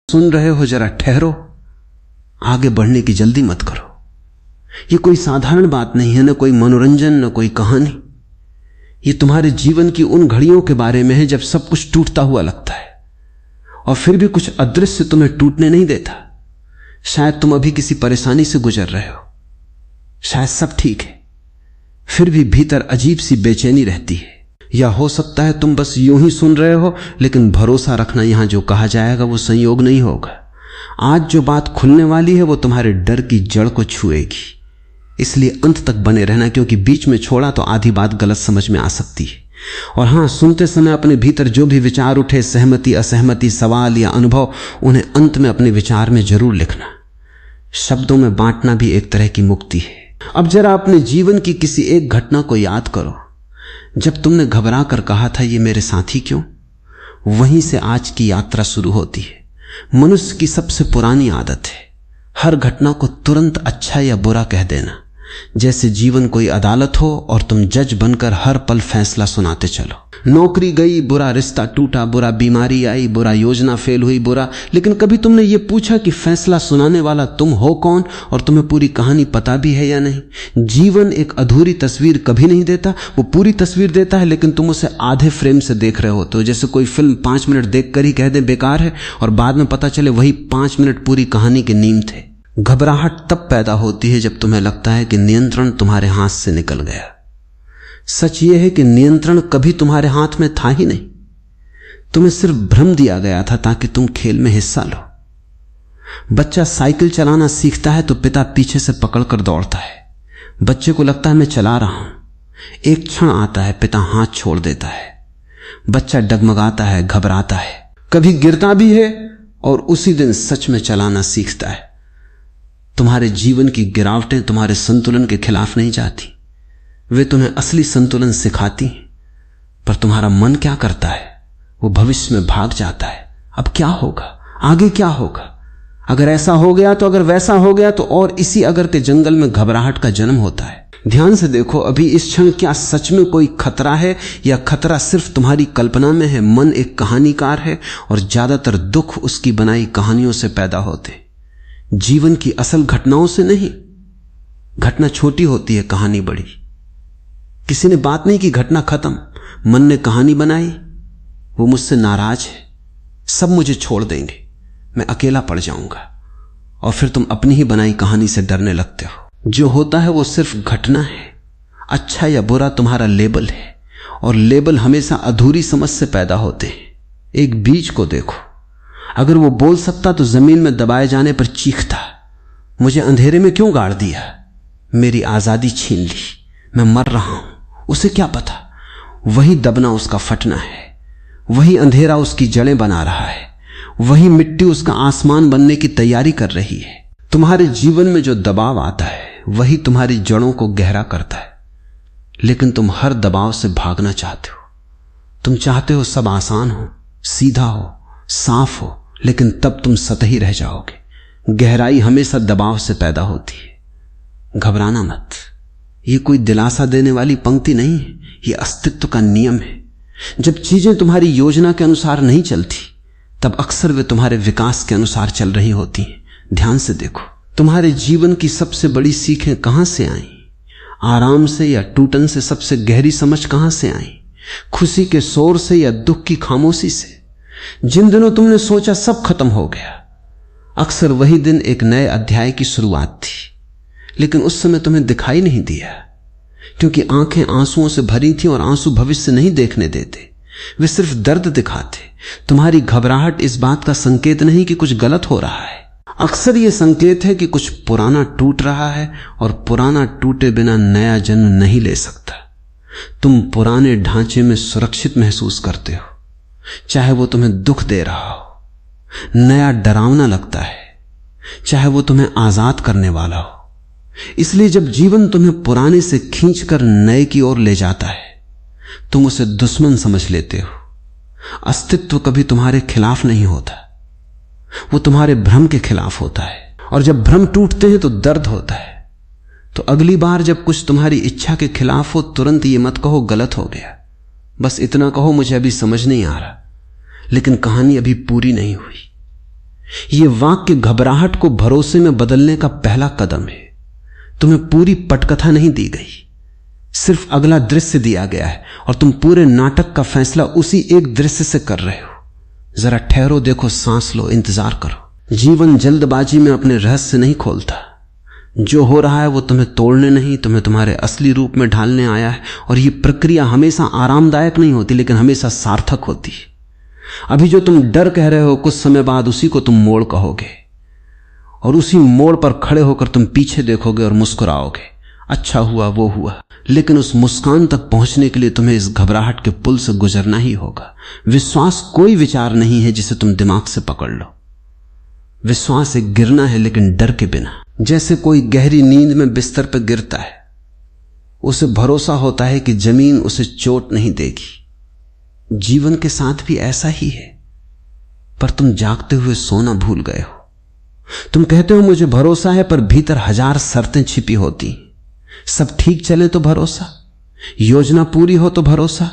सुन रहे हो जरा ठहरो, आगे बढ़ने की जल्दी मत करो। ये कोई साधारण बात नहीं है, न कोई मनोरंजन, न कोई कहानी। ये तुम्हारे जीवन की उन घड़ियों के बारे में है जब सब कुछ टूटता हुआ लगता है और फिर भी कुछ अदृश्य तुम्हें टूटने नहीं देता। शायद तुम अभी किसी परेशानी से गुजर रहे हो, शायद सब ठीक है, फिर भी भीतर अजीब सी बेचैनी रहती है। या हो सकता है तुम बस यूं ही सुन रहे हो, लेकिन भरोसा रखना यहां जो कहा जाएगा वो संयोग नहीं होगा। आज जो बात खुलने वाली है वो तुम्हारे डर की जड़ को छुएगी। इसलिए अंत तक बने रहना, क्योंकि बीच में छोड़ा तो आधी बात गलत समझ में आ सकती है। और हां, सुनते समय अपने भीतर जो भी विचार उठे, सहमति, असहमति, सवाल या अनुभव, उन्हें अंत में अपने विचार में जरूर लिखना। शब्दों में बांटना भी एक तरह की मुक्ति है। अब जरा अपने जीवन की किसी एक घटना को याद करो जब तुमने घबरा कर कहा था ये मेरे साथी क्यों। वहीं से आज की यात्रा शुरू होती है। मनुष्य की सबसे पुरानी आदत है हर घटना को तुरंत अच्छा या बुरा कह देना, जैसे जीवन कोई अदालत हो और तुम जज बनकर हर पल फैसला सुनाते चलो। नौकरी गई, बुरा रिश्ता टूटा, बुरा बीमारी आई, बुरा योजना फेल हुई, बुरा। लेकिन कभी तुमने ये पूछा कि फैसला सुनाने वाला तुम हो कौन और तुम्हें पूरी कहानी पता भी है या नहीं। जीवन एक अधूरी तस्वीर कभी नहीं देता, वो पूरी तस्वीर देता है, लेकिन तुम उसे आधे फ्रेम से देख रहे होते हो। जैसे कोई फिल्म 5 मिनट देख कर ही कह दे बेकार है और बाद में पता चले वही 5 मिनट पूरी कहानी के नींव थे। घबराहट तब पैदा होती है जब तुम्हें लगता है कि नियंत्रण तुम्हारे हाथ से निकल गया। सच यह है कि नियंत्रण कभी तुम्हारे हाथ में था ही नहीं। तुम्हें सिर्फ भ्रम दिया गया था ताकि तुम खेल में हिस्सा लो। बच्चा साइकिल चलाना सीखता है तो पिता पीछे से पकड़कर दौड़ता है। बच्चे को लगता है मैं चला रहा हूं। एक क्षण आता है, पिता हाथ छोड़ देता है। बच्चा डगमगाता है, घबराता है, कभी गिरता भी है और उसी दिन सच में चलाना सीखता है। तुम्हारे जीवन की गिरावटें तुम्हारे संतुलन के खिलाफ नहीं जाती, वे तुम्हें असली संतुलन सिखाती हैं। पर तुम्हारा मन क्या करता है, वो भविष्य में भाग जाता है। अब क्या होगा, आगे क्या होगा, अगर ऐसा हो गया तो, अगर वैसा हो गया तो, और इसी अगर के जंगल में घबराहट का जन्म होता है। ध्यान से देखो, अभी इस क्षण क्या सच में कोई खतरा है या खतरा सिर्फ तुम्हारी कल्पना में है। मन एक कहानीकार है और ज्यादातर दुख उसकी बनाई कहानियों से पैदा होते, जीवन की असल घटनाओं से नहीं। घटना छोटी होती है, कहानी बड़ी। किसी ने बात नहीं की, घटना खत्म, मन ने कहानी बनाई। वो मुझसे नाराज है, सब मुझे छोड़ देंगे, मैं अकेला पड़ जाऊंगा। और फिर तुम अपनी ही बनाई कहानी से डरने लगते हो। जो होता है वो सिर्फ घटना है। अच्छा या बुरा तुम्हारा लेबल है, और लेबल हमेशा अधूरी समझ से पैदा होते हैं। एक बीज को देखो, अगर वो बोल सकता तो जमीन में दबाए जाने पर चीखता, मुझे अंधेरे में क्यों गाड़ दिया, मेरी आजादी छीन ली, मैं मर रहा हूं। उसे क्या पता, वही दबना उसका फटना है, वही अंधेरा उसकी जड़ें बना रहा है, वही मिट्टी उसका आसमान बनने की तैयारी कर रही है। तुम्हारे जीवन में जो दबाव आता है वही तुम्हारी जड़ों को गहरा करता है। लेकिन तुम हर दबाव से भागना चाहते हो। तुम चाहते हो सब आसान हो, सीधा हो, साफ हो, लेकिन तब तुम सतही रह जाओगे। गहराई हमेशा दबाव से पैदा होती है। घबराना मत, ये कोई दिलासा देने वाली पंक्ति नहीं है, ये अस्तित्व का नियम है। जब चीजें तुम्हारी योजना के अनुसार नहीं चलती तब अक्सर वे तुम्हारे विकास के अनुसार चल रही होती हैं। ध्यान से देखो, तुम्हारे जीवन की सबसे बड़ी सीखें कहां से आई, आराम से या टूटन से सबसे गहरी समझ कहां से आई, खुशी के शोर से या दुख की खामोशी से। जिन दिनों तुमने सोचा सब खत्म हो गया, अक्सर वही दिन एक नए अध्याय की शुरुआत थी। लेकिन उस समय तुम्हें दिखाई नहीं दिया, क्योंकि आंखें आंसुओं से भरी थी और आंसू भविष्य नहीं देखने देते, वे सिर्फ दर्द दिखाते। तुम्हारी घबराहट इस बात का संकेत नहीं कि कुछ गलत हो रहा है, अक्सर यह संकेत है कि कुछ पुराना टूट रहा है, और पुराना टूटे बिना नया जन्म नहीं ले सकता। तुम पुराने ढांचे में सुरक्षित महसूस करते हो, चाहे वो तुम्हें दुख दे रहा हो। नया डरावना लगता है, चाहे वो तुम्हें आजाद करने वाला हो। इसलिए जब जीवन तुम्हें पुराने से खींचकर नए की ओर ले जाता है, तुम उसे दुश्मन समझ लेते हो। अस्तित्व कभी तुम्हारे खिलाफ नहीं होता, वो तुम्हारे भ्रम के खिलाफ होता है। और जब भ्रम टूटते हैं तो दर्द होता है। तो अगली बार जब कुछ तुम्हारी इच्छा के खिलाफ हो, तुरंत ये मत कहो गलत हो गया, बस इतना कहो मुझे अभी समझ नहीं आ रहा। लेकिन कहानी अभी पूरी नहीं हुई। यह वाक्य घबराहट को भरोसे में बदलने का पहला कदम है। तुम्हें पूरी पटकथा नहीं दी गई, सिर्फ अगला दृश्य दिया गया है और तुम पूरे नाटक का फैसला उसी एक दृश्य से कर रहे हो। जरा ठहरो, देखो, सांस लो, इंतजार करो। जीवन जल्दबाजी में अपने रहस्य नहीं खोलता। जो हो रहा है वो तुम्हें तोड़ने नहीं, तुम्हें तुम्हारे असली रूप में ढालने आया है। और ये प्रक्रिया हमेशा आरामदायक नहीं होती, लेकिन हमेशा सार्थक होती है। अभी जो तुम डर कह रहे हो, कुछ समय बाद उसी को तुम मोड़ कहोगे और उसी मोड़ पर खड़े होकर तुम पीछे देखोगे और मुस्कुराओगे। अच्छा हुआ, वो हुआ। लेकिन उस मुस्कान तक पहुंचने के लिए तुम्हें इस घबराहट के पुल से गुजरना ही होगा। विश्वास कोई विचार नहीं है जिसे तुम दिमाग से पकड़ लो। विश्वास एक गिरना है, लेकिन डर के बिना। जैसे कोई गहरी नींद में बिस्तर पर गिरता है, उसे भरोसा होता है कि जमीन उसे चोट नहीं देगी। जीवन के साथ भी ऐसा ही है, पर तुम जागते हुए सोना भूल गए हो। तुम कहते हो मुझे भरोसा है, पर भीतर हजार शर्तें छिपी होती। सब ठीक चले तो भरोसा, योजना पूरी हो तो भरोसा,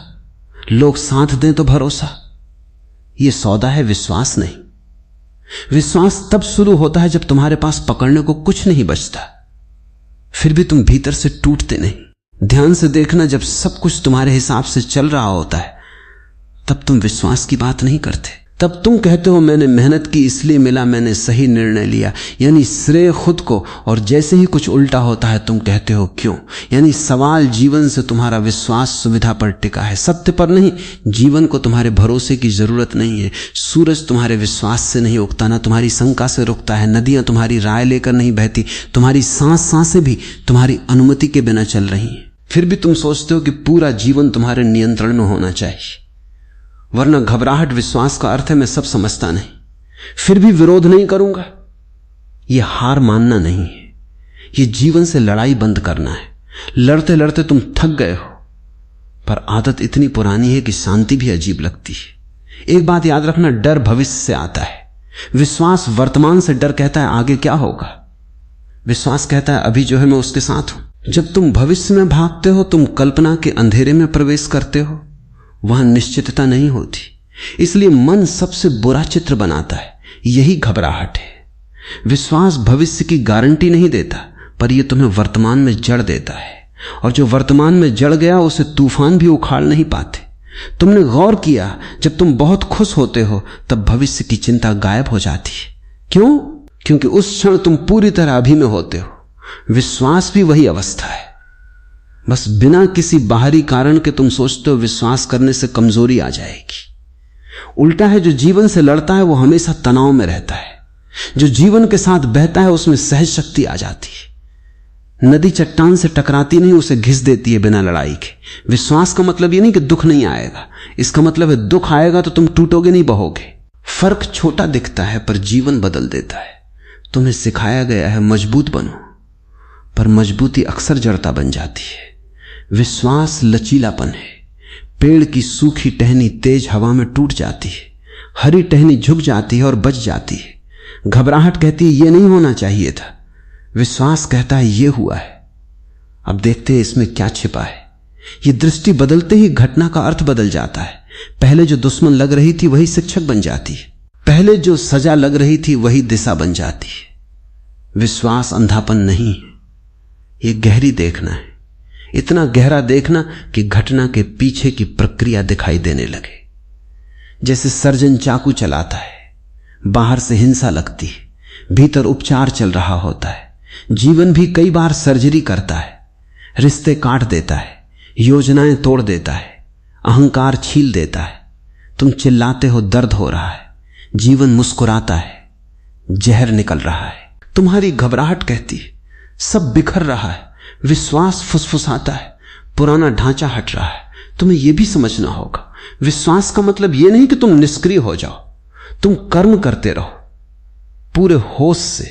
लोग साथ दें तो भरोसा। यह सौदा है, विश्वास नहीं। विश्वास तब शुरू होता है जब तुम्हारे पास पकड़ने को कुछ नहीं बचता, फिर भी तुम भीतर से टूटते नहीं। ध्यान से देखना, जब सब कुछ तुम्हारे हिसाब से चल रहा होता है तब तुम विश्वास की बात नहीं करते। तब तुम कहते हो मैंने मेहनत की इसलिए मिला, मैंने सही निर्णय लिया, यानी श्रेय खुद को। और जैसे ही कुछ उल्टा होता है तुम कहते हो क्यों। यानी सवाल जीवन से तुम्हारा विश्वास सुविधा पर टिका है, सत्य पर नहीं। जीवन को तुम्हारे भरोसे की जरूरत नहीं है। सूरज तुम्हारे विश्वास से नहीं उगता, ना तुम्हारी शंका से रुकता है। नदियां तुम्हारी राय लेकर नहीं बहती, तुम्हारी सांसें भी तुम्हारी अनुमति के बिना चल रही हैं। फिर भी तुम सोचते हो कि पूरा जीवन तुम्हारे नियंत्रण में होना चाहिए, वरना घबराहट विश्वास का अर्थ है मैं सब समझता नहीं, फिर भी विरोध नहीं करूंगा। यह हार मानना नहीं है, यह जीवन से लड़ाई बंद करना है। लड़ते लड़ते तुम थक गए हो, पर आदत इतनी पुरानी है कि शांति भी अजीब लगती है। एक बात याद रखना, डर भविष्य से आता है, विश्वास वर्तमान से। डर कहता है आगे क्या होगा, विश्वास कहता है अभी जो है मैं उसके साथ हूं। जब तुम भविष्य में भागते हो, तुम कल्पना के अंधेरे में प्रवेश करते हो, वहां निश्चितता नहीं होती। इसलिए मन सबसे बुरा चित्र बनाता है, यही घबराहट है। विश्वास भविष्य की गारंटी नहीं देता, पर यह तुम्हें वर्तमान में जड़ देता है। और जो वर्तमान में जड़ गया उसे तूफान भी उखाड़ नहीं पाते। तुमने गौर किया, जब तुम बहुत खुश होते हो तब भविष्य की चिंता गायब हो जाती है। क्यों? क्योंकि उस क्षण तुम पूरी तरह अभी में होते हो। विश्वास भी वही अवस्था है, बस बिना किसी बाहरी कारण के तुम सोचते हो विश्वास करने से कमजोरी आ जाएगी। उल्टा है, जो जीवन से लड़ता है वो हमेशा तनाव में रहता है। जो जीवन के साथ बहता है उसमें सहज शक्ति आ जाती है। नदी चट्टान से टकराती नहीं, उसे घिस देती है बिना लड़ाई के। विश्वास का मतलब ये नहीं कि दुख नहीं आएगा, इसका मतलब है दुख आएगा तो तुम टूटोगे नहीं, बहोगे। फर्क छोटा दिखता है पर जीवन बदल देता है। तुम्हें सिखाया गया है मजबूत बनो, पर मजबूती अक्सर जड़ता बन जाती है। विश्वास लचीलापन है। पेड़ की सूखी टहनी तेज हवा में टूट जाती है, हरी टहनी झुक जाती है और बच जाती है। घबराहट कहती है ये नहीं होना चाहिए था, विश्वास कहता है ये हुआ है, अब देखते हैं इसमें क्या छिपा है। ये दृष्टि बदलते ही घटना का अर्थ बदल जाता है। पहले जो दुश्मन लग रही थी वही शिक्षक बन जाती है, पहले जो सजा लग रही थी वही दिशा बन जाती है। विश्वास अंधापन नहीं है, ये गहरी देखना है। इतना गहरा देखना कि घटना के पीछे की प्रक्रिया दिखाई देने लगे। जैसे सर्जन चाकू चलाता है, बाहर से हिंसा लगती है, भीतर उपचार चल रहा होता है। जीवन भी कई बार सर्जरी करता है, रिश्ते काट देता है, योजनाएं तोड़ देता है, अहंकार छील देता है। तुम चिल्लाते हो दर्द हो रहा है, जीवन मुस्कुराता है, जहर निकल रहा है। तुम्हारी घबराहट कहती है सब बिखर रहा है, विश्वास फुसफुसाता है पुराना ढांचा हट रहा है। तुम्हें यह भी समझना होगा, विश्वास का मतलब यह नहीं कि तुम निष्क्रिय हो जाओ, तुम कर्म करते रहो पूरे होश से,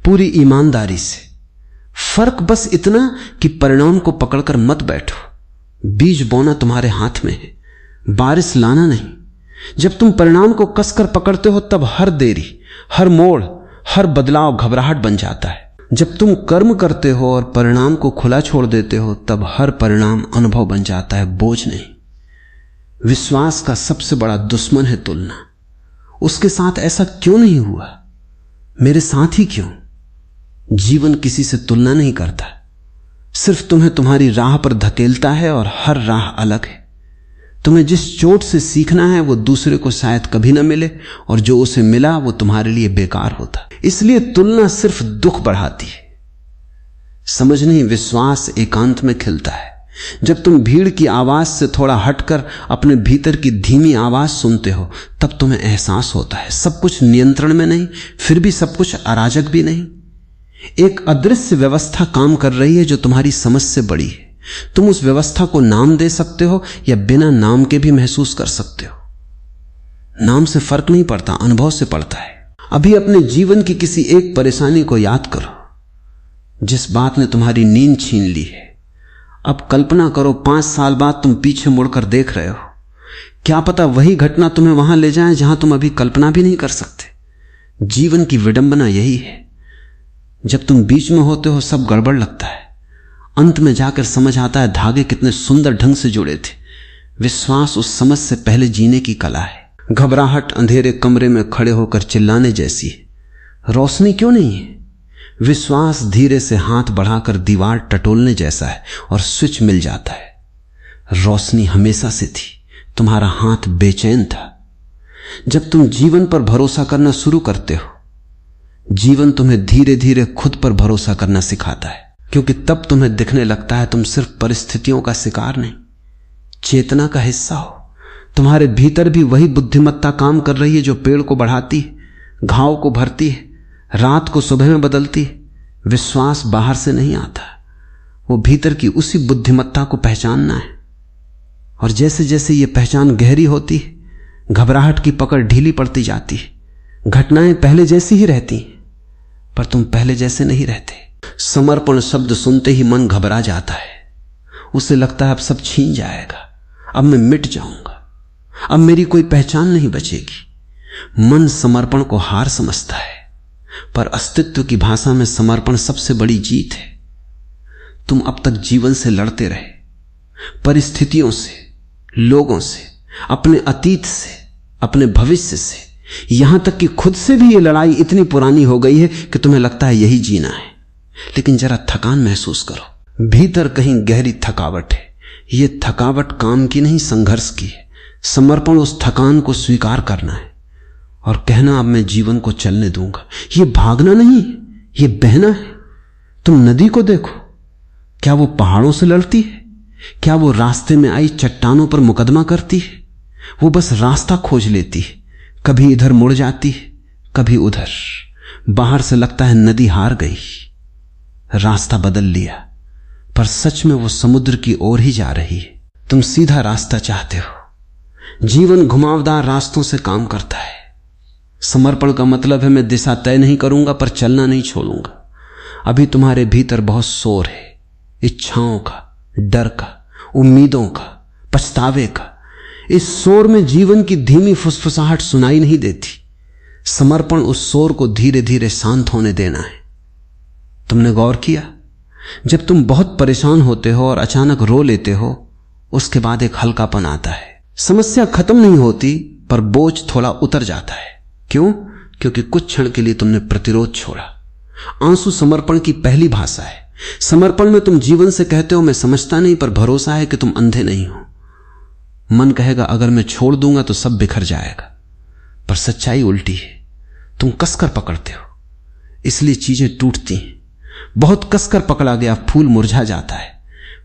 पूरी ईमानदारी से। फर्क बस इतना कि परिणाम को पकड़कर मत बैठो। बीज बोना तुम्हारे हाथ में है, बारिश लाना नहीं। जब तुम परिणाम को कसकर पकड़ते हो तब हर देरी, हर मोड़, हर बदलाव घबराहट बन जाता है। जब तुम कर्म करते हो और परिणाम को खुला छोड़ देते हो तब हर परिणाम अनुभव बन जाता है, बोझ नहीं। विश्वास का सबसे बड़ा दुश्मन है तुलना। उसके साथ ऐसा क्यों नहीं हुआ? मेरे साथ ही क्यों? जीवन किसी से तुलना नहीं करता, सिर्फ तुम्हें तुम्हारी राह पर धकेलता है और हर राह अलग है। तुम्हें जिस चोट से सीखना है वो दूसरे को शायद कभी ना मिले, और जो उसे मिला वो तुम्हारे लिए बेकार होता। इसलिए तुलना सिर्फ दुख बढ़ाती है। समझ नहीं, विश्वास एकांत में खिलता है। जब तुम भीड़ की आवाज से थोड़ा हटकर अपने भीतर की धीमी आवाज सुनते हो, तब तुम्हें एहसास होता है सब कुछ नियंत्रण में नहीं, फिर भी सब कुछ अराजक भी नहीं। एक अदृश्य व्यवस्था काम कर रही है जो तुम्हारी समझ से बड़ी है। तुम उस व्यवस्था को नाम दे सकते हो या बिना नाम के भी महसूस कर सकते हो। नाम से फर्क नहीं पड़ता, अनुभव से पड़ता है। अभी अपने जीवन की किसी एक परेशानी को याद करो जिस बात ने तुम्हारी नींद छीन ली है। अब कल्पना करो 5 साल बाद तुम पीछे मुड़कर देख रहे हो। क्या पता वही घटना तुम्हें वहां ले जाए जहां तुम अभी कल्पना भी नहीं कर सकते। जीवन की विडंबना यही है, जब तुम बीच में होते हो सब गड़बड़ लगता है, अंत में जाकर समझ आता है धागे कितने सुंदर ढंग से जुड़े थे। विश्वास उस समझ से पहले जीने की कला है। घबराहट अंधेरे कमरे में खड़े होकर चिल्लाने जैसी है, रोशनी क्यों नहीं है? विश्वास धीरे से हाथ बढ़ाकर दीवार टटोलने जैसा है और स्विच मिल जाता है। रोशनी हमेशा से थी, तुम्हारा हाथ बेचैन था। जब तुम जीवन पर भरोसा करना शुरू करते हो, जीवन तुम्हें धीरे धीरे खुद पर भरोसा करना सिखाता है, क्योंकि तब तुम्हें दिखने लगता है तुम सिर्फ परिस्थितियों का शिकार नहीं, चेतना का हिस्सा हो। तुम्हारे भीतर भी वही बुद्धिमत्ता काम कर रही है जो पेड़ को बढ़ाती है, घाव को भरती है, रात को सुबह में बदलती है। विश्वास बाहर से नहीं आता, वो भीतर की उसी बुद्धिमत्ता को पहचानना है। और जैसे जैसे ये पहचान गहरी होती है, घबराहट की पकड़ ढीली पड़ती जाती है। घटनाएं पहले जैसी ही रहती, पर तुम पहले जैसे नहीं रहते। समर्पण शब्द सुनते ही मन घबरा जाता है। उसे लगता है अब सब छीन जाएगा, अब मैं मिट जाऊंगा, अब मेरी कोई पहचान नहीं बचेगी। मन समर्पण को हार समझता है, पर अस्तित्व की भाषा में समर्पण सबसे बड़ी जीत है। तुम अब तक जीवन से लड़ते रहे, परिस्थितियों से, लोगों से, अपने अतीत से, अपने भविष्य से, यहां तक कि खुद से भी ये लड़ाई इतनी पुरानी हो गई है कि तुम्हें लगता है यही जीना है। लेकिन जरा थकान महसूस करो, भीतर कहीं गहरी थकावट है। यह थकावट काम की नहीं, संघर्ष की है। समर्पण उस थकान को स्वीकार करना है और कहना अब मैं जीवन को चलने दूंगा। यह भागना नहीं, यह बहना है। तुम नदी को देखो, क्या वो पहाड़ों से लड़ती है? क्या वो रास्ते में आई चट्टानों पर मुकदमा करती है? वो बस रास्ता खोज लेती है, कभी इधर मुड़ जाती है, कभी उधर। बाहर से लगता है नदी हार गई, रास्ता बदल लिया, पर सच में वो समुद्र की ओर ही जा रही है। तुम सीधा रास्ता चाहते हो। जीवन घुमावदार रास्तों से काम करता है। समर्पण का मतलब है मैं दिशा तय नहीं करूंगा पर चलना नहीं छोड़ूंगा। अभी तुम्हारे भीतर बहुत शोर है, इच्छाओं का, डर का, उम्मीदों का, पछतावे का। इस शोर में जीवन की धीमी फुसफुसाहट सुनाई नहीं देती। समर्पण उस शोर को धीरे धीरे शांत होने देना है। तुमने गौर किया, जब तुम बहुत परेशान होते हो और अचानक रो लेते हो, उसके बाद एक हल्कापन आता है। समस्या खत्म नहीं होती पर बोझ थोड़ा उतर जाता है। क्यों? क्योंकि कुछ क्षण के लिए तुमने प्रतिरोध छोड़ा। आंसू समर्पण की पहली भाषा है। समर्पण में तुम जीवन से कहते हो मैं समझता नहीं, पर भरोसा है कि तुम अंधे नहीं हो। मन कहेगा अगर मैं छोड़ दूंगा तो सब बिखर जाएगा, पर सच्चाई उल्टी है। तुम कसकर पकड़ते हो, इसलिए चीजें टूटती हैं। बहुत कसकर पकड़ा गया फूल मुरझा जाता है,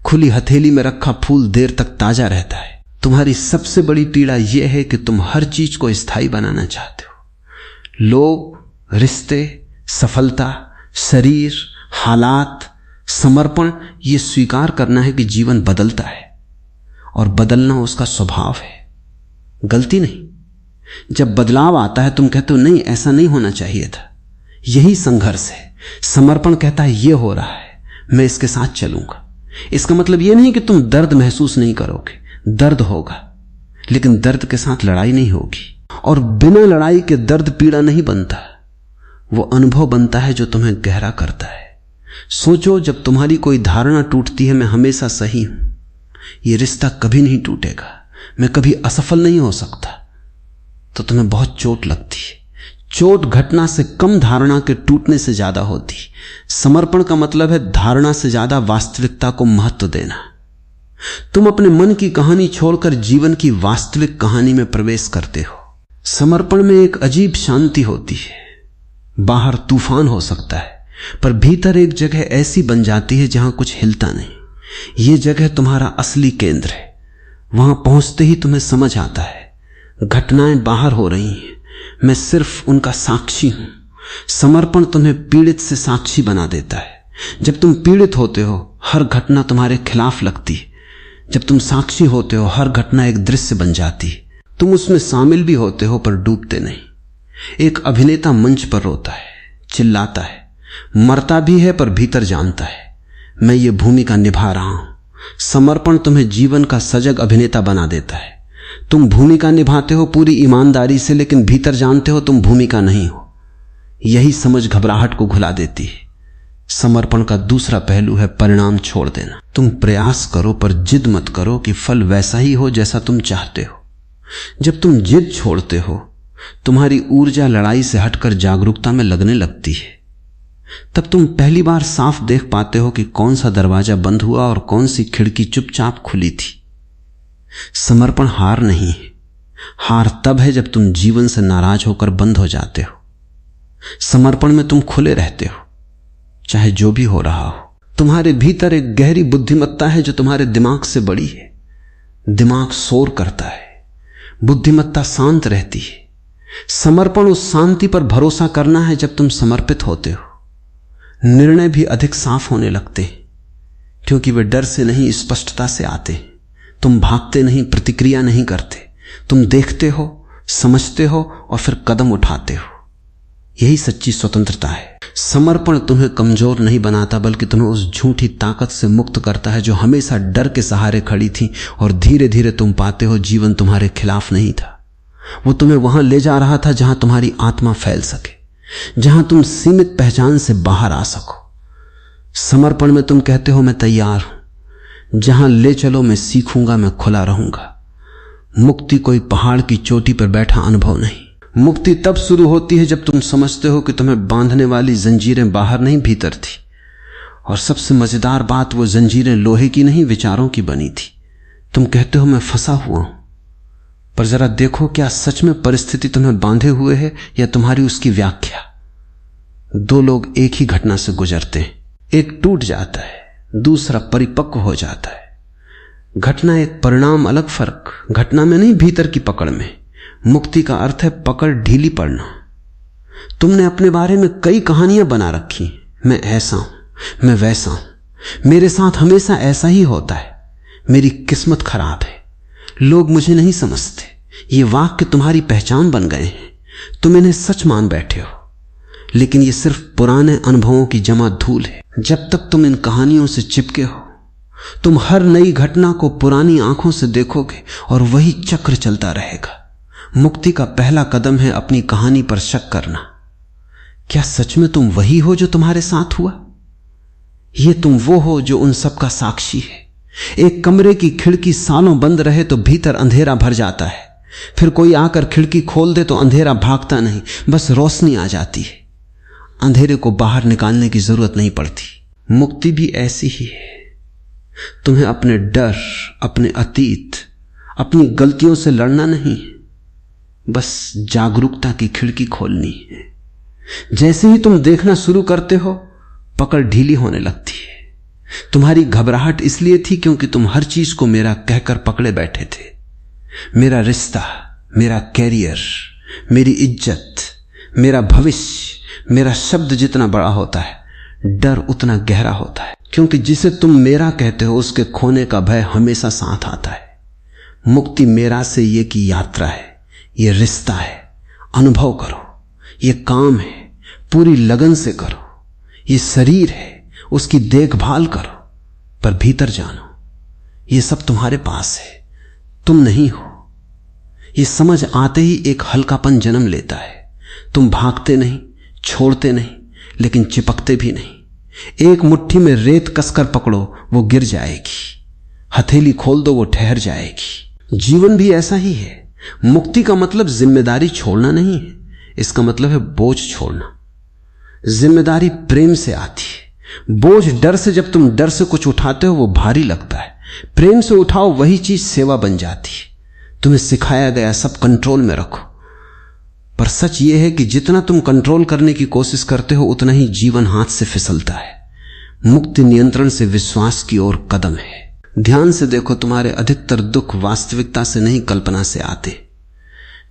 खुली हथेली में रखा फूल देर तक ताजा रहता है। तुम्हारी सबसे बड़ी पीड़ा यह है कि तुम हर चीज को स्थायी बनाना चाहते हो। लोग, रिश्ते, सफलता, शरीर, हालात। समर्पण यह स्वीकार करना है कि जीवन बदलता है और बदलना उसका स्वभाव है, गलती नहीं। जब बदलाव आता है तुम कहते हो नहीं ऐसा नहीं होना चाहिए था। यही संघर्ष है। समर्पण कहता है यह हो रहा है, मैं इसके साथ चलूंगा। इसका मतलब यह नहीं कि तुम दर्द महसूस नहीं करोगे, दर्द होगा, लेकिन दर्द के साथ लड़ाई नहीं होगी। और बिना लड़ाई के दर्द पीड़ा नहीं बनता, वो अनुभव बनता है जो तुम्हें गहरा करता है। सोचो, जब तुम्हारी कोई धारणा टूटती है मैं हमेशा सही हूं, ये रिश्ता कभी नहीं टूटेगा, मैं कभी असफल नहीं हो सकता, तो तुम्हें बहुत चोट लगती है। चोट घटना से कम धारणा के टूटने से ज्यादा होती। समर्पण का मतलब है धारणा से ज्यादा वास्तविकता को महत्व देना। तुम अपने मन की कहानी छोड़कर जीवन की वास्तविक कहानी में प्रवेश करते हो। समर्पण में एक अजीब शांति होती है। बाहर तूफान हो सकता है, पर भीतर एक जगह ऐसी बन जाती है जहां कुछ हिलता नहीं। यह जगह तुम्हारा असली केंद्र है। वहां पहुंचते ही तुम्हें समझ आता है घटनाएं बाहर हो रही हैं, मैं सिर्फ उनका साक्षी हूं। समर्पण तुम्हें पीड़ित से साक्षी बना देता है। जब तुम पीड़ित होते हो हर घटना तुम्हारे खिलाफ लगती है। जब तुम साक्षी होते हो हर घटना एक दृश्य बन जाती है। तुम उसमें शामिल भी होते हो पर डूबते नहीं। एक अभिनेता मंच पर रोता है, चिल्लाता है, मरता भी है पर भीतर जानता है मैं ये भूमिका निभा रहा हूं। समर्पण तुम्हें जीवन का सजग अभिनेता बना देता है। तुम भूमिका निभाते हो पूरी ईमानदारी से, लेकिन भीतर जानते हो तुम भूमिका नहीं हो। यही समझ घबराहट को घुला देती है। समर्पण का दूसरा पहलू है परिणाम छोड़ देना। तुम प्रयास करो पर जिद मत करो कि फल वैसा ही हो जैसा तुम चाहते हो। जब तुम जिद छोड़ते हो तुम्हारी ऊर्जा लड़ाई से हटकर जागरूकता में लगने लगती है। तब तुम पहली बार साफ देख पाते हो कि कौन सा दरवाजा बंद हुआ और कौन सी खिड़की चुपचाप खुली थी। समर्पण हार नहीं है। हार तब है जब तुम जीवन से नाराज होकर बंद हो जाते हो। समर्पण में तुम खुले रहते हो, चाहे जो भी हो रहा हो। तुम्हारे भीतर एक गहरी बुद्धिमत्ता है जो तुम्हारे दिमाग से बड़ी है। दिमाग शोर करता है, बुद्धिमत्ता शांत रहती है। समर्पण उस शांति पर भरोसा करना है जब तुम समर्पित होते हो। निर्णय भी अधिक साफ होने लगते हैं, क्योंकि वे डर से नहीं स्पष्टता से आते हैं। तुम भागते नहीं, प्रतिक्रिया नहीं करते। तुम देखते हो, समझते हो और फिर कदम उठाते हो। यही सच्ची स्वतंत्रता है। समर्पण तुम्हें कमजोर नहीं बनाता, बल्कि तुम्हें उस झूठी ताकत से मुक्त करता है जो हमेशा डर के सहारे खड़ी थी। और धीरे धीरे तुम पाते हो जीवन तुम्हारे खिलाफ नहीं था। वो तुम्हें वहां ले जा रहा था जहां तुम्हारी आत्मा फैल सके, जहां तुम सीमित पहचान से बाहर आ सको। समर्पण में तुम कहते हो मैं तैयार हूं, जहां ले चलो मैं सीखूंगा, मैं खुला रहूंगा। मुक्ति कोई पहाड़ की चोटी पर बैठा अनुभव नहीं। मुक्ति तब शुरू होती है जब तुम समझते हो कि तुम्हें बांधने वाली जंजीरें बाहर नहीं भीतर थी। और सबसे मजेदार बात, वो जंजीरें लोहे की नहीं विचारों की बनी थी। तुम कहते हो मैं फंसा हुआ हूं, पर जरा देखो क्या सच में परिस्थिति तुम्हें बांधे हुए है या तुम्हारी उसकी व्याख्या। दो लोग एक ही घटना से गुजरते हैं, एक टूट जाता है, दूसरा परिपक्व हो जाता है। घटना एक, परिणाम अलग। फर्क घटना में नहीं, भीतर की पकड़ में। मुक्ति का अर्थ है पकड़ ढीली पड़ना। तुमने अपने बारे में कई कहानियां बना रखी, मैं ऐसा हूं, मैं वैसा हूं, मेरे साथ हमेशा ऐसा ही होता है, मेरी किस्मत खराब है, लोग मुझे नहीं समझते। ये वाक्य तुम्हारी पहचान बन गए हैं। तुम इन्हें सच मान बैठे हो, लेकिन ये सिर्फ पुराने अनुभवों की जमा धूल है। जब तक तुम इन कहानियों से चिपके हो, तुम हर नई घटना को पुरानी आंखों से देखोगे और वही चक्र चलता रहेगा। मुक्ति का पहला कदम है अपनी कहानी पर शक करना। क्या सच में तुम वही हो जो तुम्हारे साथ हुआ? ये तुम वो हो जो उन सब का साक्षी है। एक कमरे की खिड़की सालों बंद रहे तो भीतर अंधेरा भर जाता है, फिर कोई आकर खिड़की खोल दे तो अंधेरा भागता नहीं, बस रोशनी आ जाती है। अंधेरे को बाहर निकालने की जरूरत नहीं पड़ती। मुक्ति भी ऐसी ही है। तुम्हें अपने डर, अपने अतीत, अपनी गलतियों से लड़ना नहीं, बस जागरूकता की खिड़की खोलनी है। जैसे ही तुम देखना शुरू करते हो, पकड़ ढीली होने लगती है। तुम्हारी घबराहट इसलिए थी क्योंकि तुम हर चीज को मेरा कहकर पकड़े बैठे थे। मेरा रिश्ता, मेरा कैरियर, मेरी इज्जत, मेरा भविष्य। मेरा शब्द जितना बड़ा होता है, डर उतना गहरा होता है, क्योंकि जिसे तुम मेरा कहते हो उसके खोने का भय हमेशा साथ आता है। मुक्ति मेरा से ये की यात्रा है, ये रिश्ता है। अनुभव करो, ये काम है, पूरी लगन से करो। ये शरीर है, उसकी देखभाल करो, पर भीतर जानो ये सब तुम्हारे पास है, तुम नहीं हो। ये समझ आते ही एक हल्कापन जन्म लेता है। तुम भागते नहीं, छोड़ते नहीं, लेकिन चिपकते भी नहीं। एक मुट्ठी में रेत कसकर पकड़ो, वो गिर जाएगी। हथेली खोल दो, वो ठहर जाएगी। जीवन भी ऐसा ही है। मुक्ति का मतलब जिम्मेदारी छोड़ना नहीं है, इसका मतलब है बोझ छोड़ना। जिम्मेदारी प्रेम से आती है, बोझ डर से। जब तुम डर से कुछ उठाते हो वो भारी लगता है, प्रेम से उठाओ वही चीज सेवा बन जाती है। तुम्हें सिखाया गया सब कंट्रोल में रखो, पर सच ये है कि जितना तुम कंट्रोल करने की कोशिश करते हो उतना ही जीवन हाथ से फिसलता है। मुक्ति नियंत्रण से विश्वास की ओर कदम है। ध्यान से देखो, तुम्हारे अधिकतर दुख वास्तविकता से नहीं कल्पना से आते।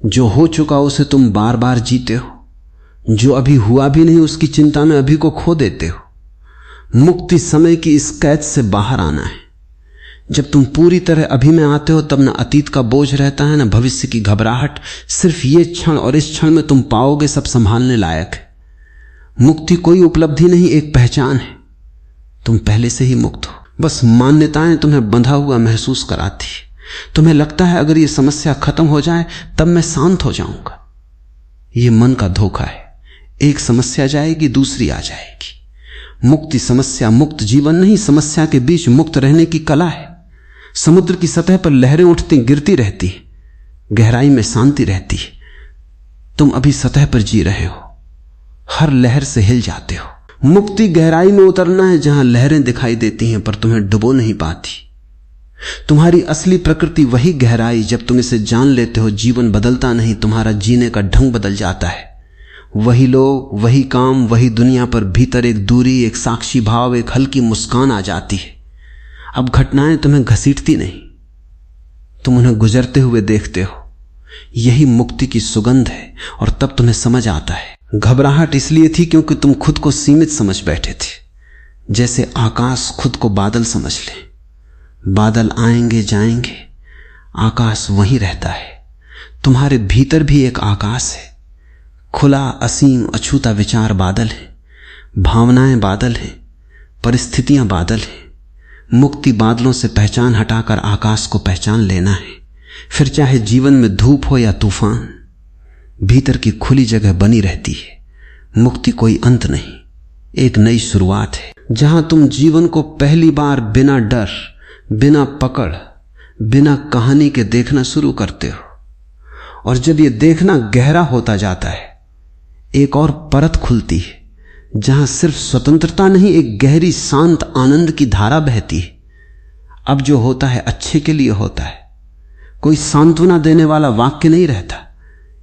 जो हो चुका उसे तुम बार बार जीते हो, जो अभी हुआ भी नहीं उसकी चिंता में अभी को खो देते हो। मुक्ति समय की इस कैद से बाहर आना है। जब तुम पूरी तरह अभी में आते हो तब न अतीत का बोझ रहता है न भविष्य की घबराहट। सिर्फ ये क्षण और इस क्षण में तुम पाओगे सब संभालने लायक है। मुक्ति कोई उपलब्धि नहीं, एक पहचान है। तुम पहले से ही मुक्त हो, बस मान्यताएं तुम्हें बंधा हुआ महसूस कराती है। तुम्हें लगता है अगर ये समस्या खत्म हो जाए तब मैं शांत हो जाऊंगा। ये मन का धोखा है। एक समस्या जाएगी दूसरी आ जाएगी। मुक्ति समस्या मुक्त जीवन नहीं, समस्या के बीच मुक्त रहने की कला है। समुद्र की सतह पर लहरें उठती गिरती रहती, गहराई में शांति रहती है। तुम अभी सतह पर जी रहे हो, हर लहर से हिल जाते हो। मुक्ति गहराई में उतरना है जहां लहरें दिखाई देती हैं पर तुम्हें डुबो नहीं पाती। तुम्हारी असली प्रकृति वही गहराई, जब तुम इसे जान लेते हो जीवन बदलता नहीं, तुम्हारा जीने का ढंग बदल जाता है। वही लोग, वही काम, वही दुनिया, पर भीतर एक दूरी, एक साक्षी भाव, एक हल्की मुस्कान आ जाती है। अब घटनाएं तुम्हें घसीटती नहीं, तुम उन्हें गुजरते हुए देखते हो। यही मुक्ति की सुगंध है। और तब तुम्हें समझ आता है घबराहट इसलिए थी क्योंकि तुम खुद को सीमित समझ बैठे थे। जैसे आकाश खुद को बादल समझ ले। बादल आएंगे जाएंगे, आकाश वहीं रहता है। तुम्हारे भीतर भी एक आकाश है, खुला असीम अछूता विचार बादल है, भावनाएं बादल हैं, परिस्थितियां बादल हैं। मुक्ति बादलों से पहचान हटाकर आकाश को पहचान लेना है। फिर चाहे जीवन में धूप हो या तूफान, भीतर की खुली जगह बनी रहती है। मुक्ति कोई अंत नहीं, एक नई शुरुआत है जहां तुम जीवन को पहली बार बिना डर, बिना पकड़, बिना कहानी के देखना शुरू करते हो। और जब ये देखना गहरा होता जाता है, एक और परत खुलती है जहां सिर्फ स्वतंत्रता नहीं, एक गहरी शांत आनंद की धारा बहती है। अब जो होता है अच्छे के लिए होता है, कोई सांत्वना देने वाला वाक्य नहीं रहता।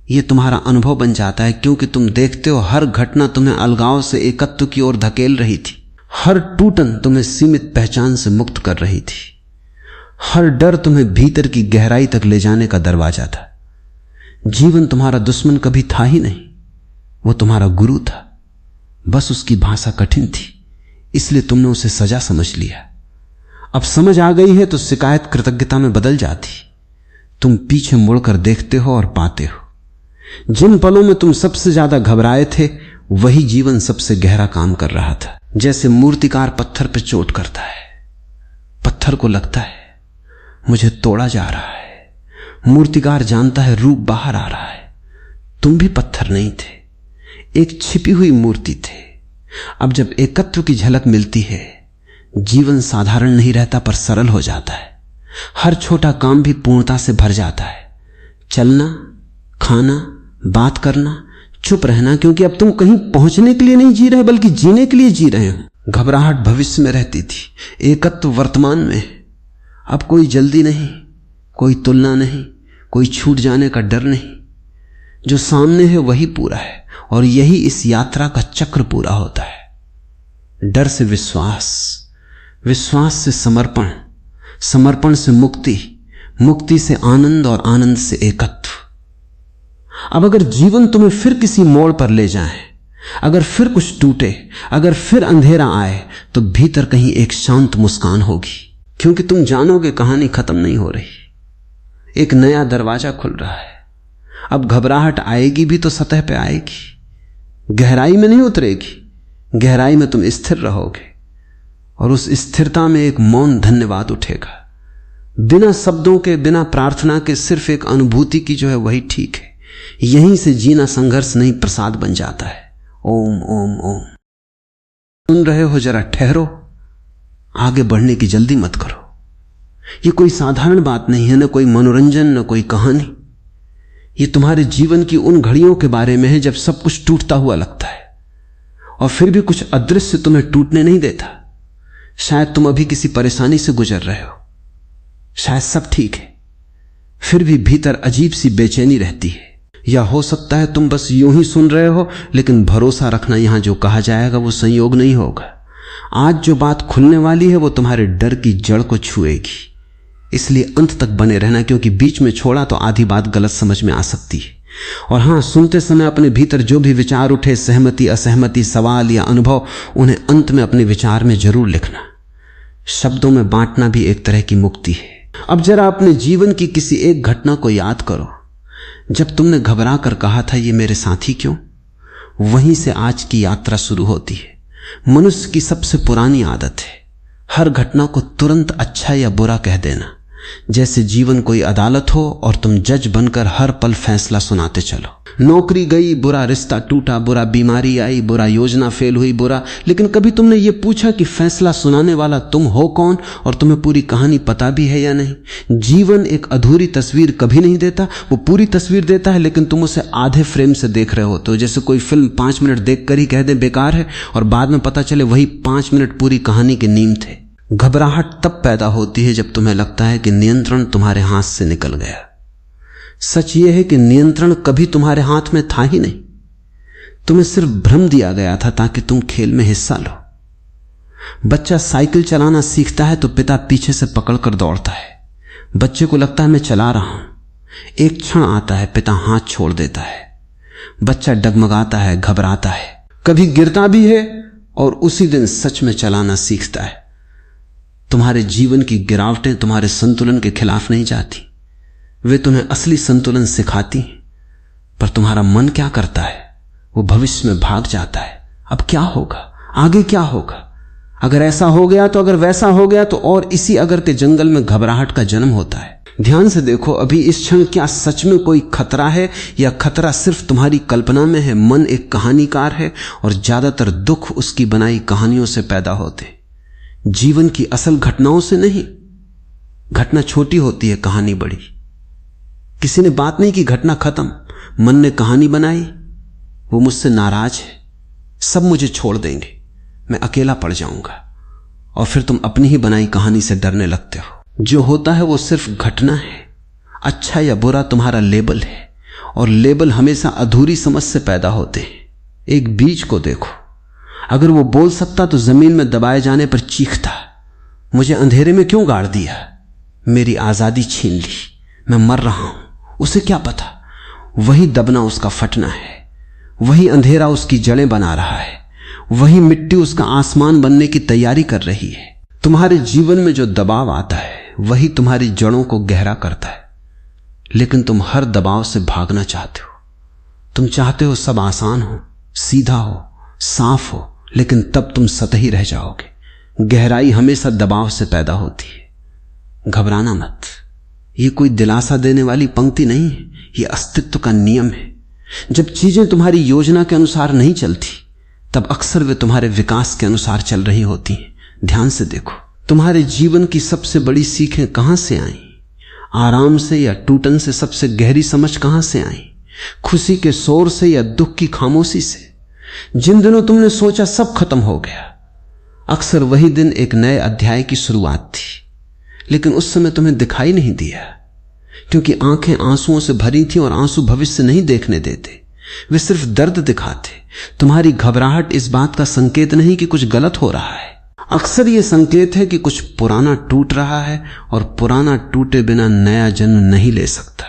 यह तुम्हारा अनुभव बन जाता है, क्योंकि तुम देखते हो हर घटना तुम्हें अलगाव से एकत्व की ओर धकेल रही थी। हर टूटन तुम्हें सीमित पहचान से मुक्त कर रही थी। हर डर तुम्हें भीतर की गहराई तक ले जाने का दरवाजा था। जीवन तुम्हारा दुश्मन कभी था ही नहीं, वो तुम्हारा गुरु था। बस उसकी भाषा कठिन थी, इसलिए तुमने उसे सजा समझ लिया। अब समझ आ गई है तो शिकायत कृतज्ञता में बदल जाती। तुम पीछे मुड़कर देखते हो और पाते हो जिन पलों में तुम सबसे ज्यादा घबराए थे, वही जीवन सबसे गहरा काम कर रहा था। जैसे मूर्तिकार पत्थर पर चोट करता है, पत्थर को लगता है मुझे तोड़ा जा रहा है। मूर्तिकार जानता है रूप बाहर आ रहा है। तुम भी पत्थर नहीं थे, एक छिपी हुई मूर्ति थे। अब जब एकत्व की झलक मिलती है, जीवन साधारण नहीं रहता पर सरल हो जाता है। हर छोटा काम भी पूर्णता से भर जाता है। चलना, खाना, बात करना, चुप रहना, क्योंकि अब तुम कहीं पहुंचने के लिए नहीं जी रहे बल्कि जीने के लिए जी रहे हो। घबराहट भविष्य में रहती थी, एकत्व वर्तमान में। अब कोई जल्दी नहीं, कोई तुलना नहीं, कोई छूट जाने का डर नहीं। जो सामने है वही पूरा है, और यही इस यात्रा का चक्र पूरा होता है। डर से विश्वास, विश्वास से समर्पण, समर्पण से मुक्ति, मुक्ति से आनंद, और आनंद से एकत्व। अब अगर जीवन तुम्हें फिर किसी मोड़ पर ले जाए, अगर फिर कुछ टूटे, अगर फिर अंधेरा आए, तो भीतर कहीं एक शांत मुस्कान होगी, क्योंकि तुम जानोगे कहानी खत्म नहीं हो रही, एक नया दरवाजा खुल रहा है। अब घबराहट आएगी भी तो सतह पे आएगी, गहराई में नहीं उतरेगी। गहराई में तुम स्थिर रहोगे, और उस स्थिरता में एक मौन धन्यवाद उठेगा, बिना शब्दों के, बिना प्रार्थना के, सिर्फ एक अनुभूति की जो है वही ठीक है। यहीं से जीना संघर्ष नहीं, प्रसाद बन जाता है। ओम ओम ओम। सुन रहे हो, जरा ठहरो, आगे बढ़ने की जल्दी मत करो। यह कोई साधारण बात नहीं है, न कोई मनोरंजन, न कोई कहानी। ये तुम्हारे जीवन की उन घड़ियों के बारे में है जब सब कुछ टूटता हुआ लगता है और फिर भी कुछ अदृश्य तुम्हें टूटने नहीं देता। शायद तुम अभी किसी परेशानी से गुजर रहे हो, शायद सब ठीक है, फिर भी भीतर अजीब सी बेचैनी रहती है। या हो सकता है तुम बस यूं ही सुन रहे हो, लेकिन भरोसा रखना यहां जो कहा जाएगा वो संयोग नहीं होगा। आज जो बात खुलने वाली है वो तुम्हारे डर की जड़ को छुएगी। इसलिए अंत तक बने रहना, क्योंकि बीच में छोड़ा तो आधी बात गलत समझ में आ सकती है। और हां, सुनते समय अपने भीतर जो भी विचार उठे, सहमति असहमति, सवाल या अनुभव, उन्हें अंत में अपने विचार में जरूर लिखना। शब्दों में बांटना भी एक तरह की मुक्ति है। अब जरा अपने जीवन की किसी एक घटना को याद करो जब तुमने घबरा कर कहा था ये मेरे साथी क्यों। वहीं से आज की यात्रा शुरू होती है। मनुष्य की सबसे पुरानी आदत है हर घटना को तुरंत अच्छा या बुरा कह देना, जैसे जीवन कोई अदालत हो और तुम जज बनकर हर पल फैसला सुनाते चलो। नौकरी गई, बुरा रिश्ता टूटा, बुरा बीमारी आई, बुरा योजना फेल हुई, बुरा। लेकिन कभी तुमने ये पूछा कि फैसला सुनाने वाला तुम हो कौन और तुम्हें पूरी कहानी पता भी है या नहीं। जीवन एक अधूरी तस्वीर कभी नहीं देता, वो पूरी तस्वीर देता है, लेकिन तुम उसे आधे फ्रेम से देख रहे हो। तो जैसे कोई फिल्म 5 मिनट देखकर ही कह दे बेकार है और बाद में पता चले वही 5 मिनट पूरी कहानी के नींव थे। घबराहट तब पैदा होती है जब तुम्हें लगता है कि नियंत्रण तुम्हारे हाथ से निकल गया। सच यह है कि नियंत्रण कभी तुम्हारे हाथ में था ही नहीं। तुम्हें सिर्फ भ्रम दिया गया था ताकि तुम खेल में हिस्सा लो। बच्चा साइकिल चलाना सीखता है तो पिता पीछे से पकड़कर दौड़ता है। बच्चे को लगता है मैं चला रहा हूं। एक क्षण आता है, पिता हाथ छोड़ देता है। बच्चा डगमगाता है, घबराता है, कभी गिरता भी है और उसी दिन सच में चलाना सीखता है। तुम्हारे जीवन की गिरावटें तुम्हारे संतुलन के खिलाफ नहीं जाती, वे तुम्हें असली संतुलन सिखाती हैं। पर तुम्हारा मन क्या करता है, वो भविष्य में भाग जाता है। अब क्या होगा, आगे क्या होगा, अगर ऐसा हो गया तो, अगर वैसा हो गया तो, और इसी अगर के जंगल में घबराहट का जन्म होता है। ध्यान से देखो, अभी इस क्षण क्या सच में कोई खतरा है या खतरा सिर्फ तुम्हारी कल्पना में है। मन एक कहानीकार है और ज्यादातर दुख उसकी बनाई कहानियों से पैदा होते, जीवन की असल घटनाओं से नहीं। घटना छोटी होती है, कहानी बड़ी। किसी ने बात नहीं की, घटना खत्म, मन ने कहानी बनाई, वो मुझसे नाराज है, सब मुझे छोड़ देंगे, मैं अकेला पड़ जाऊंगा। और फिर तुम अपनी ही बनाई कहानी से डरने लगते हो। जो होता है वो सिर्फ घटना है। अच्छा या बुरा तुम्हारा लेबल है, और लेबल हमेशा अधूरी समझ से पैदा होते हैं। एक बीज को देखो, अगर वो बोल सकता तो जमीन में दबाए जाने पर चीखता, मुझे अंधेरे में क्यों गाड़ दिया, मेरी आजादी छीन ली, मैं मर रहा हूं। उसे क्या पता, वही दबना उसका फटना है, वही अंधेरा उसकी जड़ें बना रहा है, वही मिट्टी उसका आसमान बनने की तैयारी कर रही है। तुम्हारे जीवन में जो दबाव आता है वही तुम्हारी जड़ों को गहरा करता है। लेकिन तुम हर दबाव से भागना चाहते हो। तुम चाहते हो सब आसान हो, सीधा हो, साफ हो, लेकिन तब तुम सतही रह जाओगे। गहराई हमेशा दबाव से पैदा होती है। घबराना मत, ये कोई दिलासा देने वाली पंक्ति नहीं है, ये अस्तित्व का नियम है। जब चीजें तुम्हारी योजना के अनुसार नहीं चलती, तब अक्सर वे तुम्हारे विकास के अनुसार चल रही होती हैं। ध्यान से देखो, तुम्हारे जीवन की सबसे बड़ी सीखें कहां से आई? आराम से या टूटन से? सबसे गहरी समझ कहां से आई? खुशी के शोर से या दुख की खामोशी से? जिन दिनों तुमने सोचा सब खत्म हो गया, अक्सर वही दिन एक नए अध्याय की शुरुआत थी। लेकिन उस समय तुम्हें दिखाई नहीं दिया, क्योंकि आंखें आंसुओं से भरी थी और आंसू भविष्य नहीं देखने देते, वे सिर्फ दर्द दिखाते। तुम्हारी घबराहट इस बात का संकेत नहीं कि कुछ गलत हो रहा है, अक्सर यह संकेत है कि कुछ पुराना टूट रहा है, और पुराना टूटे बिना नया जन्म नहीं ले सकता।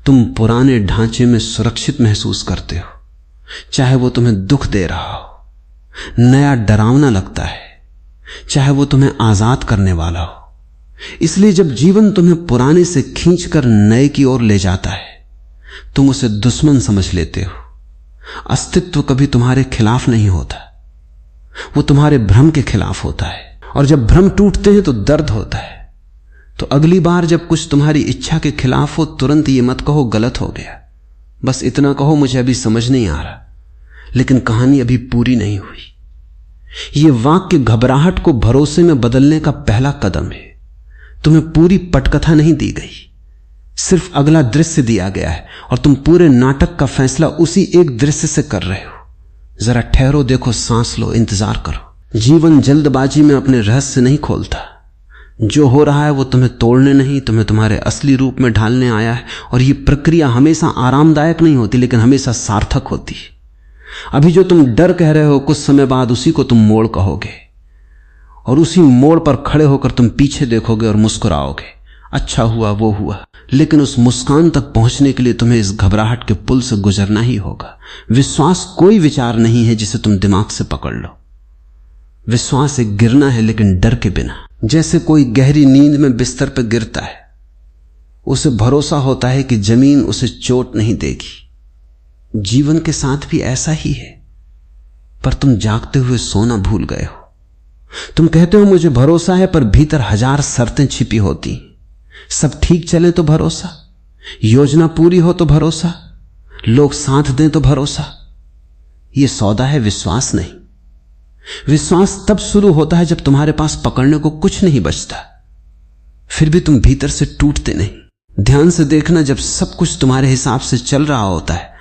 तुम पुराने ढांचे में सुरक्षित महसूस करते हो, चाहे वो तुम्हें दुख दे रहा हो, नया डरावना लगता है, चाहे वो तुम्हें आजाद करने वाला हो। इसलिए जब जीवन तुम्हें पुराने से खींचकर नए की ओर ले जाता है, तुम उसे दुश्मन समझ लेते हो। अस्तित्व कभी तुम्हारे खिलाफ नहीं होता, वो तुम्हारे भ्रम के खिलाफ होता है। और जब भ्रम टूटते हैं तो दर्द होता है। तो अगली बार जब कुछ तुम्हारी इच्छा के खिलाफ हो, तुरंत ये मत कहो गलत हो गया, बस इतना कहो मुझे अभी समझ नहीं आ रहा, लेकिन कहानी अभी पूरी नहीं हुई। यह वाक्य घबराहट को भरोसे में बदलने का पहला कदम है। तुम्हें पूरी पटकथा नहीं दी गई, सिर्फ अगला दृश्य दिया गया है और तुम पूरे नाटक का फैसला उसी एक दृश्य से कर रहे हो। जरा ठहरो, देखो, सांस लो, इंतजार करो। जीवन जल्दबाजी में अपने रहस्य नहीं खोलता। जो हो रहा है वो तुम्हें तोड़ने नहीं, तुम्हें तुम्हारे असली रूप में ढालने आया है। और ये प्रक्रिया हमेशा आरामदायक नहीं होती, लेकिन हमेशा सार्थक होती है। अभी जो तुम डर कह रहे हो, कुछ समय बाद उसी को तुम मोड़ कहोगे, और उसी मोड़ पर खड़े होकर तुम पीछे देखोगे और मुस्कुराओगे। अच्छा हुआ वो हुआ। लेकिन उस मुस्कान तक पहुंचने के लिए तुम्हें इस घबराहट के पुल से गुजरना ही होगा। विश्वास कोई विचार नहीं है जिसे तुम दिमाग से पकड़ लो। विश्वास एक गिरना है, लेकिन डर के बिना। जैसे कोई गहरी नींद में बिस्तर पर गिरता है, उसे भरोसा होता है कि जमीन उसे चोट नहीं देगी। जीवन के साथ भी ऐसा ही है, पर तुम जागते हुए सोना भूल गए हो। तुम कहते हो मुझे भरोसा है, पर भीतर हजार शर्तें छिपी होती। सब ठीक चले तो भरोसा, योजना पूरी हो तो भरोसा, लोग साथ दें तो भरोसा। यह सौदा है, विश्वास नहीं। विश्वास तब शुरू होता है जब तुम्हारे पास पकड़ने को कुछ नहीं बचता, फिर भी तुम भीतर से टूटते नहीं। ध्यान से देखना, जब सब कुछ तुम्हारे हिसाब से चल रहा होता है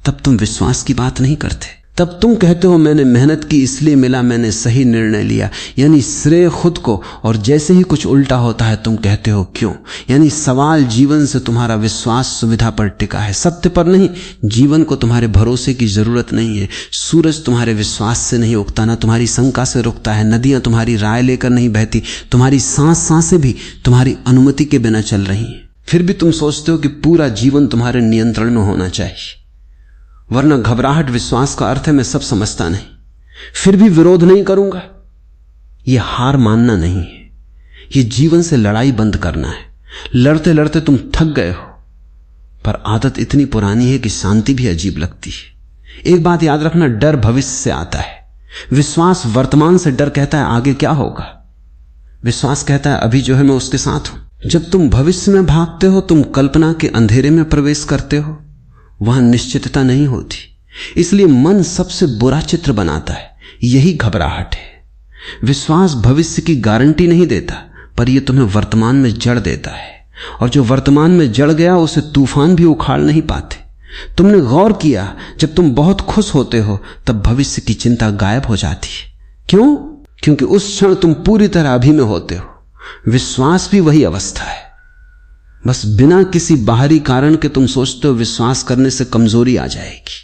तब तुम विश्वास की बात नहीं करते। तब तुम कहते हो मैंने मेहनत की इसलिए मिला, मैंने सही निर्णय लिया, यानी श्रेय खुद को। और जैसे ही कुछ उल्टा होता है तुम कहते हो क्यों। यानी सवाल जीवन से तुम्हारा विश्वास सुविधा पर टिका है, सत्य पर नहीं। जीवन को तुम्हारे भरोसे की जरूरत नहीं है। सूरज तुम्हारे विश्वास से नहीं उगता, ना तुम्हारी शंका से रुकता है। नदियां तुम्हारी राय लेकर नहीं बहती, तुम्हारी सांसें भी तुम्हारी अनुमति के बिना चल रही हैं। फिर भी तुम सोचते हो कि पूरा जीवन तुम्हारे नियंत्रण में होना चाहिए, वरना घबराहट विश्वास का अर्थ है मैं सब समझता नहीं, फिर भी विरोध नहीं करूंगा। यह हार मानना नहीं है, यह जीवन से लड़ाई बंद करना है। लड़ते लड़ते तुम थक गए हो, पर आदत इतनी पुरानी है कि शांति भी अजीब लगती है। एक बात याद रखना, डर भविष्य से आता है, विश्वास वर्तमान से। डर कहता है आगे क्या होगा, विश्वास कहता है अभी जो है मैं उसके साथ हूं। जब तुम भविष्य में भागते हो, तुम कल्पना के अंधेरे में प्रवेश करते हो, वहां निश्चितता नहीं होती। इसलिए मन सबसे बुरा चित्र बनाता है, यही घबराहट है। विश्वास भविष्य की गारंटी नहीं देता, पर यह तुम्हें वर्तमान में जड़ देता है, और जो वर्तमान में जड़ गया उसे तूफान भी उखाड़ नहीं पाते। तुमने गौर किया, जब तुम बहुत खुश होते हो तब भविष्य की चिंता गायब हो जाती है। क्यों? क्योंकि उस क्षण तुम पूरी तरह अभी में होते हो। विश्वास भी वही अवस्था है, बस बिना किसी बाहरी कारण के तुम सोचते हो विश्वास करने से कमजोरी आ जाएगी।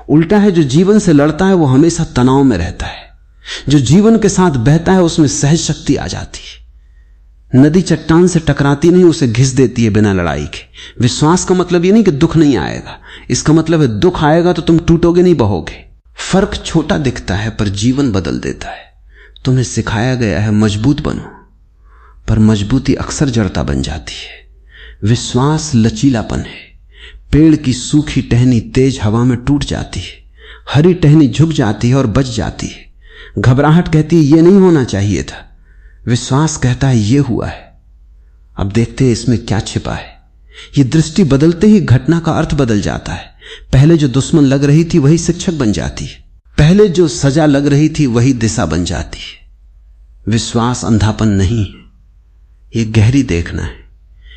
उल्टा है, जो जीवन से लड़ता है वो हमेशा तनाव में रहता है। जो जीवन के साथ बहता है उसमें सहज शक्ति आ जाती है। नदी चट्टान से टकराती नहीं, उसे घिस देती है बिना लड़ाई के। विश्वास का मतलब ये नहीं कि दुख नहीं आएगा, इसका मतलब है दुख आएगा तो तुम टूटोगे नहीं, बहोगे। फर्क छोटा दिखता है पर जीवन बदल देता है। तुम्हें सिखाया गया है मजबूत बनो, पर मजबूती अक्सर जड़ता बन जाती है। विश्वास लचीलापन है। पेड़ की सूखी टहनी तेज हवा में टूट जाती है, हरी टहनी झुक जाती है और बच जाती है। घबराहट कहती है ये नहीं होना चाहिए था, विश्वास कहता है ये हुआ है, अब देखते हैं इसमें क्या छिपा है। ये दृष्टि बदलते ही घटना का अर्थ बदल जाता है। पहले जो दुश्मन लग रही थी वही शिक्षक बन जाती है, पहले जो सजा लग रही थी वही दिशा बन जाती है। विश्वास अंधापन नहीं है, ये गहरी देखना है।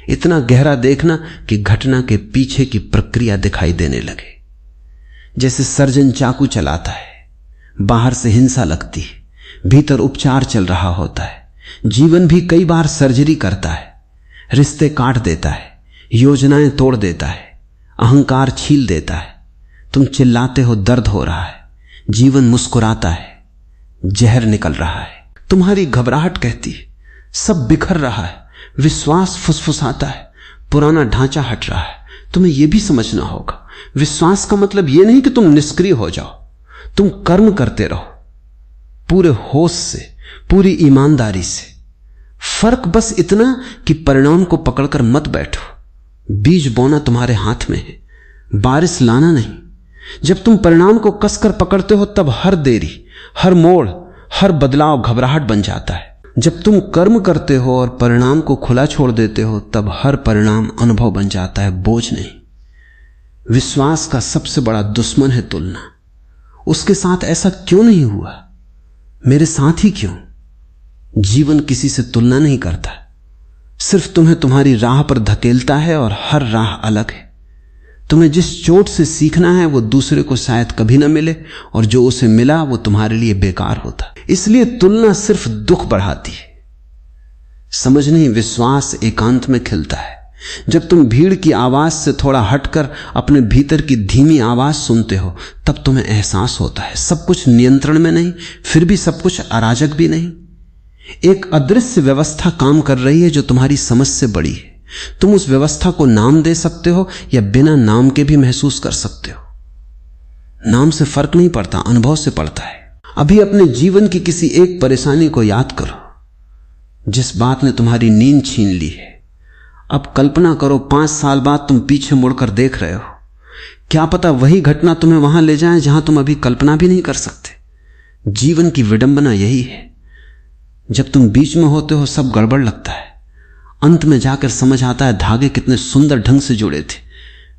इतना गहरा देखना कि घटना के पीछे की प्रक्रिया दिखाई देने लगे। जैसे सर्जन चाकू चलाता है, बाहर से हिंसा लगती है, भीतर उपचार चल रहा होता है। जीवन भी कई बार सर्जरी करता है, रिश्ते काट देता है, योजनाएं तोड़ देता है, अहंकार छील देता है। तुम चिल्लाते हो दर्द हो रहा है, जीवन मुस्कुराता है, जहर निकल रहा है। तुम्हारी घबराहट कहती है सब बिखर रहा है, विश्वास फुसफुसाता है पुराना ढांचा हट रहा है। तुम्हें यह भी समझना होगा, विश्वास का मतलब यह नहीं कि तुम निष्क्रिय हो जाओ, तुम कर्म करते रहो पूरे होश से, पूरी ईमानदारी से। फर्क बस इतना कि परिणाम को पकड़कर मत बैठो। बीज बोना तुम्हारे हाथ में है, बारिश लाना नहीं। जब तुम परिणाम को कसकर पकड़ते हो तब हर देरी, हर मोड़, हर बदलाव घबराहट बन जाता है। जब तुम कर्म करते हो और परिणाम को खुला छोड़ देते हो तब हर परिणाम अनुभव बन जाता है, बोझ नहीं। विश्वास का सबसे बड़ा दुश्मन है तुलना। उसके साथ ऐसा क्यों नहीं हुआ, मेरे साथ ही क्यों? जीवन किसी से तुलना नहीं करता, सिर्फ तुम्हें तुम्हारी राह पर धकेलता है और हर राह अलग है। तुम्हें जिस चोट से सीखना है वो दूसरे को शायद कभी ना मिले, और जो उसे मिला वो तुम्हारे लिए बेकार होता। इसलिए तुलना सिर्फ दुख बढ़ाती है, समझ नहीं, विश्वास एकांत में खिलता है। जब तुम भीड़ की आवाज से थोड़ा हटकर अपने भीतर की धीमी आवाज सुनते हो, तब तुम्हें एहसास होता है सब कुछ नियंत्रण में नहीं, फिर भी सब कुछ अराजक भी नहीं। एक अदृश्य व्यवस्था काम कर रही है जो तुम्हारी समझ से बड़ी है। तुम उस व्यवस्था को नाम दे सकते हो या बिना नाम के भी महसूस कर सकते हो। नाम से फर्क नहीं पड़ता, अनुभव से पड़ता है। अभी अपने जीवन की किसी एक परेशानी को याद करो जिस बात ने तुम्हारी नींद छीन ली है। अब कल्पना करो 5 साल बाद तुम पीछे मुड़कर देख रहे हो। क्या पता वही घटना तुम्हें वहां ले जाए जहां तुम अभी कल्पना भी नहीं कर सकते। जीवन की विडंबना यही है, जब तुम बीच में होते हो सब गड़बड़ लगता है, अंत में जाकर समझ आता है धागे कितने सुंदर ढंग से जुड़े थे।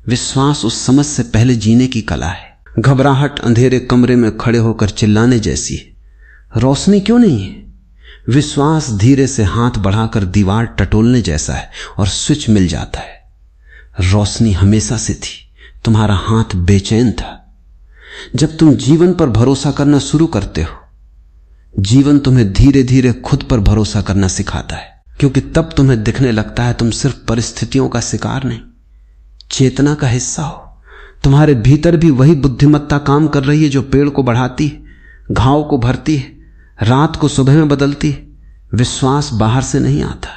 विश्वास उस समझ से पहले जीने की कला है। घबराहट अंधेरे कमरे में खड़े होकर चिल्लाने जैसी है। रोशनी क्यों नहीं है? विश्वास धीरे से हाथ बढ़ाकर दीवार टटोलने जैसा है और स्विच मिल जाता है। रोशनी हमेशा से थी, तुम्हारा हाथ बेचैन था। जब तुम जीवन पर भरोसा करना शुरू करते हो, जीवन तुम्हें धीरे धीरे खुद पर भरोसा करना सिखाता है, क्योंकि तब तुम्हें दिखने लगता है तुम सिर्फ परिस्थितियों का शिकार नहीं, चेतना का हिस्सा हो। तुम्हारे भीतर भी वही बुद्धिमत्ता काम कर रही है जो पेड़ को बढ़ाती है, घाव को भरती है, रात को सुबह में बदलती है। विश्वास बाहर से नहीं आता,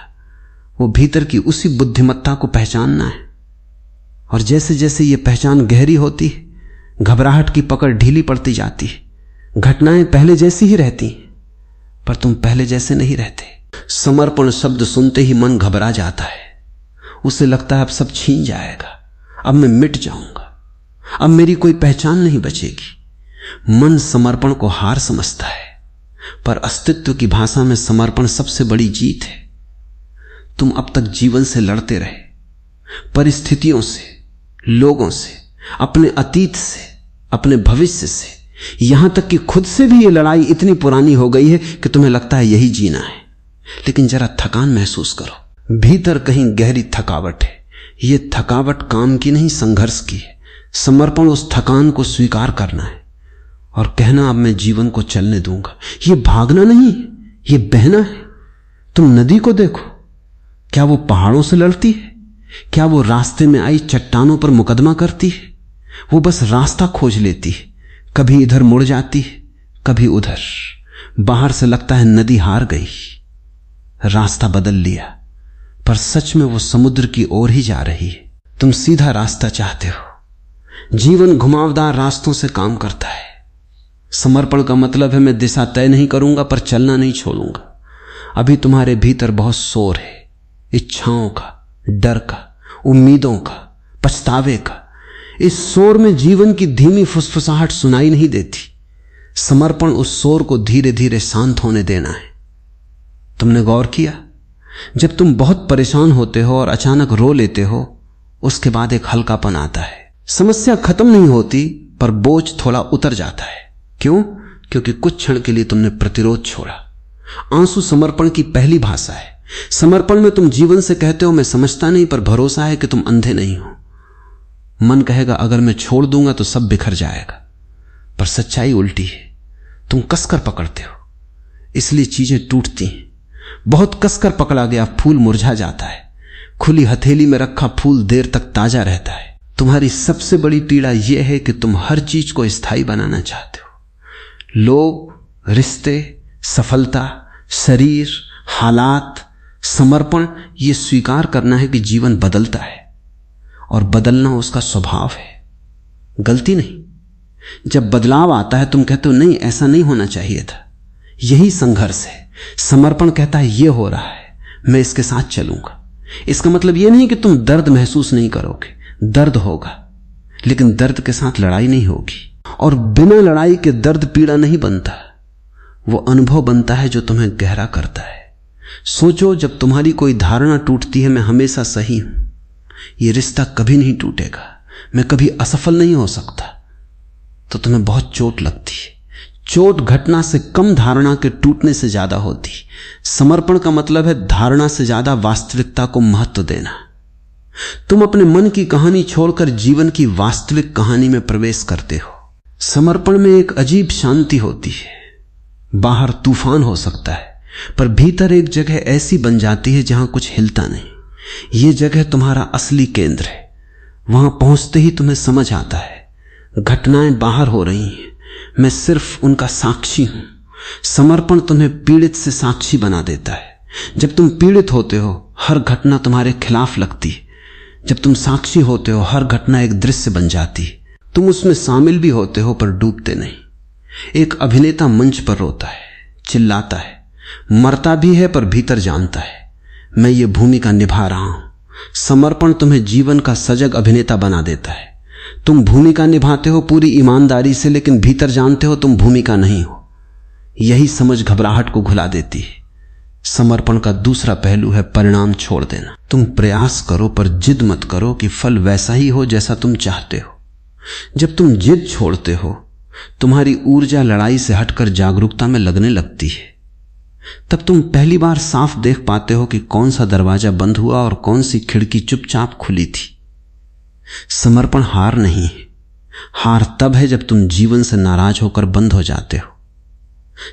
वो भीतर की उसी बुद्धिमत्ता को पहचानना है। और जैसे जैसे ये पहचान गहरी होती है, घबराहट की पकड़ ढीली पड़ती जाती है। घटनाएं पहले जैसी ही रहती, पर तुम पहले जैसे नहीं रहते। समर्पण शब्द सुनते ही मन घबरा जाता है। उसे लगता है अब सब छीन जाएगा, अब मैं मिट जाऊंगा, अब मेरी कोई पहचान नहीं बचेगी। मन समर्पण को हार समझता है, पर अस्तित्व की भाषा में समर्पण सबसे बड़ी जीत है। तुम अब तक जीवन से लड़ते रहे, परिस्थितियों से, लोगों से, अपने अतीत से, अपने भविष्य से, यहां तक कि खुद से भी ये लड़ाई इतनी पुरानी हो गई है कि तुम्हें लगता है यही जीना है। लेकिन जरा थकान महसूस करो, भीतर कहीं गहरी थकावट है। ये थकावट काम की नहीं, संघर्ष की है। समर्पण उस थकान को स्वीकार करना है और कहना अब मैं जीवन को चलने दूंगा। ये भागना नहीं, ये बहना है। तुम नदी को देखो, क्या वो पहाड़ों से लड़ती है? क्या वो रास्ते में आई चट्टानों पर मुकदमा करती है? वो बस रास्ता खोज लेती है, कभी इधर मुड़ जाती है, कभी उधर। बाहर से लगता है नदी हार गई, रास्ता बदल लिया, पर सच में वो समुद्र की ओर ही जा रही है। तुम सीधा रास्ता चाहते हो। जीवन घुमावदार रास्तों से काम करता है। समर्पण का मतलब है मैं दिशा तय नहीं करूंगा पर चलना नहीं छोड़ूंगा। अभी तुम्हारे भीतर बहुत शोर है, इच्छाओं का, डर का, उम्मीदों का, पछतावे का। इस शोर में जीवन की धीमी फुसफुसाहट सुनाई नहीं देती। समर्पण उस शोर को धीरे धीरे शांत होने देना है। तुमने गौर किया, जब तुम बहुत परेशान होते हो और अचानक रो लेते हो, उसके बाद एक हल्कापन आता है। समस्या खत्म नहीं होती, पर बोझ थोड़ा उतर जाता है। क्यों? क्योंकि कुछ क्षण के लिए तुमने प्रतिरोध छोड़ा। आंसू समर्पण की पहली भाषा है। समर्पण में तुम जीवन से कहते हो मैं समझता नहीं, पर भरोसा है कि तुम अंधे नहीं हो। मन कहेगा अगर मैं छोड़ दूंगा तो सब बिखर जाएगा, पर सच्चाई उल्टी है। तुम कसकर पकड़ते हो, इसलिए चीजें टूटती हैं। बहुत कसकर पकड़ा गया फूल मुरझा जाता है, खुली हथेली में रखा फूल देर तक ताजा रहता है। तुम्हारी सबसे बड़ी पीड़ा यह है कि तुम हर चीज को स्थायी बनाना चाहते हो। लोग, रिश्ते, सफलता, शरीर, हालात। समर्पण ये स्वीकार करना है कि जीवन बदलता है और बदलना उसका स्वभाव है, गलती नहीं। जब बदलाव आता है तुम कहते हो नहीं ऐसा नहीं होना चाहिए था। यही संघर्ष है। समर्पण कहता है यह हो रहा है, मैं इसके साथ चलूंगा। इसका मतलब यह नहीं कि तुम दर्द महसूस नहीं करोगे, दर्द होगा, लेकिन दर्द के साथ लड़ाई नहीं होगी। और बिना लड़ाई के दर्द पीड़ा नहीं बनता, वो अनुभव बनता है जो तुम्हें गहरा करता है। सोचो, जब तुम्हारी कोई धारणा टूटती है मैं हमेशा सही हूं, ये रिश्ता कभी नहीं टूटेगा, मैं कभी असफल नहीं हो सकता, तो तुम्हें बहुत चोट लगती है। चोट घटना से कम धारणा के टूटने से ज्यादा होती। समर्पण का मतलब है धारणा से ज्यादा वास्तविकता को महत्व देना। तुम अपने मन की कहानी छोड़कर जीवन की वास्तविक कहानी में प्रवेश करते हो। समर्पण में एक अजीब शांति होती है। बाहर तूफान हो सकता है, पर भीतर एक जगह ऐसी बन जाती है जहां कुछ हिलता नहीं। यह जगह तुम्हारा असली केंद्र है। वहां पहुंचते ही तुम्हें समझ आता है घटनाएं बाहर हो रही हैं, मैं सिर्फ उनका साक्षी हूं। समर्पण तुम्हें पीड़ित से साक्षी बना देता है। जब तुम पीड़ित होते हो हर घटना तुम्हारे खिलाफ लगती है। जब तुम साक्षी होते हो हर घटना एक दृश्य बन जाती है। तुम उसमें शामिल भी होते हो पर डूबते नहीं। एक अभिनेता मंच पर रोता है, चिल्लाता है, मरता भी है पर भीतर जानता है मैं ये भूमिका निभा रहा हूं। समर्पण तुम्हें जीवन का सजग अभिनेता बना देता है। तुम भूमिका निभाते हो पूरी ईमानदारी से, लेकिन भीतर जानते हो तुम भूमिका नहीं हो। यही समझ घबराहट को घुला देती है। समर्पण का दूसरा पहलू है परिणाम छोड़ देना। तुम प्रयास करो पर जिद मत करो कि फल वैसा ही हो जैसा तुम चाहते हो। जब तुम जिद छोड़ते हो तुम्हारी ऊर्जा लड़ाई से हटकर जागरूकता में लगने लगती है। तब तुम पहली बार साफ देख पाते हो कि कौन सा दरवाजा बंद हुआ और कौन सी खिड़की चुपचाप खुली थी। समर्पण हार नहीं है। हार तब है जब तुम जीवन से नाराज होकर बंद हो जाते हो।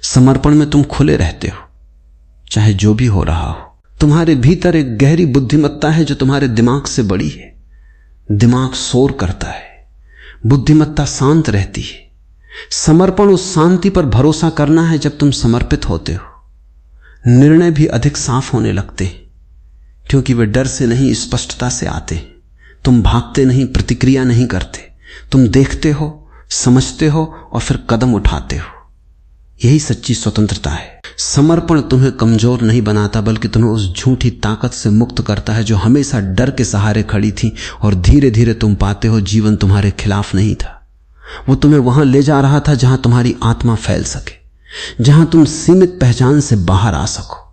समर्पण में तुम खुले रहते हो, चाहे जो भी हो रहा हो। तुम्हारे भीतर एक गहरी बुद्धिमत्ता है जो तुम्हारे दिमाग से बड़ी है। दिमाग शोर करता है, बुद्धिमत्ता शांत रहती है। समर्पण उस शांति पर भरोसा करना है जब तुम समर्पित होते हो। निर्णय भी अधिक साफ होने लगते हैं क्योंकि वे डर से नहीं स्पष्टता से आते। तुम भागते नहीं, प्रतिक्रिया नहीं करते। तुम देखते हो, समझते हो और फिर कदम उठाते हो। यही सच्ची स्वतंत्रता है। समर्पण तुम्हें कमजोर नहीं बनाता बल्कि तुम्हें उस झूठी ताकत से मुक्त करता है जो हमेशा डर के सहारे खड़ी थी, और धीरे धीरे तुम पाते हो जीवन तुम्हारे खिलाफ नहीं था। वो तुम्हें वहां ले जा रहा था जहां तुम्हारी आत्मा फैल सके, जहां तुम सीमित पहचान से बाहर आ सको।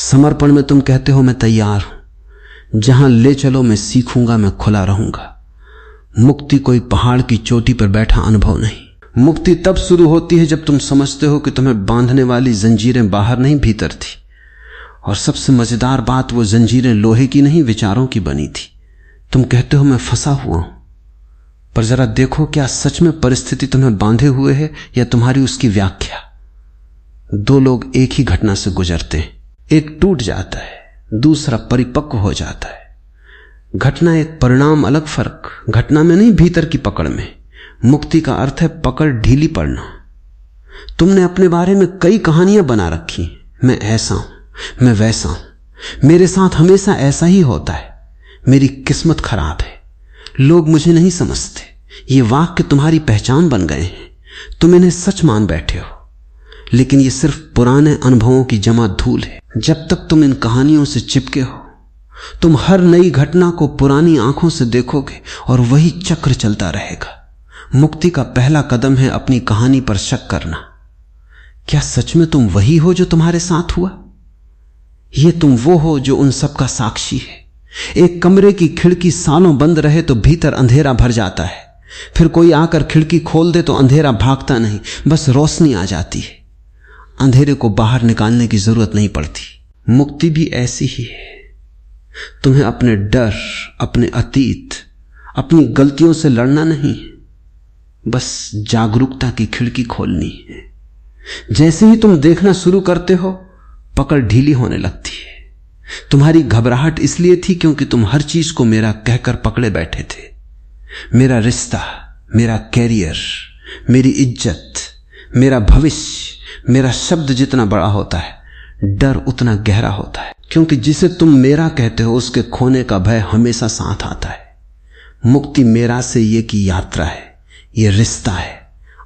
समर्पण में तुम कहते हो मैं तैयार हूं, जहां ले चलो मैं सीखूंगा, मैं खुला रहूंगा। मुक्ति कोई पहाड़ की चोटी पर बैठा अनुभव नहीं। मुक्ति तब शुरू होती है जब तुम समझते हो कि तुम्हें बांधने वाली जंजीरें बाहर नहीं भीतर थी। और सबसे मजेदार बात, वो जंजीरें लोहे की नहीं विचारों की बनी थी। तुम कहते हो मैं फंसा हुआ हूं, पर जरा देखो क्या सच में परिस्थिति तुम्हें बांधे हुए है या तुम्हारी उसकी व्याख्या। दो लोग एक ही घटना से गुजरते हैं, एक टूट जाता है, दूसरा परिपक्व हो जाता है। घटना एक परिणाम, अलग फर्क। घटना में नहीं, भीतर की पकड़ में। मुक्ति का अर्थ है पकड़ ढीली पड़ना। तुमने अपने बारे में कई कहानियां बना रखी, मैं ऐसा हूं, मैं वैसा हूं, मेरे साथ हमेशा ऐसा ही होता है, मेरी किस्मत खराब है, लोग मुझे नहीं समझते। ये वाक्य तुम्हारी पहचान बन गए हैं। तुम इन्हें सच मान बैठे हो, लेकिन ये सिर्फ पुराने अनुभवों की जमा धूल है। जब तक तुम इन कहानियों से चिपके हो, तुम हर नई घटना को पुरानी आंखों से देखोगे और वही चक्र चलता रहेगा। मुक्ति का पहला कदम है अपनी कहानी पर शक करना। क्या सच में तुम वही हो जो तुम्हारे साथ हुआ? ये तुम वो हो जो उन सब का साक्षी है। एक कमरे की खिड़की सालों बंद रहे तो भीतर अंधेरा भर जाता है, फिर कोई आकर खिड़की खोल दे तो अंधेरा भागता नहीं, बस रोशनी आ जाती है। अंधेरे को बाहर निकालने की जरूरत नहीं पड़ती। मुक्ति भी ऐसी ही है। तुम्हें अपने डर, अपने अतीत, अपनी गलतियों से लड़ना नहीं, बस जागरूकता की खिड़की खोलनी है। जैसे ही तुम देखना शुरू करते हो, पकड़ ढीली होने लगती है। तुम्हारी घबराहट इसलिए थी क्योंकि तुम हर चीज को मेरा कहकर पकड़े बैठे थे। मेरा रिश्ता, मेरा कैरियर, मेरी इज्जत, मेरा भविष्य। मेरा शब्द जितना बड़ा होता है, डर उतना गहरा होता है, क्योंकि जिसे तुम मेरा कहते हो उसके खोने का भय हमेशा साथ आता है। मुक्ति मेरा से ये की यात्रा है, ये रिश्ता है।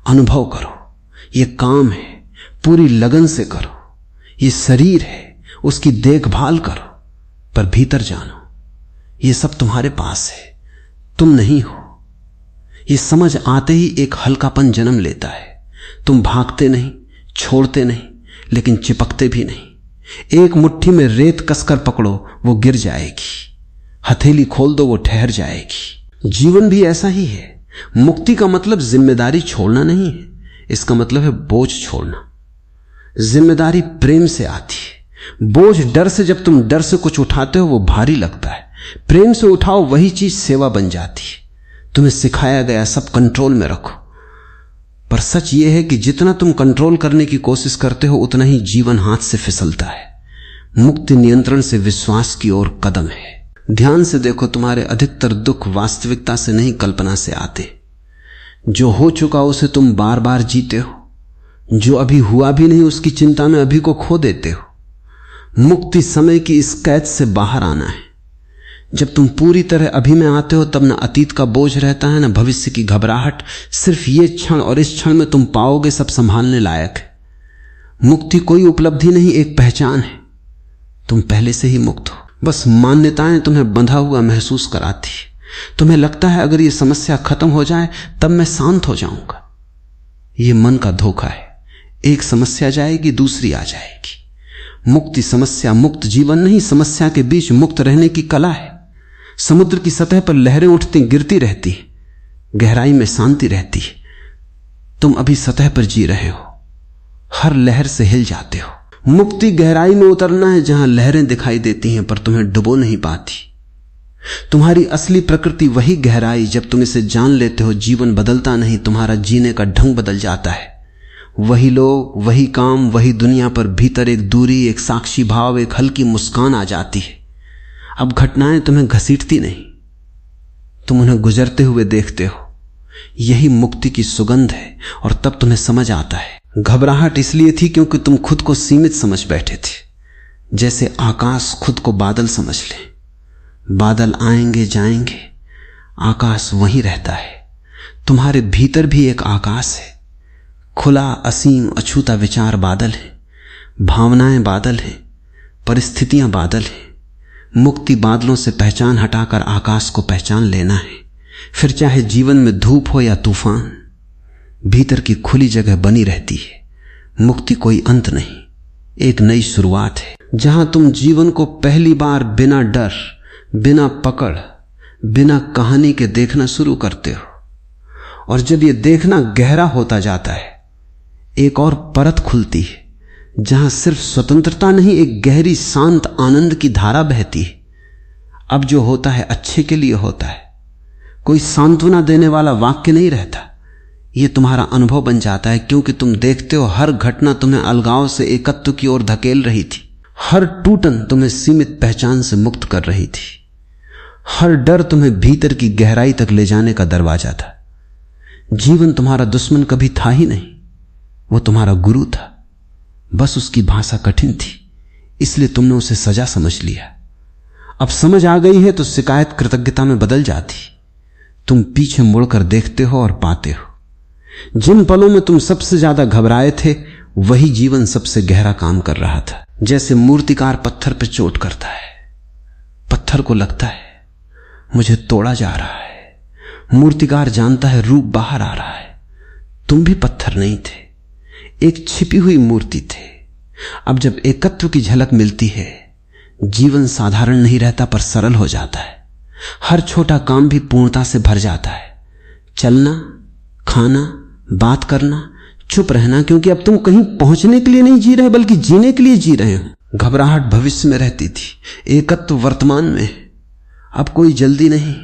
अनुभव करो, ये काम है, पूरी लगन से करो। ये शरीर है, उसकी देखभाल करो, पर भीतर जानो ये सब तुम्हारे पास है, तुम नहीं हो। ये समझ आते ही एक हल्कापन जन्म लेता है। तुम भागते नहीं, छोड़ते नहीं, लेकिन चिपकते भी नहीं। एक मुट्ठी में रेत कसकर पकड़ो, वो गिर जाएगी। हथेली खोल दो, वो ठहर जाएगी। जीवन भी ऐसा ही है। मुक्ति का मतलब जिम्मेदारी छोड़ना नहीं है। इसका मतलब है बोझ छोड़ना। जिम्मेदारी प्रेम से आती है। बोझ डर से, जब तुम डर से कुछ उठाते हो वो भारी लगता है। प्रेम से उठाओ, वही चीज सेवा बन जाती है। तुम्हें सिखाया गया सब कंट्रोल में रखो, पर सच ये है कि जितना तुम कंट्रोल करने की कोशिश करते हो उतना ही जीवन हाथ से फिसलता है। मुक्ति नियंत्रण से विश्वास की ओर कदम है। ध्यान से देखो, तुम्हारे अधिकतर दुख वास्तविकता से नहीं, कल्पना से आते। जो हो चुका उसे तुम बार बार जीते हो, जो अभी हुआ भी नहीं उसकी चिंता में अभी को खो देते हो। मुक्ति समय की इस कैद से बाहर आना है। जब तुम पूरी तरह अभी में आते हो तब न अतीत का बोझ रहता है, न भविष्य की घबराहट। सिर्फ ये क्षण, और इस क्षण में तुम पाओगे सब संभालने लायक है। मुक्ति कोई उपलब्धि नहीं, एक पहचान है। तुम पहले से ही मुक्त हो, बस मान्यताएं तुम्हें बंधा हुआ महसूस कराती है। तुम्हें लगता है अगर ये समस्या खत्म हो जाए तब मैं शांत हो जाऊंगा। ये मन का धोखा है। एक समस्या जाएगी, दूसरी आ जाएगी। मुक्ति समस्या मुक्त जीवन नहीं, समस्या के बीच मुक्त रहने की कला है। समुद्र की सतह पर लहरें उठती गिरती रहती, गहराई में शांति रहती है। तुम अभी सतह पर जी रहे हो, हर लहर से हिल जाते हो। मुक्ति गहराई में उतरना है, जहां लहरें दिखाई देती हैं पर तुम्हें डुबो नहीं पाती। तुम्हारी असली प्रकृति वही गहराई, जब तुम इसे जान लेते हो जीवन बदलता नहीं, तुम्हारा जीने का ढंग बदल जाता है। वही लोग, वही काम, वही दुनिया, पर भीतर एक दूरी, एक साक्षी भाव, एक हल्की मुस्कान आ जाती है। अब घटनाएं तुम्हें घसीटती नहीं, तुम उन्हें गुजरते हुए देखते हो। यही मुक्ति की सुगंध है। और तब तुम्हें समझ आता है, घबराहट इसलिए थी क्योंकि तुम खुद को सीमित समझ बैठे थे। जैसे आकाश खुद को बादल समझ ले। बादल आएंगे जाएंगे, आकाश वहीं रहता है। तुम्हारे भीतर भी एक आकाश है, खुला, असीम, अछूता विचार बादल है, भावनाएं बादल हैं, परिस्थितियां बादल हैं। मुक्ति बादलों से पहचान हटाकर आकाश को पहचान लेना है। फिर चाहे जीवन में धूप हो या तूफान, भीतर की खुली जगह बनी रहती है। मुक्ति कोई अंत नहीं, एक नई शुरुआत है, जहां तुम जीवन को पहली बार बिना डर, बिना पकड़, बिना कहानी के देखना शुरू करते हो। और जब ये देखना गहरा होता जाता है, एक और परत खुलती है, जहां सिर्फ स्वतंत्रता नहीं, एक गहरी शांत आनंद की धारा बहती है। अब जो होता है अच्छे के लिए होता है। कोई सांत्वना देने वाला वाक्य नहीं रहता, यह तुम्हारा अनुभव बन जाता है, क्योंकि तुम देखते हो हर घटना तुम्हें अलगाव से एकत्व की ओर धकेल रही थी। हर टूटन तुम्हें सीमित पहचान से मुक्त कर रही थी। हर डर तुम्हें भीतर की गहराई तक ले जाने का दरवाजा था। जीवन तुम्हारा दुश्मन कभी था ही नहीं, वो तुम्हारा गुरु था। बस उसकी भाषा कठिन थी, इसलिए तुमने उसे सजा समझ लिया। अब समझ आ गई है तो शिकायत कृतज्ञता में बदल जाती। तुम पीछे मुड़कर देखते हो और पाते हो, जिन पलों में तुम सबसे ज्यादा घबराए थे वही जीवन सबसे गहरा काम कर रहा था। जैसे मूर्तिकार पत्थर पर चोट करता है, पत्थर को लगता है मुझे तोड़ा जा रहा है। मूर्तिकार जानता है रूप बाहर आ रहा है। तुम भी पत्थर नहीं थे, एक छिपी हुई मूर्ति थे। अब जब एकत्व की झलक मिलती है, जीवन साधारण नहीं रहता पर सरल हो जाता है। हर छोटा काम भी पूर्णता से भर जाता है। चलना, खाना, बात करना, चुप रहना, क्योंकि अब तुम कहीं पहुंचने के लिए नहीं जी रहे बल्कि जीने के लिए जी रहे हो। घबराहट भविष्य में रहती थी, एकत्व वर्तमान में। अब कोई जल्दी नहीं,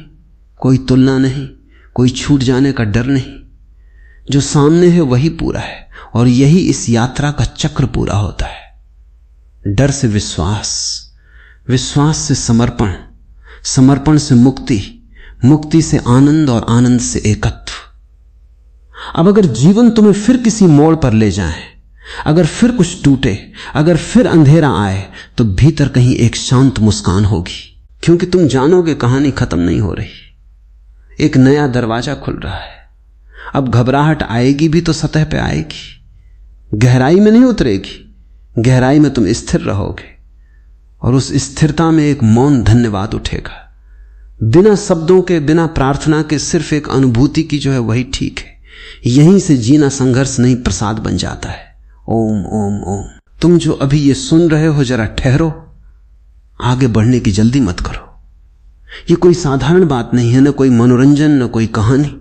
कोई तुलना नहीं, कोई छूट जाने का डर नहीं। जो सामने है वही पूरा है, और यही इस यात्रा का चक्र पूरा होता है। डर से विश्वास, विश्वास से समर्पण, समर्पण से मुक्ति, मुक्ति से आनंद, और आनंद से एकत्व। अब अगर जीवन तुम्हें फिर किसी मोड़ पर ले जाए, अगर फिर कुछ टूटे, अगर फिर अंधेरा आए, तो भीतर कहीं एक शांत मुस्कान होगी, क्योंकि तुम जानोगे कहानी खत्म नहीं हो रही, एक नया दरवाजा खुल रहा है। अब घबराहट आएगी भी तो सतह पे आएगी, गहराई में नहीं उतरेगी। गहराई में तुम स्थिर रहोगे, और उस स्थिरता में एक मौन धन्यवाद उठेगा, बिना शब्दों के, बिना प्रार्थना के। सिर्फ एक अनुभूति की जो है वही ठीक है। यहीं से जीना संघर्ष नहीं, प्रसाद बन जाता है। ओम ओम ओम। तुम जो अभी ये सुन रहे हो, जरा ठहरो, आगे बढ़ने की जल्दी मत करो। ये कोई साधारण बात नहीं है, न कोई मनोरंजन, न कोई कहानी।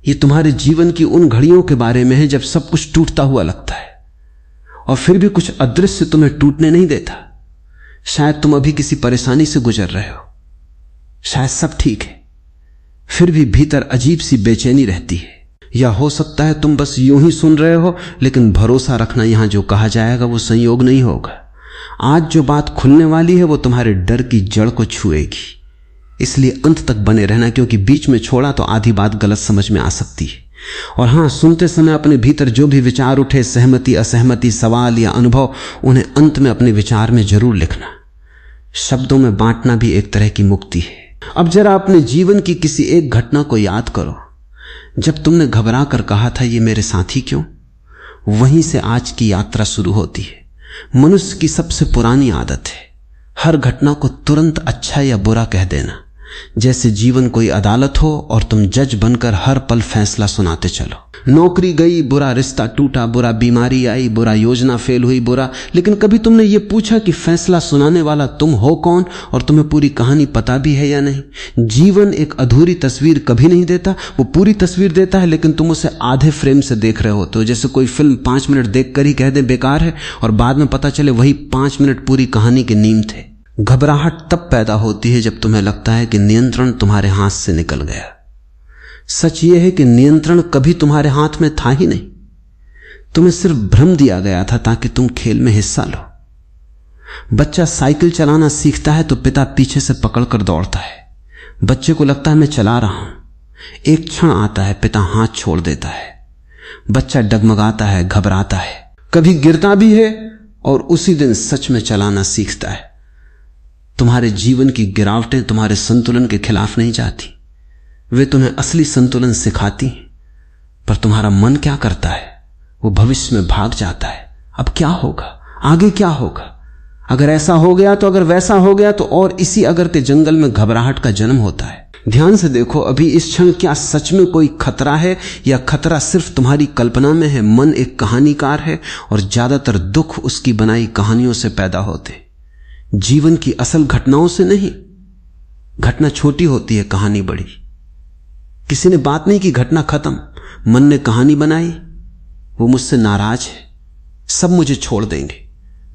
ये तुम्हारे जीवन की उन घड़ियों के बारे में है जब सब कुछ टूटता हुआ लगता है और फिर भी कुछ अदृश्य तुम्हें टूटने नहीं देता। शायद तुम अभी किसी परेशानी से गुजर रहे हो, शायद सब ठीक है, फिर भी भीतर अजीब सी बेचैनी रहती है। या हो सकता है तुम बस यूं ही सुन रहे हो, लेकिन भरोसा रखना यहां जो कहा जाएगा वो संयोग नहीं होगा। आज जो बात खुलने वाली है वो तुम्हारे डर की जड़ को छुएगी। इसलिए अंत तक बने रहना, क्योंकि बीच में छोड़ा तो आधी बात गलत समझ में आ सकती है। और हां, सुनते समय अपने भीतर जो भी विचार उठे, सहमति असहमति, सवाल या अनुभव, उन्हें अंत में अपने विचार में जरूर लिखना। शब्दों में बांटना भी एक तरह की मुक्ति है। अब जरा अपने जीवन की किसी एक घटना को याद करो जब तुमने घबरा कर कहा था ये मेरे साथी क्यों। वहीं से आज की यात्रा शुरू होती है। मनुष्य की सबसे पुरानी आदत है हर घटना को तुरंत अच्छा या बुरा कह देना, जैसे जीवन कोई अदालत हो और तुम जज बनकर हर पल फैसला सुनाते चलो। नौकरी गई, बुरा रिश्ता टूटा, बुरा बीमारी आई, बुरा योजना फेल हुई, बुरा। लेकिन कभी तुमने ये पूछा कि फैसला सुनाने वाला तुम हो कौन और तुम्हें पूरी कहानी पता भी है या नहीं। जीवन एक अधूरी तस्वीर कभी नहीं देता, वो पूरी तस्वीर देता है, लेकिन तुम उसे आधे फ्रेम से देख रहे होते हो। जैसे कोई फिल्म 5 मिनट देखकर ही कह दे बेकार है और बाद में पता चले वही 5 मिनट पूरी कहानी के नींव थे। घबराहट तब पैदा होती है जब तुम्हें लगता है कि नियंत्रण तुम्हारे हाथ से निकल गया। सच यह है कि नियंत्रण कभी तुम्हारे हाथ में था ही नहीं। तुम्हें सिर्फ भ्रम दिया गया था ताकि तुम खेल में हिस्सा लो। बच्चा साइकिल चलाना सीखता है तो पिता पीछे से पकड़कर दौड़ता है। बच्चे को लगता है मैं चला रहा हूं। एक क्षण आता है, पिता हाथ छोड़ देता है। बच्चा डगमगाता है, घबराता है, कभी गिरता भी है और उसी दिन सच में चलाना सीखता है। तुम्हारे जीवन की गिरावटें तुम्हारे संतुलन के खिलाफ नहीं जाती, वे तुम्हें असली संतुलन सिखाती हैं। पर तुम्हारा मन क्या करता है? वो भविष्य में भाग जाता है। अब क्या होगा, आगे क्या होगा, अगर ऐसा हो गया तो, अगर वैसा हो गया तो, और इसी अगर के जंगल में घबराहट का जन्म होता है। ध्यान से देखो, अभी इस क्षण क्या सच में कोई खतरा है या खतरा सिर्फ तुम्हारी कल्पना में है। मन एक कहानीकार है और ज्यादातर दुख उसकी बनाई कहानियों से पैदा होते, जीवन की असल घटनाओं से नहीं। घटना छोटी होती है, कहानी बड़ी। किसी ने बात नहीं की, घटना खत्म, मन ने कहानी बनाई। वो मुझसे नाराज है, सब मुझे छोड़ देंगे,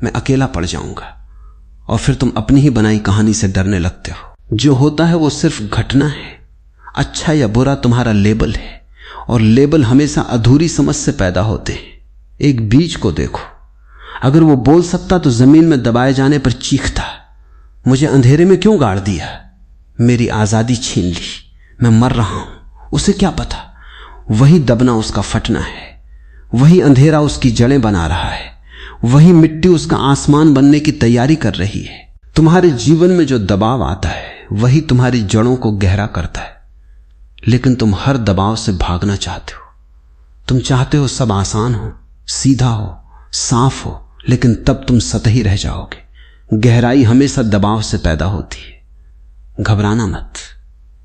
मैं अकेला पड़ जाऊंगा। और फिर तुम अपनी ही बनाई कहानी से डरने लगते हो। जो होता है वो सिर्फ घटना है। अच्छा या बुरा तुम्हारा लेबल है, और लेबल हमेशा अधूरी समझ से पैदा होते हैं। एक बीज को देखो, अगर वो बोल सकता तो जमीन में दबाए जाने पर चीखता, मुझे अंधेरे में क्यों गाड़ दिया, मेरी आजादी छीन ली, मैं मर रहा हूं। उसे क्या पता, वही दबना उसका फटना है, वही अंधेरा उसकी जड़ें बना रहा है, वही मिट्टी उसका आसमान बनने की तैयारी कर रही है। तुम्हारे जीवन में जो दबाव आता है वही तुम्हारी जड़ों को गहरा करता है। लेकिन तुम हर दबाव से भागना चाहते हो। तुम चाहते हो सब आसान हो, सीधा हो, साफ हो, लेकिन तब तुम सतही रह जाओगे। गहराई हमेशा दबाव से पैदा होती है। घबराना मत,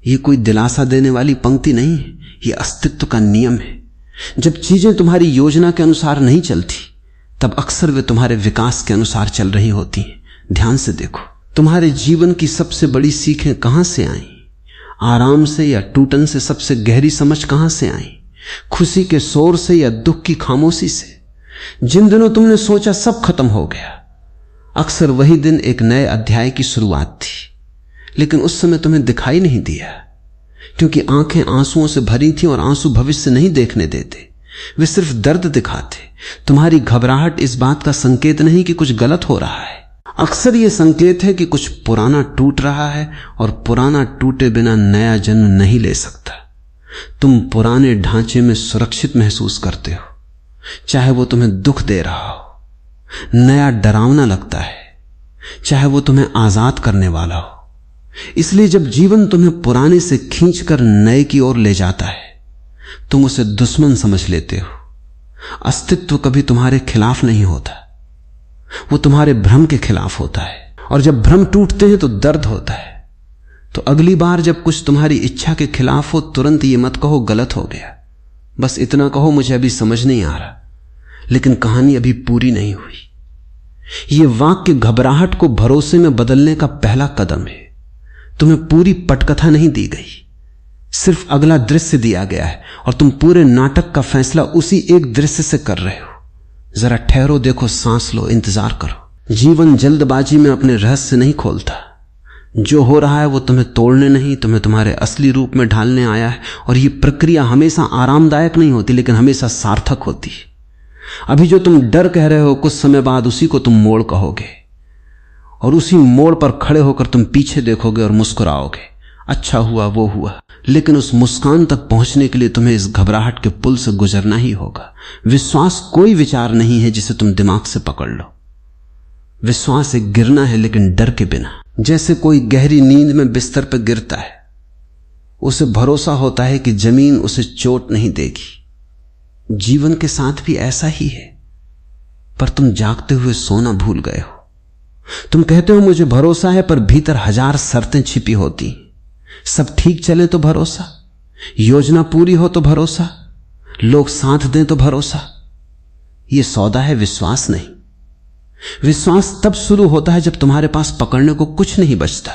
ये कोई दिलासा देने वाली पंक्ति नहीं है, ये अस्तित्व का नियम है। जब चीजें तुम्हारी योजना के अनुसार नहीं चलती तब अक्सर वे तुम्हारे विकास के अनुसार चल रही होती हैं। ध्यान से देखो, तुम्हारे जीवन की सबसे बड़ी सीखें कहां से आई? आराम से या टूटन से सबसे गहरी समझ कहां से आई? खुशी के शोर से या दुख की खामोशी से? जिन दिनों तुमने सोचा सब खत्म हो गया, अक्सर वही दिन एक नए अध्याय की शुरुआत थी। लेकिन उस समय तुम्हें दिखाई नहीं दिया, क्योंकि आंखें आंसुओं से भरी थी और आंसू भविष्य नहीं देखने देते, वे सिर्फ दर्द दिखाते। तुम्हारी घबराहट इस बात का संकेत नहीं कि कुछ गलत हो रहा है, अक्सर यह संकेत है कि कुछ पुराना टूट रहा है, और पुराना टूटे बिना नया जन्म नहीं ले सकता। तुम पुराने ढांचे में सुरक्षित महसूस करते हो, चाहे वो तुम्हें दुख दे रहा हो। नया डरावना लगता है, चाहे वो तुम्हें आजाद करने वाला हो। इसलिए जब जीवन तुम्हें पुराने से खींचकर नए की ओर ले जाता है, तुम उसे दुश्मन समझ लेते हो। अस्तित्व कभी तुम्हारे खिलाफ नहीं होता, वो तुम्हारे भ्रम के खिलाफ होता है। और जब भ्रम टूटते हैं तो दर्द होता है। तो अगली बार जब कुछ तुम्हारी इच्छा के खिलाफ हो, तुरंत ये मत कहो गलत हो गया, बस इतना कहो मुझे अभी समझ नहीं आ रहा, लेकिन कहानी अभी पूरी नहीं हुई। यह वाक्य घबराहट को भरोसे में बदलने का पहला कदम है। तुम्हें पूरी पटकथा नहीं दी गई, सिर्फ अगला दृश्य दिया गया है और तुम पूरे नाटक का फैसला उसी एक दृश्य से कर रहे हो। जरा ठहरो, देखो, सांस लो, इंतजार करो। जीवन जल्दबाजी में अपने रहस्य नहीं खोलता। जो हो रहा है वो तुम्हें तोड़ने नहीं, तुम्हें तुम्हारे असली रूप में ढालने आया है। और ये प्रक्रिया हमेशा आरामदायक नहीं होती, लेकिन हमेशा सार्थक होती है। अभी जो तुम डर कह रहे हो, कुछ समय बाद उसी को तुम मोड़ कहोगे और उसी मोड़ पर खड़े होकर तुम पीछे देखोगे और मुस्कुराओगे। अच्छा हुआ, वो हुआ। लेकिन उस मुस्कान तक पहुंचने के लिए तुम्हें इस घबराहट के पुल से गुजरना ही होगा। विश्वास कोई विचार नहीं है जिसे तुम दिमाग से पकड़ लो। विश्वास एक गिरना है, लेकिन डर के बिना। जैसे कोई गहरी नींद में बिस्तर पर गिरता है, उसे भरोसा होता है कि जमीन उसे चोट नहीं देगी। जीवन के साथ भी ऐसा ही है, पर तुम जागते हुए सोना भूल गए हो। तुम कहते हो मुझे भरोसा है, पर भीतर हजार शर्तें छिपी होती। सब ठीक चले तो भरोसा, योजना पूरी हो तो भरोसा, लोग साथ दें तो भरोसा। यह सौदा है, विश्वास नहीं। विश्वास तब शुरू होता है जब तुम्हारे पास पकड़ने को कुछ नहीं बचता,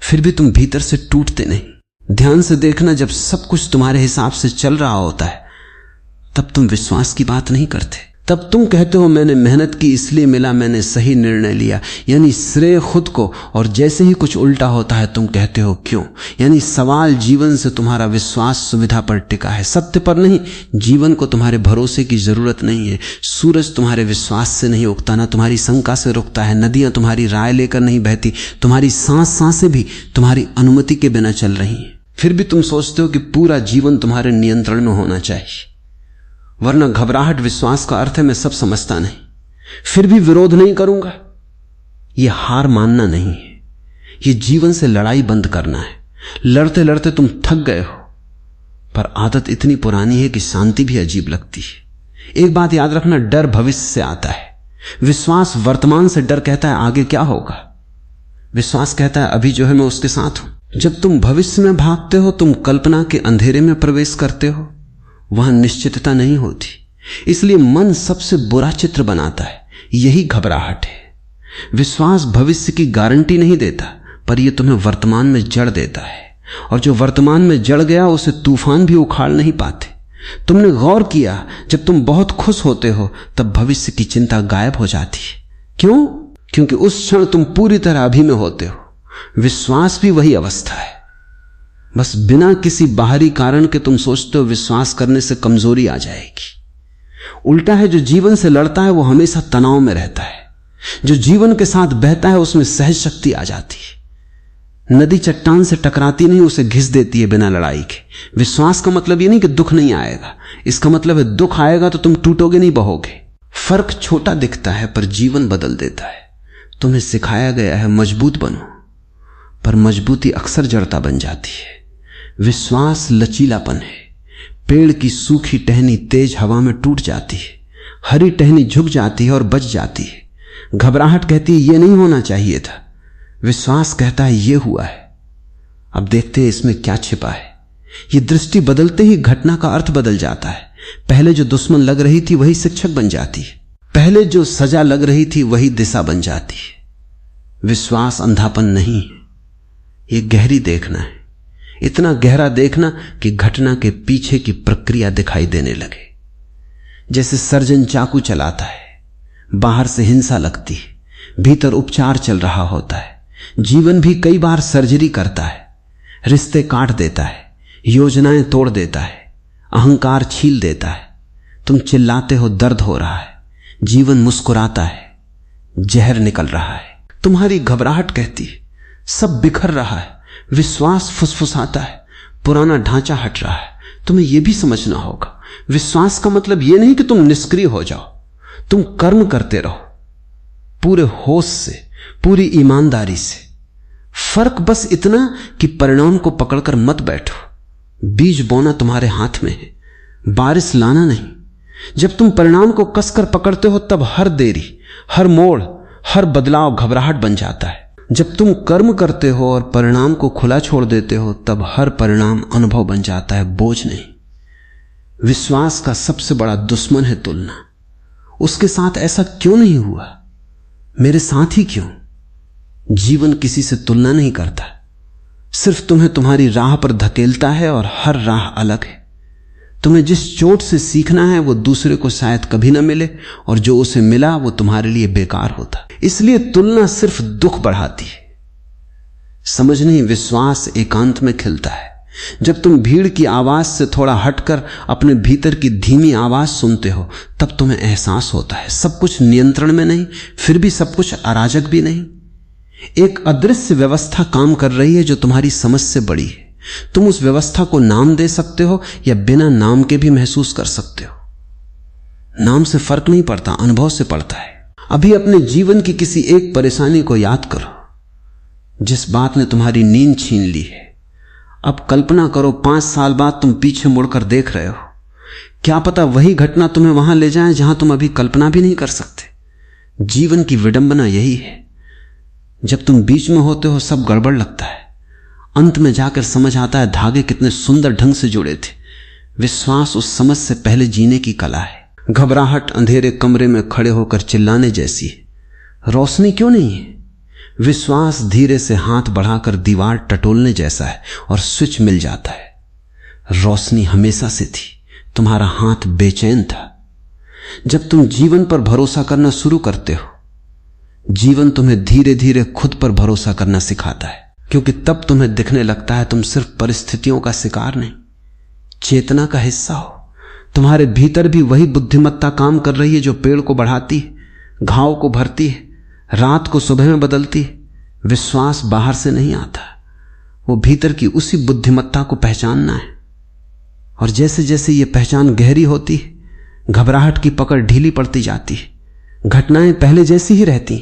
फिर भी तुम भीतर से टूटते नहीं। ध्यान से देखना, जब सब कुछ तुम्हारे हिसाब से चल रहा होता है तब तुम विश्वास की बात नहीं करते। तब तुम कहते हो मैंने मेहनत की इसलिए मिला, मैंने सही निर्णय लिया, यानी श्रेय खुद को। और जैसे ही कुछ उल्टा होता है तुम कहते हो क्यों। यानी सवाल जीवन से तुम्हारा विश्वास सुविधा पर टिका है, सत्य पर नहीं। जीवन को तुम्हारे भरोसे की जरूरत नहीं है। सूरज तुम्हारे विश्वास से नहीं उगता, ना तुम्हारी शंका से रुकता है। नदियां तुम्हारी राय लेकर नहीं बहती, तुम्हारी सांसें भी तुम्हारी अनुमति के बिना चल रही हैं। फिर भी तुम सोचते हो कि पूरा जीवन तुम्हारे नियंत्रण में होना चाहिए, वरना घबराहट विश्वास का अर्थ है मैं सब समझता नहीं, फिर भी विरोध नहीं करूंगा। यह हार मानना नहीं है, यह जीवन से लड़ाई बंद करना है। लड़ते लड़ते तुम थक गए हो, पर आदत इतनी पुरानी है कि शांति भी अजीब लगती है। एक बात याद रखना, डर भविष्य से आता है, विश्वास वर्तमान से। डर कहता है आगे क्या होगा, विश्वास कहता है अभी जो है मैं उसके साथ हूं। जब तुम भविष्य में भागते हो, तुम कल्पना के अंधेरे में प्रवेश करते हो, वहां निश्चितता नहीं होती। इसलिए मन सबसे बुरा चित्र बनाता है, यही घबराहट है। विश्वास भविष्य की गारंटी नहीं देता, पर यह तुम्हें वर्तमान में जड़ देता है। और जो वर्तमान में जड़ गया उसे तूफान भी उखाड़ नहीं पाते। तुमने गौर किया, जब तुम बहुत खुश होते हो तब भविष्य की चिंता गायब हो जाती है। क्यों? क्योंकि उस क्षण तुम पूरी तरह अभी में होते हो। विश्वास भी वही अवस्था है, बस बिना किसी बाहरी कारण के तुम सोचते हो विश्वास करने से कमजोरी आ जाएगी। उल्टा है, जो जीवन से लड़ता है वो हमेशा तनाव में रहता है। जो जीवन के साथ बहता है उसमें सहज शक्ति आ जाती है। नदी चट्टान से टकराती नहीं, उसे घिस देती है बिना लड़ाई के। विश्वास का मतलब ये नहीं कि दुख नहीं आएगा, इसका मतलब है दुख आएगा तो तुम टूटोगे नहीं, बहोगे। फर्क छोटा दिखता है पर जीवन बदल देता है। तुम्हें सिखाया गया है मजबूत बनो, पर मजबूती अक्सर जड़ता बन जाती है। विश्वास लचीलापन है। पेड़ की सूखी टहनी तेज हवा में टूट जाती है, हरी टहनी झुक जाती है और बच जाती है। घबराहट कहती है ये नहीं होना चाहिए था, विश्वास कहता है ये हुआ है, अब देखते हैं इसमें क्या छिपा है। ये दृष्टि बदलते ही घटना का अर्थ बदल जाता है। पहले जो दुश्मन लग रही थी वही शिक्षक बन जाती है, पहले जो सजा लग रही थी वही दिशा बन जाती है। विश्वास अंधापन नहीं है, ये गहरी देखना है। इतना गहरा देखना कि घटना के पीछे की प्रक्रिया दिखाई देने लगे। जैसे सर्जन चाकू चलाता है, बाहर से हिंसा लगती है, भीतर उपचार चल रहा होता है। जीवन भी कई बार सर्जरी करता है, रिश्ते काट देता है, योजनाएं तोड़ देता है, अहंकार छील देता है। तुम चिल्लाते हो दर्द हो रहा है, जीवन मुस्कुराता है, जहर निकल रहा है। तुम्हारी घबराहट कहती है सब बिखर रहा है, विश्वास फुसफुसाता है, पुराना ढांचा हट रहा है। तुम्हें यह भी समझना होगा, विश्वास का मतलब यह नहीं कि तुम निष्क्रिय हो जाओ, तुम कर्म करते रहो पूरे होश से, पूरी ईमानदारी से। फर्क बस इतना कि परिणाम को पकड़कर मत बैठो। बीज बोना तुम्हारे हाथ में है, बारिश लाना नहीं। जब तुम परिणाम को कसकर पकड़ते हो तब हर देरी, हर मोड़, हर बदलाव घबराहट बन जाता है। जब तुम कर्म करते हो और परिणाम को खुला छोड़ देते हो तब हर परिणाम अनुभव बन जाता है, बोझ नहीं। विश्वास का सबसे बड़ा दुश्मन है तुलना। उसके साथ ऐसा क्यों नहीं हुआ, मेरे साथ ही क्यों? जीवन किसी से तुलना नहीं करता, सिर्फ तुम्हें तुम्हारी राह पर धकेलता है और हर राह अलग है। तुम्हें जिस चोट से सीखना है वो दूसरे को शायद कभी ना मिले, और जो उसे मिला वो तुम्हारे लिए बेकार होता। इसलिए तुलना सिर्फ दुख बढ़ाती है। समझ नहीं, विश्वास एकांत में खिलता है। जब तुम भीड़ की आवाज से थोड़ा हटकर अपने भीतर की धीमी आवाज सुनते हो, तब तुम्हें एहसास होता है सब कुछ नियंत्रण में नहीं, फिर भी सब कुछ अराजक भी नहीं। एक अदृश्य व्यवस्था काम कर रही है जो तुम्हारी समझ से बड़ी है। तुम उस व्यवस्था को नाम दे सकते हो या बिना नाम के भी महसूस कर सकते हो। नाम से फर्क नहीं पड़ता, अनुभव से पड़ता है। अभी अपने जीवन की किसी एक परेशानी को याद करो जिस बात ने तुम्हारी नींद छीन ली है। अब कल्पना करो 5 साल बाद तुम पीछे मुड़कर देख रहे हो। क्या पता वही घटना तुम्हें वहां ले जाए जहां तुम अभी कल्पना भी नहीं कर सकते। जीवन की विडंबना यही है। जब तुम बीच में होते हो सब गड़बड़ लगता है, अंत में जाकर समझ आता है धागे कितने सुंदर ढंग से जुड़े थे। विश्वास उस समझ से पहले जीने की कला है। घबराहट अंधेरे कमरे में खड़े होकर चिल्लाने जैसी है। रोशनी क्यों नहीं है? विश्वास धीरे से हाथ बढ़ाकर दीवार टटोलने जैसा है और स्विच मिल जाता है। रोशनी हमेशा से थी, तुम्हारा हाथ बेचैन था। जब तुम जीवन पर भरोसा करना शुरू करते हो, जीवन तुम्हें धीरे धीरे खुद पर भरोसा करना सिखाता है, क्योंकि तब तुम्हें दिखने लगता है तुम सिर्फ परिस्थितियों का शिकार नहीं, चेतना का हिस्सा हो। तुम्हारे भीतर भी वही बुद्धिमत्ता काम कर रही है जो पेड़ को बढ़ाती है, घाव को भरती है, रात को सुबह में बदलती है। विश्वास बाहर से नहीं आता, वो भीतर की उसी बुद्धिमत्ता को पहचानना है। और जैसे जैसे ये पहचान गहरी होती है, घबराहट की पकड़ ढीली पड़ती जाती है। घटनाएं पहले जैसी ही रहती,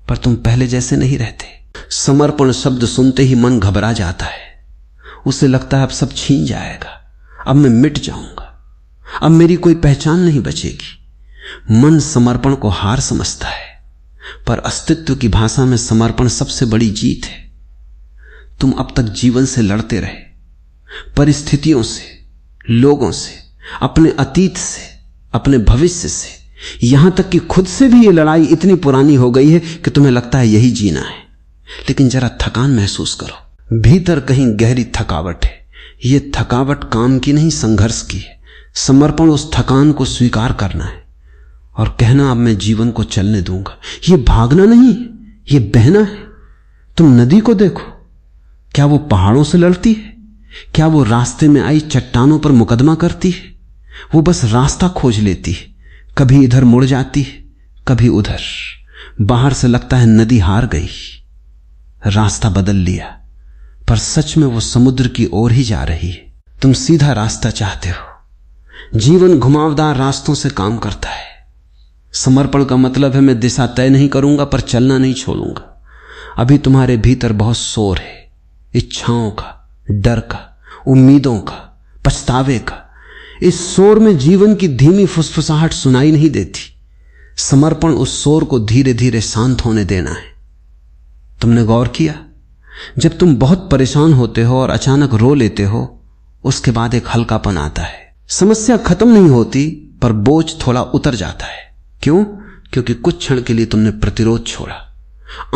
पर तुम पहले जैसे नहीं रहते। समर्पण शब्द सुनते ही मन घबरा जाता है। उसे लगता है अब सब छीन जाएगा, अब मैं मिट जाऊंगा, अब मेरी कोई पहचान नहीं बचेगी। मन समर्पण को हार समझता है, पर अस्तित्व की भाषा में समर्पण सबसे बड़ी जीत है। तुम अब तक जीवन से लड़ते रहे, परिस्थितियों से, लोगों से, अपने अतीत से, अपने भविष्य से, यहां तक कि खुद से भी ये लड़ाई इतनी पुरानी हो गई है कि तुम्हें लगता है यही जीना है। लेकिन जरा थकान महसूस करो, भीतर कहीं गहरी थकावट है। ये थकावट काम की नहीं, संघर्ष की है। समर्पण उस थकान को स्वीकार करना है और कहना अब मैं जीवन को चलने दूंगा। ये भागना नहीं, ये बहना है। तुम नदी को देखो, क्या वो पहाड़ों से लड़ती है? क्या वो रास्ते में आई चट्टानों पर मुकदमा करती है? वो बस रास्ता खोज लेती है, कभी इधर मुड़ जाती है, कभी उधर। बाहर से लगता है नदी हार गई, रास्ता बदल लिया, पर सच में वो समुद्र की ओर ही जा रही है। तुम सीधा रास्ता चाहते हो, जीवन घुमावदार रास्तों से काम करता है। समर्पण का मतलब है मैं दिशा तय नहीं करूंगा पर चलना नहीं छोड़ूंगा। अभी तुम्हारे भीतर बहुत शोर है, इच्छाओं का, डर का, उम्मीदों का, पछतावे का। इस शोर में जीवन की धीमी फुसफुसाहट सुनाई नहीं देती। समर्पण उस शोर को धीरे धीरे शांत होने देना है। तुमने गौर किया, जब तुम बहुत परेशान होते हो और अचानक रो लेते हो, उसके बाद एक हल्कापन आता है। समस्या खत्म नहीं होती पर बोझ थोड़ा उतर जाता है। क्यों? क्योंकि कुछ क्षण के लिए तुमने प्रतिरोध छोड़ा।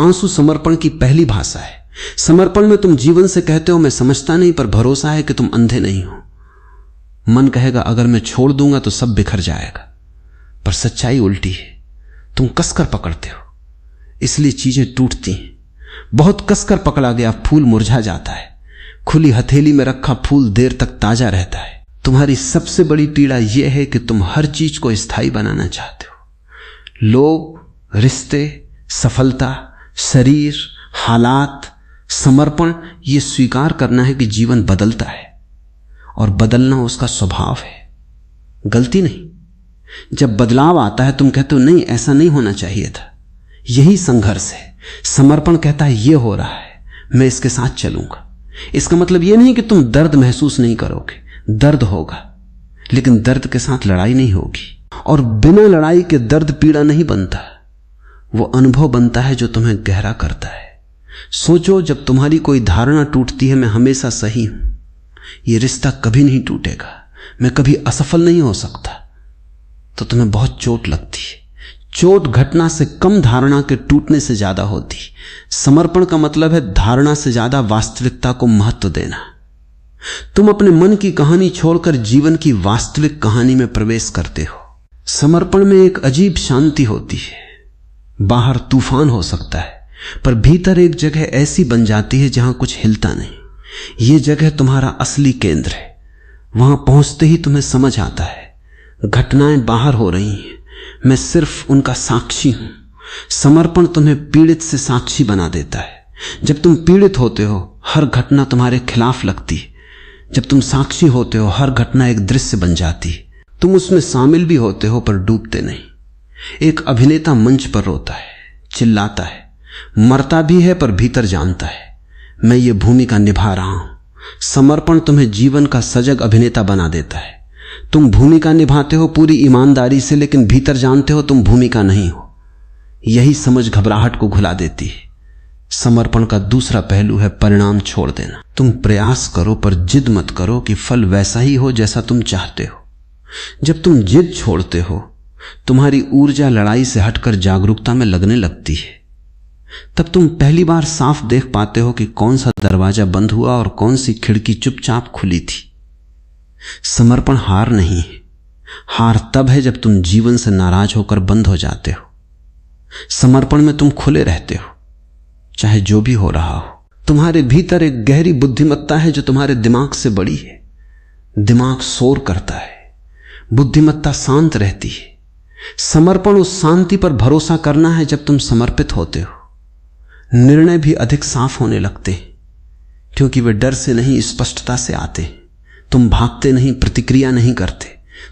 आंसू समर्पण की पहली भाषा है। समर्पण में तुम जीवन से कहते हो मैं समझता नहीं, पर भरोसा है कि तुम अंधे नहीं हो। मन कहेगा अगर मैं छोड़ दूंगा तो सब बिखर जाएगा, पर सच्चाई उल्टी है। तुम कसकर पकड़ते हो, इसलिए चीजें टूटती हैं। बहुत कसकर पकड़ा गया फूल मुरझा जाता है, खुली हथेली में रखा फूल देर तक ताजा रहता है। तुम्हारी सबसे बड़ी पीड़ा यह है कि तुम हर चीज को स्थायी बनाना चाहते हो। लोग, रिश्ते, सफलता, शरीर, हालात। समर्पण ये स्वीकार करना है कि जीवन बदलता है और बदलना उसका स्वभाव है, गलती नहीं। जब बदलाव आता है तुम कहते हो नहीं ऐसा नहीं होना चाहिए था। यही संघर्ष है। समर्पण कहता है ये हो रहा है, मैं इसके साथ चलूंगा। इसका मतलब यह नहीं कि तुम दर्द महसूस नहीं करोगे, दर्द होगा, लेकिन दर्द के साथ लड़ाई नहीं होगी। और बिना लड़ाई के दर्द पीड़ा नहीं बनता, वो अनुभव बनता है जो तुम्हें गहरा करता है। सोचो, जब तुम्हारी कोई धारणा टूटती है मैं हमेशा सही हूं, ये रिश्ता कभी नहीं टूटेगा, मैं कभी असफल नहीं हो सकता, तो तुम्हें बहुत चोट लगती है। चोट घटना से कम धारणा के टूटने से ज्यादा होती। समर्पण का मतलब है धारणा से ज्यादा वास्तविकता को महत्व देना। तुम अपने मन की कहानी छोड़कर जीवन की वास्तविक कहानी में प्रवेश करते हो। समर्पण में एक अजीब शांति होती है। बाहर तूफान हो सकता है, पर भीतर एक जगह ऐसी बन जाती है जहां कुछ हिलता नहीं। यह जगह तुम्हारा असली केंद्र है। वहां पहुंचते ही तुम्हें समझ आता है घटनाएं बाहर हो रही हैं, मैं सिर्फ उनका साक्षी हूं। समर्पण तुम्हें पीड़ित से साक्षी बना देता है। जब तुम पीड़ित होते हो हर घटना तुम्हारे खिलाफ लगती है। जब तुम साक्षी होते हो हर घटना एक दृश्य बन जाती है। तुम उसमें शामिल भी होते हो पर डूबते नहीं। एक अभिनेता मंच पर रोता है, चिल्लाता है, मरता भी है पर भीतर जानता है मैं ये भूमिका निभा रहा हूं। समर्पण तुम्हें जीवन का सजग अभिनेता बना देता है। तुम भूमिका निभाते हो पूरी ईमानदारी से, लेकिन भीतर जानते हो तुम भूमिका नहीं हो। यही समझ घबराहट को घुला देती है। समर्पण का दूसरा पहलू है परिणाम छोड़ देना। तुम प्रयास करो पर जिद मत करो कि फल वैसा ही हो जैसा तुम चाहते हो। जब तुम जिद छोड़ते हो तुम्हारी ऊर्जा लड़ाई से हटकर जागरूकता में लगने लगती है। तब तुम पहली बार साफ देख पाते हो कि कौन सा दरवाजा बंद हुआ और कौन सी खिड़की चुपचाप खुली थी। समर्पण हार नहीं है। हार तब है जब तुम जीवन से नाराज होकर बंद हो जाते हो। समर्पण में तुम खुले रहते हो, चाहे जो भी हो रहा हो। तुम्हारे भीतर एक गहरी बुद्धिमत्ता है जो तुम्हारे दिमाग से बड़ी है। दिमाग शोर करता है, बुद्धिमत्ता शांत रहती है। समर्पण उस शांति पर भरोसा करना है। जब तुम समर्पित होते हो निर्णय भी अधिक साफ होने लगते हैं, क्योंकि वे डर से नहीं स्पष्टता से आते। तुम भागते नहीं, प्रतिक्रिया नहीं करते।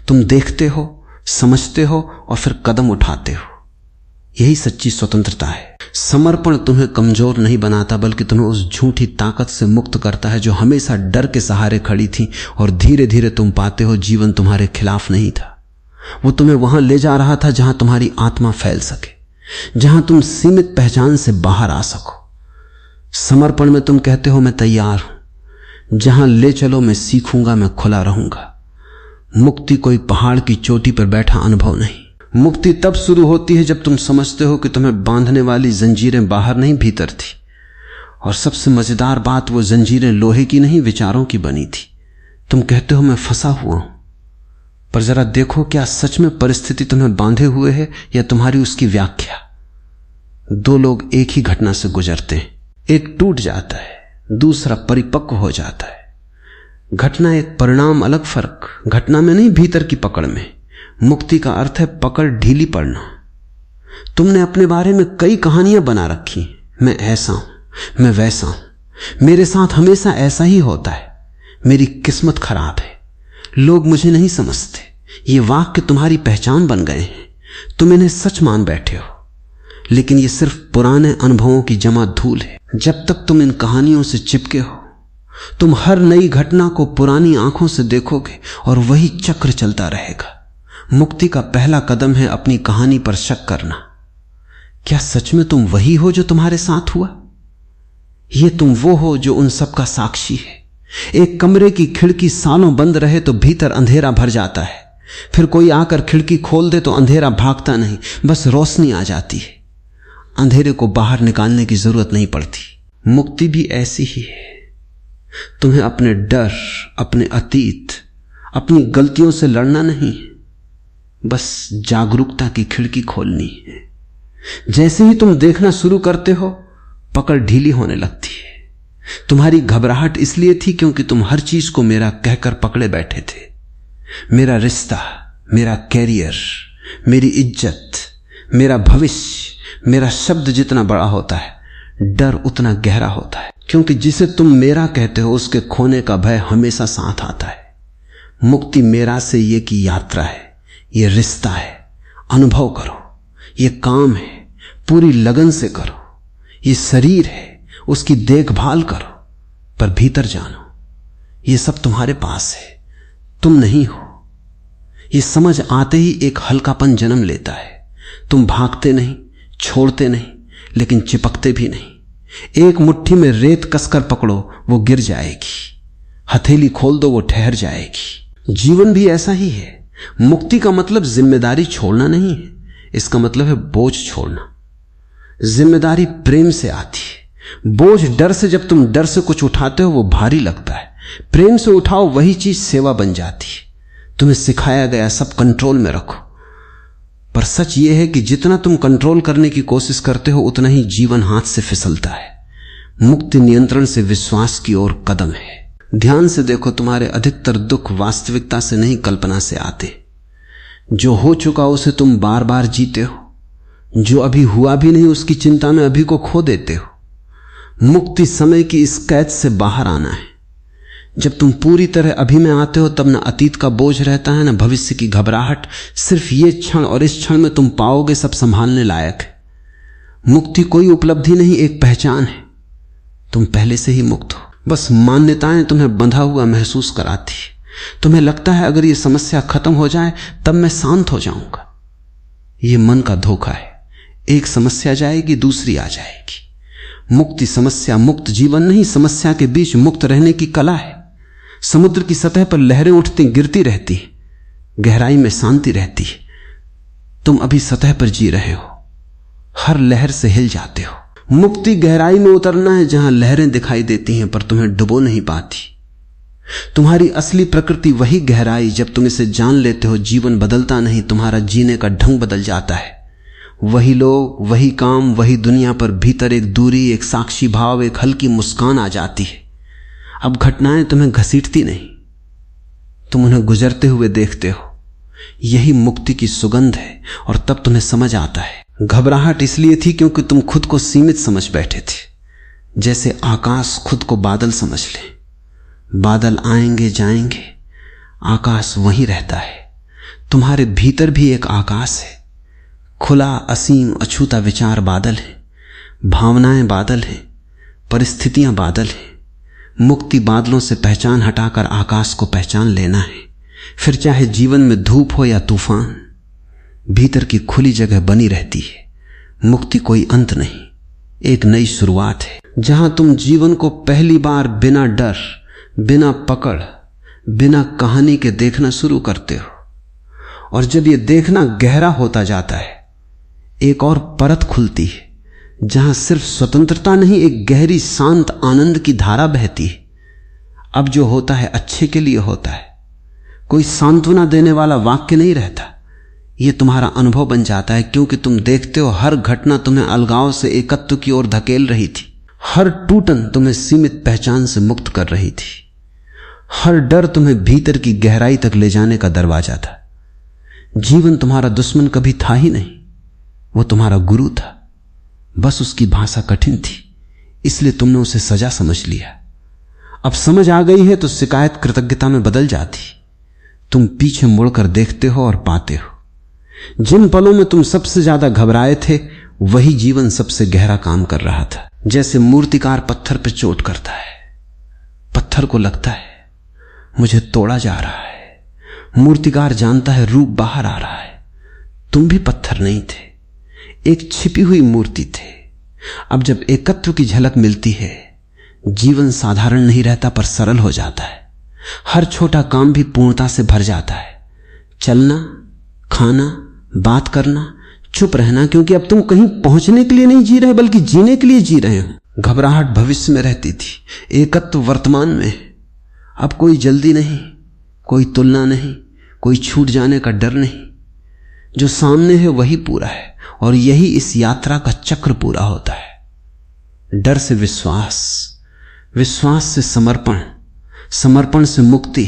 तुम देखते हो, समझते हो और फिर कदम उठाते हो। यही सच्ची स्वतंत्रता है। समर्पण तुम्हें कमजोर नहीं बनाता, बल्कि तुम्हें उस झूठी ताकत से मुक्त करता है जो हमेशा डर के सहारे खड़ी थी। और धीरे धीरे तुम पाते हो जीवन तुम्हारे खिलाफ नहीं था। वो तुम्हें वहां ले जा रहा था जहां तुम्हारी आत्मा फैल सके, जहां तुम सीमित पहचान से बाहर आ सको। समर्पण में तुम कहते हो मैं तैयार हूं, जहां ले चलो मैं सीखूंगा, मैं खुला रहूंगा। मुक्ति कोई पहाड़ की चोटी पर बैठा अनुभव नहीं। मुक्ति तब शुरू होती है जब तुम समझते हो कि तुम्हें बांधने वाली जंजीरें बाहर नहीं भीतर थी। और सबसे मजेदार बात, वो जंजीरें लोहे की नहीं विचारों की बनी थी। तुम कहते हो मैं फंसा हुआ हूं, पर जरा देखो क्या सच में परिस्थिति तुम्हें बांधे हुए है या तुम्हारी उसकी व्याख्या। दो लोग एक ही घटना से गुजरते हैं, एक टूट जाता है, दूसरा परिपक्व हो जाता है। घटना एक, परिणाम अलग। फर्क घटना में नहीं, भीतर की पकड़ में। मुक्ति का अर्थ है पकड़ ढीली पड़ना। तुमने अपने बारे में कई कहानियां बना रखी, मैं ऐसा हूं, मैं वैसा हूं, मेरे साथ हमेशा ऐसा ही होता है, मेरी किस्मत खराब है, लोग मुझे नहीं समझते। ये वाक्य तुम्हारी पहचान बन गए हैं। तुम इन्हें सच मान बैठे हो, लेकिन ये सिर्फ पुराने अनुभवों की जमा धूल है। जब तक तुम इन कहानियों से चिपके हो, तुम हर नई घटना को पुरानी आंखों से देखोगे और वही चक्र चलता रहेगा। मुक्ति का पहला कदम है अपनी कहानी पर शक करना। क्या सच में तुम वही हो जो तुम्हारे साथ हुआ? ये तुम वो हो जो उन सब का साक्षी है। एक कमरे की खिड़की सालों बंद रहे तो भीतर अंधेरा भर जाता है। फिर कोई आकर खिड़की खोल दे तो अंधेरा भागता नहीं, बस रोशनी आ जाती है। अंधेरे को बाहर निकालने की जरूरत नहीं पड़ती। मुक्ति भी ऐसी ही है। तुम्हें अपने डर, अपने अतीत, अपनी गलतियों से लड़ना नहीं, बस जागरूकता की खिड़की खोलनी है। जैसे ही तुम देखना शुरू करते हो, पकड़ ढीली होने लगती है। तुम्हारी घबराहट इसलिए थी क्योंकि तुम हर चीज को मेरा कहकर पकड़े बैठे थे। मेरा रिश्ता, मेरा कैरियर, मेरी इज्जत, मेरा भविष्य। मेरा शब्द जितना बड़ा होता है, डर उतना गहरा होता है, क्योंकि जिसे तुम मेरा कहते हो उसके खोने का भय हमेशा साथ आता है। मुक्ति मेरा से ये की यात्रा है, ये रिश्ता है। अनुभव करो, ये काम है, पूरी लगन से करो। ये शरीर है, उसकी देखभाल करो, पर भीतर जानो ये सब तुम्हारे पास है, तुम नहीं हो। ये समझ आते ही एक हल्कापन जन्म लेता है। तुम भागते नहीं, छोड़ते नहीं, लेकिन चिपकते भी नहीं। एक मुट्ठी में रेत कसकर पकड़ो, वो गिर जाएगी। हथेली खोल दो, वो ठहर जाएगी। जीवन भी ऐसा ही है। मुक्ति का मतलब जिम्मेदारी छोड़ना नहीं है। इसका मतलब है बोझ छोड़ना। जिम्मेदारी प्रेम से आती है। बोझ डर से, जब तुम डर से कुछ उठाते हो वो भारी लगता है। प्रेम से उठाओ, वही चीज सेवा बन जाती है। तुम्हें सिखाया गया सब कंट्रोल में रखो, पर सच ये है कि जितना तुम कंट्रोल करने की कोशिश करते हो उतना ही जीवन हाथ से फिसलता है। मुक्ति नियंत्रण से विश्वास की ओर कदम है। ध्यान से देखो, तुम्हारे अधिकतर दुख वास्तविकता से नहीं, कल्पना से आते। जो हो चुका उसे तुम बार बार जीते हो, जो अभी हुआ भी नहीं उसकी चिंता में अभी को खो देते हो। मुक्ति समय की इस कैद से बाहर आना है। जब तुम पूरी तरह अभी में आते हो तब न अतीत का बोझ रहता है, न भविष्य की घबराहट। सिर्फ ये क्षण, और इस क्षण में तुम पाओगे सब संभालने लायक है। मुक्ति कोई उपलब्धि नहीं, एक पहचान है। तुम पहले से ही मुक्त हो, बस मान्यताएं तुम्हें बंधा हुआ महसूस कराती है। तुम्हें लगता है अगर ये समस्या खत्म हो जाए तब मैं शांत हो जाऊंगा। ये मन का धोखा है। एक समस्या जाएगी, दूसरी आ जाएगी। मुक्ति समस्या मुक्त जीवन नहीं, समस्या के बीच मुक्त रहने की कला है। समुद्र की सतह पर लहरें उठती गिरती रहती है, गहराई में शांति रहती है। तुम अभी सतह पर जी रहे हो, हर लहर से हिल जाते हो। मुक्ति गहराई में उतरना है, जहां लहरें दिखाई देती हैं पर तुम्हें डुबो नहीं पाती। तुम्हारी असली प्रकृति वही गहराई, जब तुम इसे जान लेते हो जीवन बदलता नहीं, तुम्हारा जीने का ढंग बदल जाता है। वही लोग, वही काम, वही दुनिया, पर भीतर एक दूरी, एक साक्षी भाव, एक हल्की मुस्कान आ जाती है। अब घटनाएं तुम्हें घसीटती नहीं, तुम उन्हें गुजरते हुए देखते हो। यही मुक्ति की सुगंध है। और तब तुम्हें समझ आता है, घबराहट इसलिए थी क्योंकि तुम खुद को सीमित समझ बैठे थे। जैसे आकाश खुद को बादल समझ ले। बादल आएंगे जाएंगे, आकाश वहीं रहता है। तुम्हारे भीतर भी एक आकाश है, खुला, असीम, अछूता विचार बादल है, भावनाएं बादल हैं, परिस्थितियां बादल हैं। मुक्ति बादलों से पहचान हटाकर आकाश को पहचान लेना है। फिर चाहे जीवन में धूप हो या तूफान, भीतर की खुली जगह बनी रहती है। मुक्ति कोई अंत नहीं, एक नई शुरुआत है, जहां तुम जीवन को पहली बार बिना डर, बिना पकड़, बिना कहानी के देखना शुरू करते हो। और जब ये देखना गहरा होता जाता है, एक और परत खुलती है, जहां सिर्फ स्वतंत्रता नहीं, एक गहरी शांत आनंद की धारा बहती है। अब जो होता है अच्छे के लिए होता है, कोई सांत्वना देने वाला वाक्य नहीं रहता। यह तुम्हारा अनुभव बन जाता है, क्योंकि तुम देखते हो हर घटना तुम्हें अलगाव से एकत्व की ओर धकेल रही थी। हर टूटन तुम्हें सीमित पहचान से मुक्त कर रही थी। हर डर तुम्हें भीतर की गहराई तक ले जाने का दरवाजा था। जीवन तुम्हारा दुश्मन कभी था ही नहीं, वो तुम्हारा गुरु था। बस उसकी भाषा कठिन थी, इसलिए तुमने उसे सजा समझ लिया। अब समझ आ गई है तो शिकायत कृतज्ञता में बदल जाती। तुम पीछे मुड़कर देखते हो और पाते हो, जिन पलों में तुम सबसे ज्यादा घबराए थे वही जीवन सबसे गहरा काम कर रहा था। जैसे मूर्तिकार पत्थर पर चोट करता है, पत्थर को लगता है मुझे तोड़ा जा रहा है। मूर्तिकार जानता है रूप बाहर आ रहा है। तुम भी पत्थर नहीं थे, एक छिपी हुई मूर्ति थे। अब जब एकत्व की झलक मिलती है, जीवन साधारण नहीं रहता पर सरल हो जाता है। हर छोटा काम भी पूर्णता से भर जाता है। चलना, खाना, बात करना, चुप रहना, क्योंकि अब तुम कहीं पहुंचने के लिए नहीं जी रहे बल्कि जीने के लिए जी रहे हो। घबराहट भविष्य में रहती थी, एकत्व वर्तमान में। अब कोई जल्दी नहीं, कोई तुलना नहीं, कोई छूट जाने का डर नहीं। जो सामने है वही पूरा है, और यही इस यात्रा का चक्र पूरा होता है। डर से विश्वास, विश्वास से समर्पण, समर्पण से मुक्ति,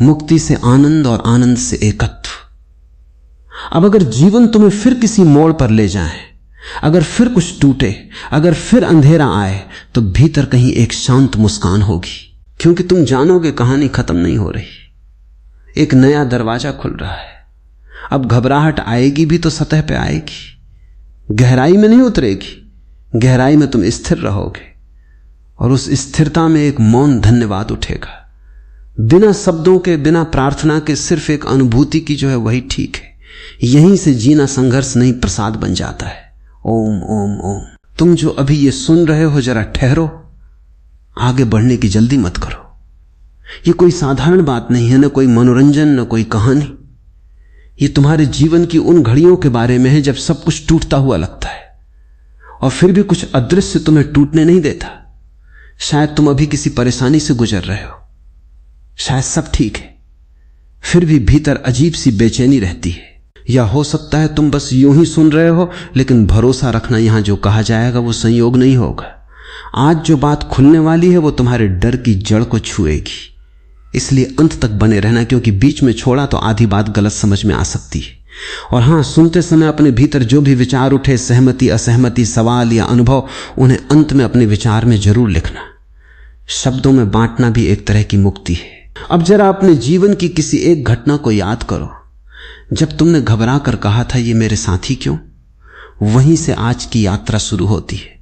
मुक्ति से आनंद, और आनंद से एकत्व। अब अगर जीवन तुम्हें फिर किसी मोड़ पर ले जाए, अगर फिर कुछ टूटे, अगर फिर अंधेरा आए, तो भीतर कहीं एक शांत मुस्कान होगी, क्योंकि तुम जानोगे कहानी खत्म नहीं हो रही, एक नया दरवाजा खुल रहा है। अब घबराहट आएगी भी तो सतह पे आएगी, गहराई में नहीं उतरेगी। गहराई में तुम स्थिर रहोगे, और उस स्थिरता में एक मौन धन्यवाद उठेगा, बिना शब्दों के, बिना प्रार्थना के, सिर्फ एक अनुभूति की जो है वही ठीक है। यहीं से जीना संघर्ष नहीं, प्रसाद बन जाता है। ओम ओम ओम। तुम जो अभी ये सुन रहे हो, जरा ठहरो, आगे बढ़ने की जल्दी मत करो। ये कोई साधारण बात नहीं है, न कोई मनोरंजन, न कोई कहानी। ये तुम्हारे जीवन की उन घड़ियों के बारे में है जब सब कुछ टूटता हुआ लगता है और फिर भी कुछ अदृश्य तुम्हें टूटने नहीं देता। शायद तुम अभी किसी परेशानी से गुजर रहे हो, शायद सब ठीक है, फिर भी भीतर अजीब सी बेचैनी रहती है। या हो सकता है तुम बस यूं ही सुन रहे हो, लेकिन भरोसा रखना यहां जो कहा जाएगा वो संयोग नहीं होगा। आज जो बात खुलने वाली है वो तुम्हारे डर की जड़ को छुएगी। इसलिए अंत तक बने रहना, क्योंकि बीच में छोड़ा तो आधी बात गलत समझ में आ सकती है। और हां, सुनते समय अपने भीतर जो भी विचार उठे, सहमति असहमति, सवाल या अनुभव, उन्हें अंत में अपने विचार में जरूर लिखना। शब्दों में बांटना भी एक तरह की मुक्ति है। अब जरा अपने जीवन की किसी एक घटना को याद करो जब तुमने घबरा कर कहा था ये मेरे साथी क्यों। वहीं से आज की यात्रा शुरू होती है।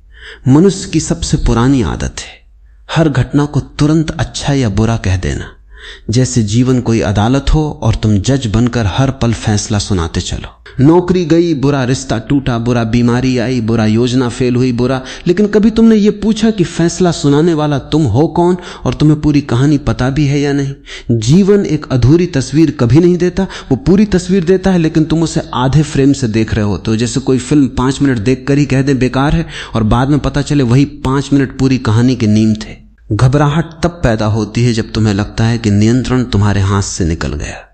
मनुष्य की सबसे पुरानी आदत है हर घटना को तुरंत अच्छा या बुरा कह देना, जैसे जीवन कोई अदालत हो और तुम जज बनकर हर पल फैसला सुनाते चलो। नौकरी गई, बुरा रिश्ता टूटा, बुरा बीमारी आई, बुरा योजना फेल हुई, बुरा। लेकिन कभी तुमने ये पूछा कि फैसला सुनाने वाला तुम हो कौन और तुम्हें पूरी कहानी पता भी है या नहीं। जीवन एक अधूरी तस्वीर कभी नहीं देता, वो पूरी तस्वीर देता है, लेकिन तुम उसे आधे फ्रेम से देख रहे होते हो। जैसे कोई फिल्म 5 मिनट देख कर ही कह दे बेकार है और बाद में पता चले वही 5 मिनट पूरी कहानी के नींव थे। घबराहट तब पैदा होती है जब तुम्हें लगता है कि नियंत्रण तुम्हारे हाथ से निकल गया।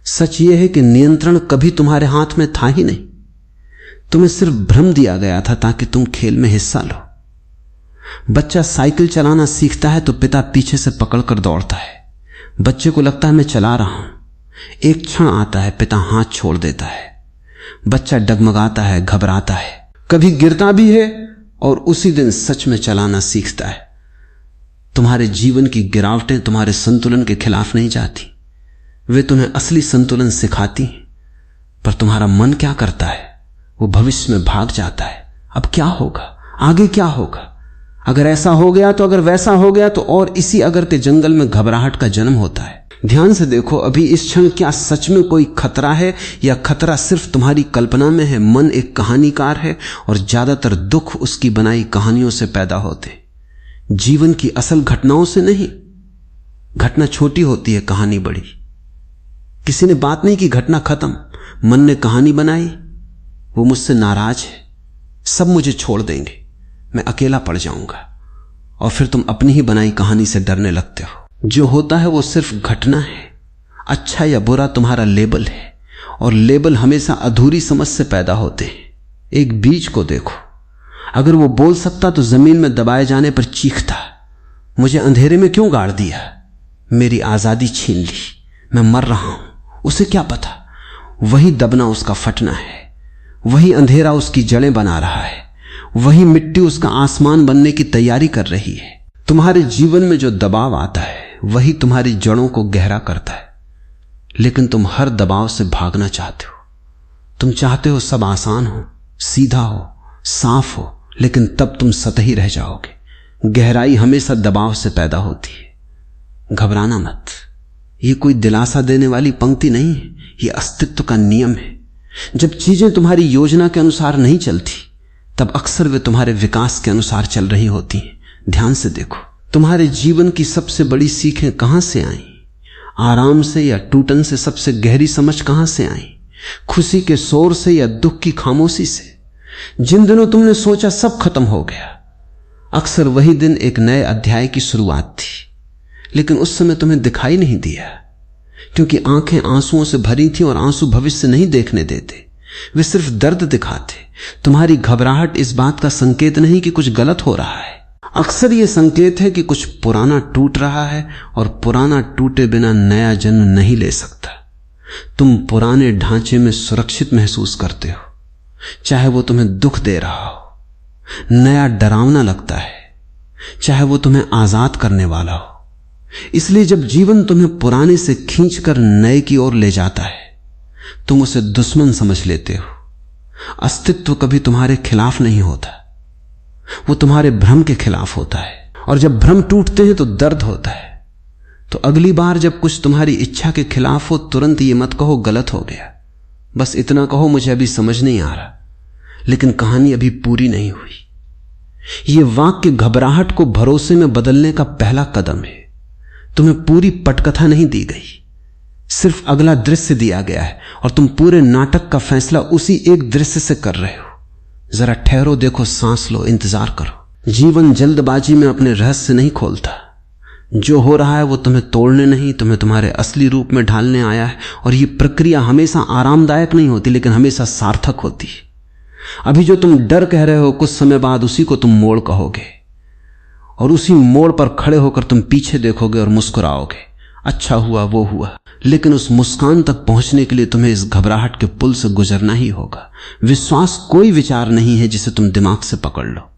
सच यह है कि नियंत्रण कभी तुम्हारे हाथ में था ही नहीं। तुम्हें सिर्फ भ्रम दिया गया था ताकि तुम खेल में हिस्सा लो। बच्चा साइकिल चलाना सीखता है तो पिता पीछे से पकड़कर दौड़ता है। बच्चे को लगता है मैं चला रहा हूं। एक क्षण आता है, पिता हाथ छोड़ देता है। बच्चा डगमगाता है, घबराता है, कभी गिरता भी है और उसी दिन सच में चलाना सीखता है। तुम्हारे जीवन की गिरावटें तुम्हारे संतुलन के खिलाफ नहीं जाती, वे तुम्हें असली संतुलन सिखाती हैं। पर तुम्हारा मन क्या करता है? वो भविष्य में भाग जाता है। अब क्या होगा, आगे क्या होगा, अगर ऐसा हो गया तो, अगर वैसा हो गया तो, और इसी अगर के जंगल में घबराहट का जन्म होता है। ध्यान से देखो, अभी इस क्षण क्या सच में कोई खतरा है या खतरा सिर्फ तुम्हारी कल्पना में है। मन एक कहानीकार है और ज्यादातर दुख उसकी बनाई कहानियों से पैदा होते, जीवन की असल घटनाओं से नहीं। घटना छोटी होती है, कहानी बड़ी। किसी ने बात नहीं की, घटना खत्म, मन ने कहानी बनाई। वो मुझसे नाराज है, सब मुझे छोड़ देंगे, मैं अकेला पड़ जाऊंगा। और फिर तुम अपनी ही बनाई कहानी से डरने लगते हो। जो होता है वो सिर्फ घटना है। अच्छा या बुरा तुम्हारा लेबल है, और लेबल हमेशा अधूरी समझ से पैदा होते हैं। एक बीज को देखो, अगर वो बोल सकता तो जमीन में दबाए जाने पर चीखता, मुझे अंधेरे में क्यों गाड़ दिया, मेरी आजादी छीन ली, मैं मर रहा हूं। उसे क्या पता, वही दबना उसका फटना है, वही अंधेरा उसकी जड़ें बना रहा है, वही मिट्टी उसका आसमान बनने की तैयारी कर रही है। तुम्हारे जीवन में जो दबाव आता है वही तुम्हारी जड़ों को गहरा करता है। लेकिन तुम हर दबाव से भागना चाहते हो। तुम चाहते हो सब आसान हो, सीधा हो, साफ हो, लेकिन तब तुम सतही रह जाओगे। गहराई हमेशा दबाव से पैदा होती है। घबराना मत, ये कोई दिलासा देने वाली पंक्ति नहीं है, ये अस्तित्व का नियम है। जब चीजें तुम्हारी योजना के अनुसार नहीं चलती तब अक्सर वे तुम्हारे विकास के अनुसार चल रही होती हैं। ध्यान से देखो, तुम्हारे जीवन की सबसे बड़ी सीखें कहां से आई? आराम से या टूटन से? सबसे गहरी समझ कहां से आई? खुशी के शोर से या दुख की खामोशी से? जिन दिनों तुमने सोचा सब खत्म हो गया, अक्सर वही दिन एक नए अध्याय की शुरुआत थी। लेकिन उस समय तुम्हें दिखाई नहीं दिया, क्योंकि आंखें आंसुओं से भरी थी और आंसू भविष्य नहीं देखने देते, वे सिर्फ दर्द दिखाते। तुम्हारी घबराहट इस बात का संकेत नहीं कि कुछ गलत हो रहा है, अक्सर यह संकेत है कि कुछ पुराना टूट रहा है, और पुराना टूटे बिना नया जन्म नहीं ले सकता। तुम पुराने ढांचे में सुरक्षित महसूस करते हो, चाहे वो तुम्हें दुख दे रहा हो। नया डरावना लगता है, चाहे वो तुम्हें आजाद करने वाला हो। इसलिए जब जीवन तुम्हें पुराने से खींचकर नए की ओर ले जाता है, तुम उसे दुश्मन समझ लेते हो। अस्तित्व कभी तुम्हारे खिलाफ नहीं होता, वो तुम्हारे भ्रम के खिलाफ होता है। और जब भ्रम टूटते हैं तो दर्द होता है। तो अगली बार जब कुछ तुम्हारी इच्छा के खिलाफ हो, तुरंत ये मत कहो गलत हो गया, बस इतना कहो मुझे अभी समझ नहीं आ रहा, लेकिन कहानी अभी पूरी नहीं हुई। यह वाक्य घबराहट को भरोसे में बदलने का पहला कदम है। तुम्हें पूरी पटकथा नहीं दी गई, सिर्फ अगला दृश्य दिया गया है और तुम पूरे नाटक का फैसला उसी एक दृश्य से कर रहे हो। जरा ठहरो, देखो, सांस लो, इंतजार करो। जीवन जल्दबाजी में अपने रहस्य नहीं खोलता। जो हो रहा है वो तुम्हें तोड़ने नहीं, तुम्हें तुम्हारे असली रूप में ढालने आया है। और ये प्रक्रिया हमेशा आरामदायक नहीं होती, लेकिन हमेशा सार्थक होती है। अभी जो तुम डर कह रहे हो, कुछ समय बाद उसी को तुम मोड़ कहोगे, और उसी मोड़ पर खड़े होकर तुम पीछे देखोगे और मुस्कुराओगे। अच्छा हुआ, वो हुआ। लेकिन उस मुस्कान तक पहुंचने के लिए तुम्हें इस घबराहट के पुल से गुजरना ही होगा। विश्वास कोई विचार नहीं है जिसे तुम दिमाग से पकड़ लो।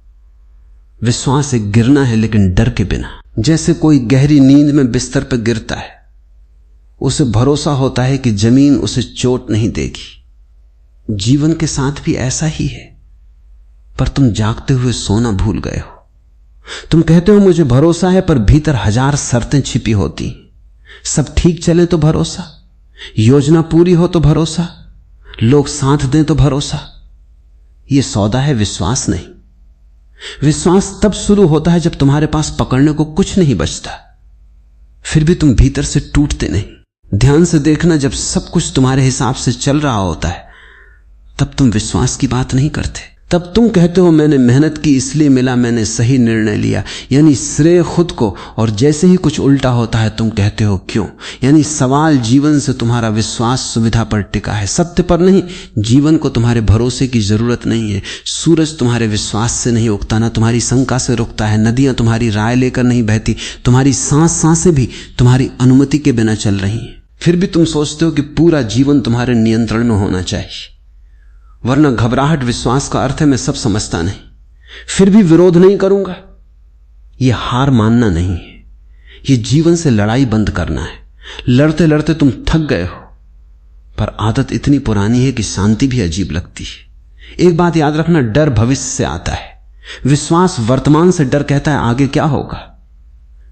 विश्वास एक गिरना है, लेकिन डर के बिना। जैसे कोई गहरी नींद में बिस्तर पर गिरता है, उसे भरोसा होता है कि जमीन उसे चोट नहीं देगी। जीवन के साथ भी ऐसा ही है, पर तुम जागते हुए सोना भूल गए हो। तुम कहते हो मुझे भरोसा है, पर भीतर हजार शर्तें छिपी होती। सब ठीक चले तो भरोसा, योजना पूरी हो तो भरोसा, लोग साथ दें तो भरोसा। यह सौदा है, विश्वास नहीं। विश्वास तब शुरू होता है जब तुम्हारे पास पकड़ने को कुछ नहीं बचता, फिर भी तुम भीतर से टूटते नहीं। ध्यान से देखना, जब सब कुछ तुम्हारे हिसाब से चल रहा होता है, तब तुम विश्वास की बात नहीं करते। तब तुम कहते हो मैंने मेहनत की इसलिए मिला, मैंने सही निर्णय लिया, यानी श्रेय खुद को। और जैसे ही कुछ उल्टा होता है तुम कहते हो क्यों। यानी सवाल जीवन से तुम्हारा विश्वास सुविधा पर टिका है, सत्य पर नहीं। जीवन को तुम्हारे भरोसे की जरूरत नहीं है। सूरज तुम्हारे विश्वास से नहीं उगता, ना तुम्हारी शंका से रुकता है। नदियां तुम्हारी राय लेकर नहीं बहती, तुम्हारी सांसें भी तुम्हारी अनुमति के बिना चल रही हैं। फिर भी तुम सोचते हो कि पूरा जीवन तुम्हारे नियंत्रण में होना चाहिए, वरना घबराहट विश्वास का अर्थ है मैं सब समझता नहीं, फिर भी विरोध नहीं करूंगा। यह हार मानना नहीं है, यह जीवन से लड़ाई बंद करना है। लड़ते लड़ते तुम थक गए हो, पर आदत इतनी पुरानी है कि शांति भी अजीब लगती है। एक बात याद रखना, डर भविष्य से आता है, विश्वास वर्तमान से। डर कहता है आगे क्या होगा,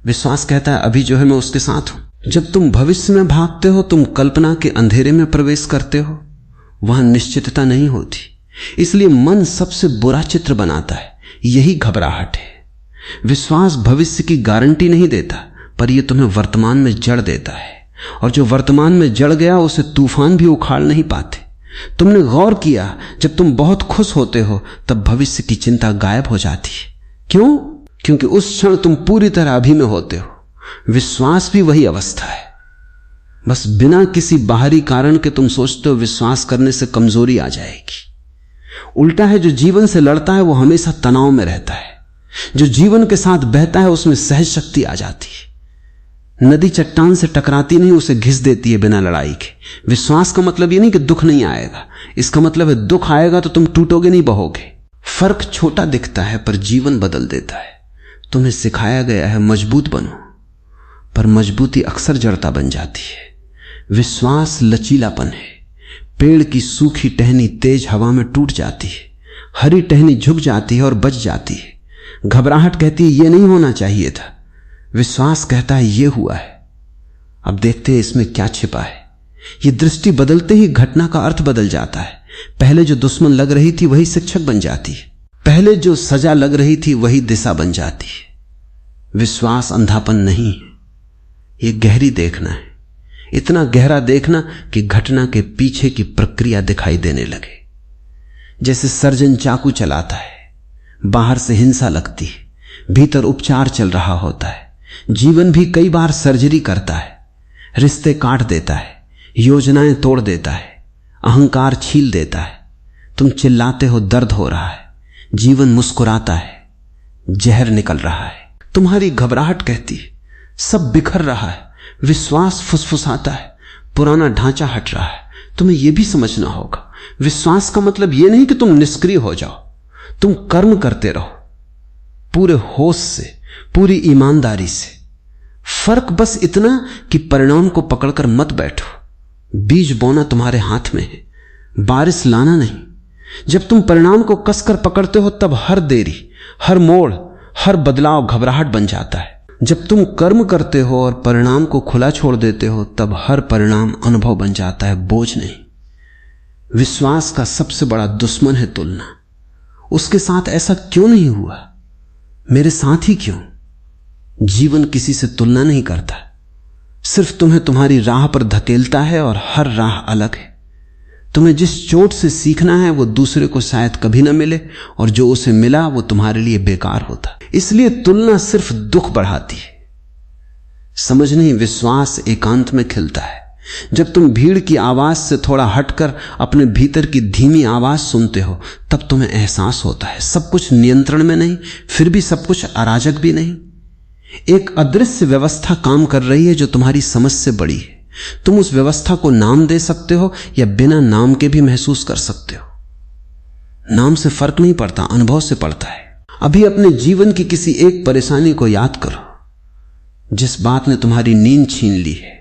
विश्वास कहता है अभी जो है मैं उसके साथ हूं। जब तुम भविष्य में भागते हो, तुम कल्पना के अंधेरे में प्रवेश करते हो, वहां निश्चितता नहीं होती। इसलिए मन सबसे बुरा चित्र बनाता है, यही घबराहट है। विश्वास भविष्य की गारंटी नहीं देता, पर यह तुम्हें वर्तमान में जड़ देता है, और जो वर्तमान में जड़ गया उसे तूफान भी उखाड़ नहीं पाते। तुमने गौर किया, जब तुम बहुत खुश होते हो तब भविष्य की चिंता गायब हो जाती है। क्यों? क्योंकि उस क्षण तुम पूरी तरह अभी में होते हो। विश्वास भी वही अवस्था है, बस बिना किसी बाहरी कारण के तुम सोचते हो विश्वास करने से कमजोरी आ जाएगी। उल्टा है, जो जीवन से लड़ता है वो हमेशा तनाव में रहता है। जो जीवन के साथ बहता है उसमें सहज शक्ति आ जाती है। नदी चट्टान से टकराती नहीं, उसे घिस देती है बिना लड़ाई के। विश्वास का मतलब ये नहीं कि दुख नहीं आएगा, इसका मतलब है दुख आएगा तो तुम टूटोगे नहीं, बहोगे। फर्क छोटा दिखता है पर जीवन बदल देता है। तुम्हें सिखाया गया है मजबूत बनो, पर मजबूती अक्सर जड़ता बन जाती है। विश्वास लचीलापन है। पेड़ की सूखी टहनी तेज हवा में टूट जाती है, हरी टहनी झुक जाती है और बच जाती है। घबराहट कहती है ये नहीं होना चाहिए था, विश्वास कहता है ये हुआ है, अब देखते हैं इसमें क्या छिपा है। ये दृष्टि बदलते ही घटना का अर्थ बदल जाता है। पहले जो दुश्मन लग रही थी वही शिक्षक बन जाती है, पहले जो सजा लग रही थी वही दिशा बन जाती है। विश्वास अंधापन नहीं है, ये गहरी देखना है। इतना गहरा देखना कि घटना के पीछे की प्रक्रिया दिखाई देने लगे। जैसे सर्जन चाकू चलाता है, बाहर से हिंसा लगती है, भीतर उपचार चल रहा होता है। जीवन भी कई बार सर्जरी करता है, रिश्ते काट देता है, योजनाएं तोड़ देता है, अहंकार छील देता है। तुम चिल्लाते हो दर्द हो रहा है, जीवन मुस्कुराता है, जहर निकल रहा है। तुम्हारी घबराहट कहती है सब बिखर रहा है, विश्वास फुसफुसाता है पुराना ढांचा हट रहा है। तुम्हें यह भी समझना होगा, विश्वास का मतलब यह नहीं कि तुम निष्क्रिय हो जाओ, तुम कर्म करते रहो पूरे होश से, पूरी ईमानदारी से। फर्क बस इतना कि परिणाम को पकड़कर मत बैठो। बीज बोना तुम्हारे हाथ में है, बारिश लाना नहीं। जब तुम परिणाम को कसकर पकड़ते हो तब हर देरी, हर मोड़, हर बदलाव घबराहट बन जाता है। जब तुम कर्म करते हो और परिणाम को खुला छोड़ देते हो तब हर परिणाम अनुभव बन जाता है, बोझ नहीं। विश्वास का सबसे बड़ा दुश्मन है तुलना। उसके साथ ऐसा क्यों नहीं हुआ, मेरे साथ ही क्यों? जीवन किसी से तुलना नहीं करता, सिर्फ तुम्हें तुम्हारी राह पर धकेलता है और हर राह अलग है। तुम्हें जिस चोट से सीखना है वो दूसरे को शायद कभी ना मिले, और जो उसे मिला वो तुम्हारे लिए बेकार होता। इसलिए तुलना सिर्फ दुख बढ़ाती है। समझ नहीं, विश्वास एकांत में खिलता है। जब तुम भीड़ की आवाज से थोड़ा हटकर अपने भीतर की धीमी आवाज सुनते हो, तब तुम्हें एहसास होता है सब कुछ नियंत्रण में नहीं, फिर भी सब कुछ अराजक भी नहीं। एक अदृश्य व्यवस्था काम कर रही है जो तुम्हारी समझ से बड़ी है। तुम उस व्यवस्था को नाम दे सकते हो या बिना नाम के भी महसूस कर सकते हो। नाम से फर्क नहीं पड़ता, अनुभव से पड़ता है। अभी अपने जीवन की किसी एक परेशानी को याद करो जिस बात ने तुम्हारी नींद छीन ली है।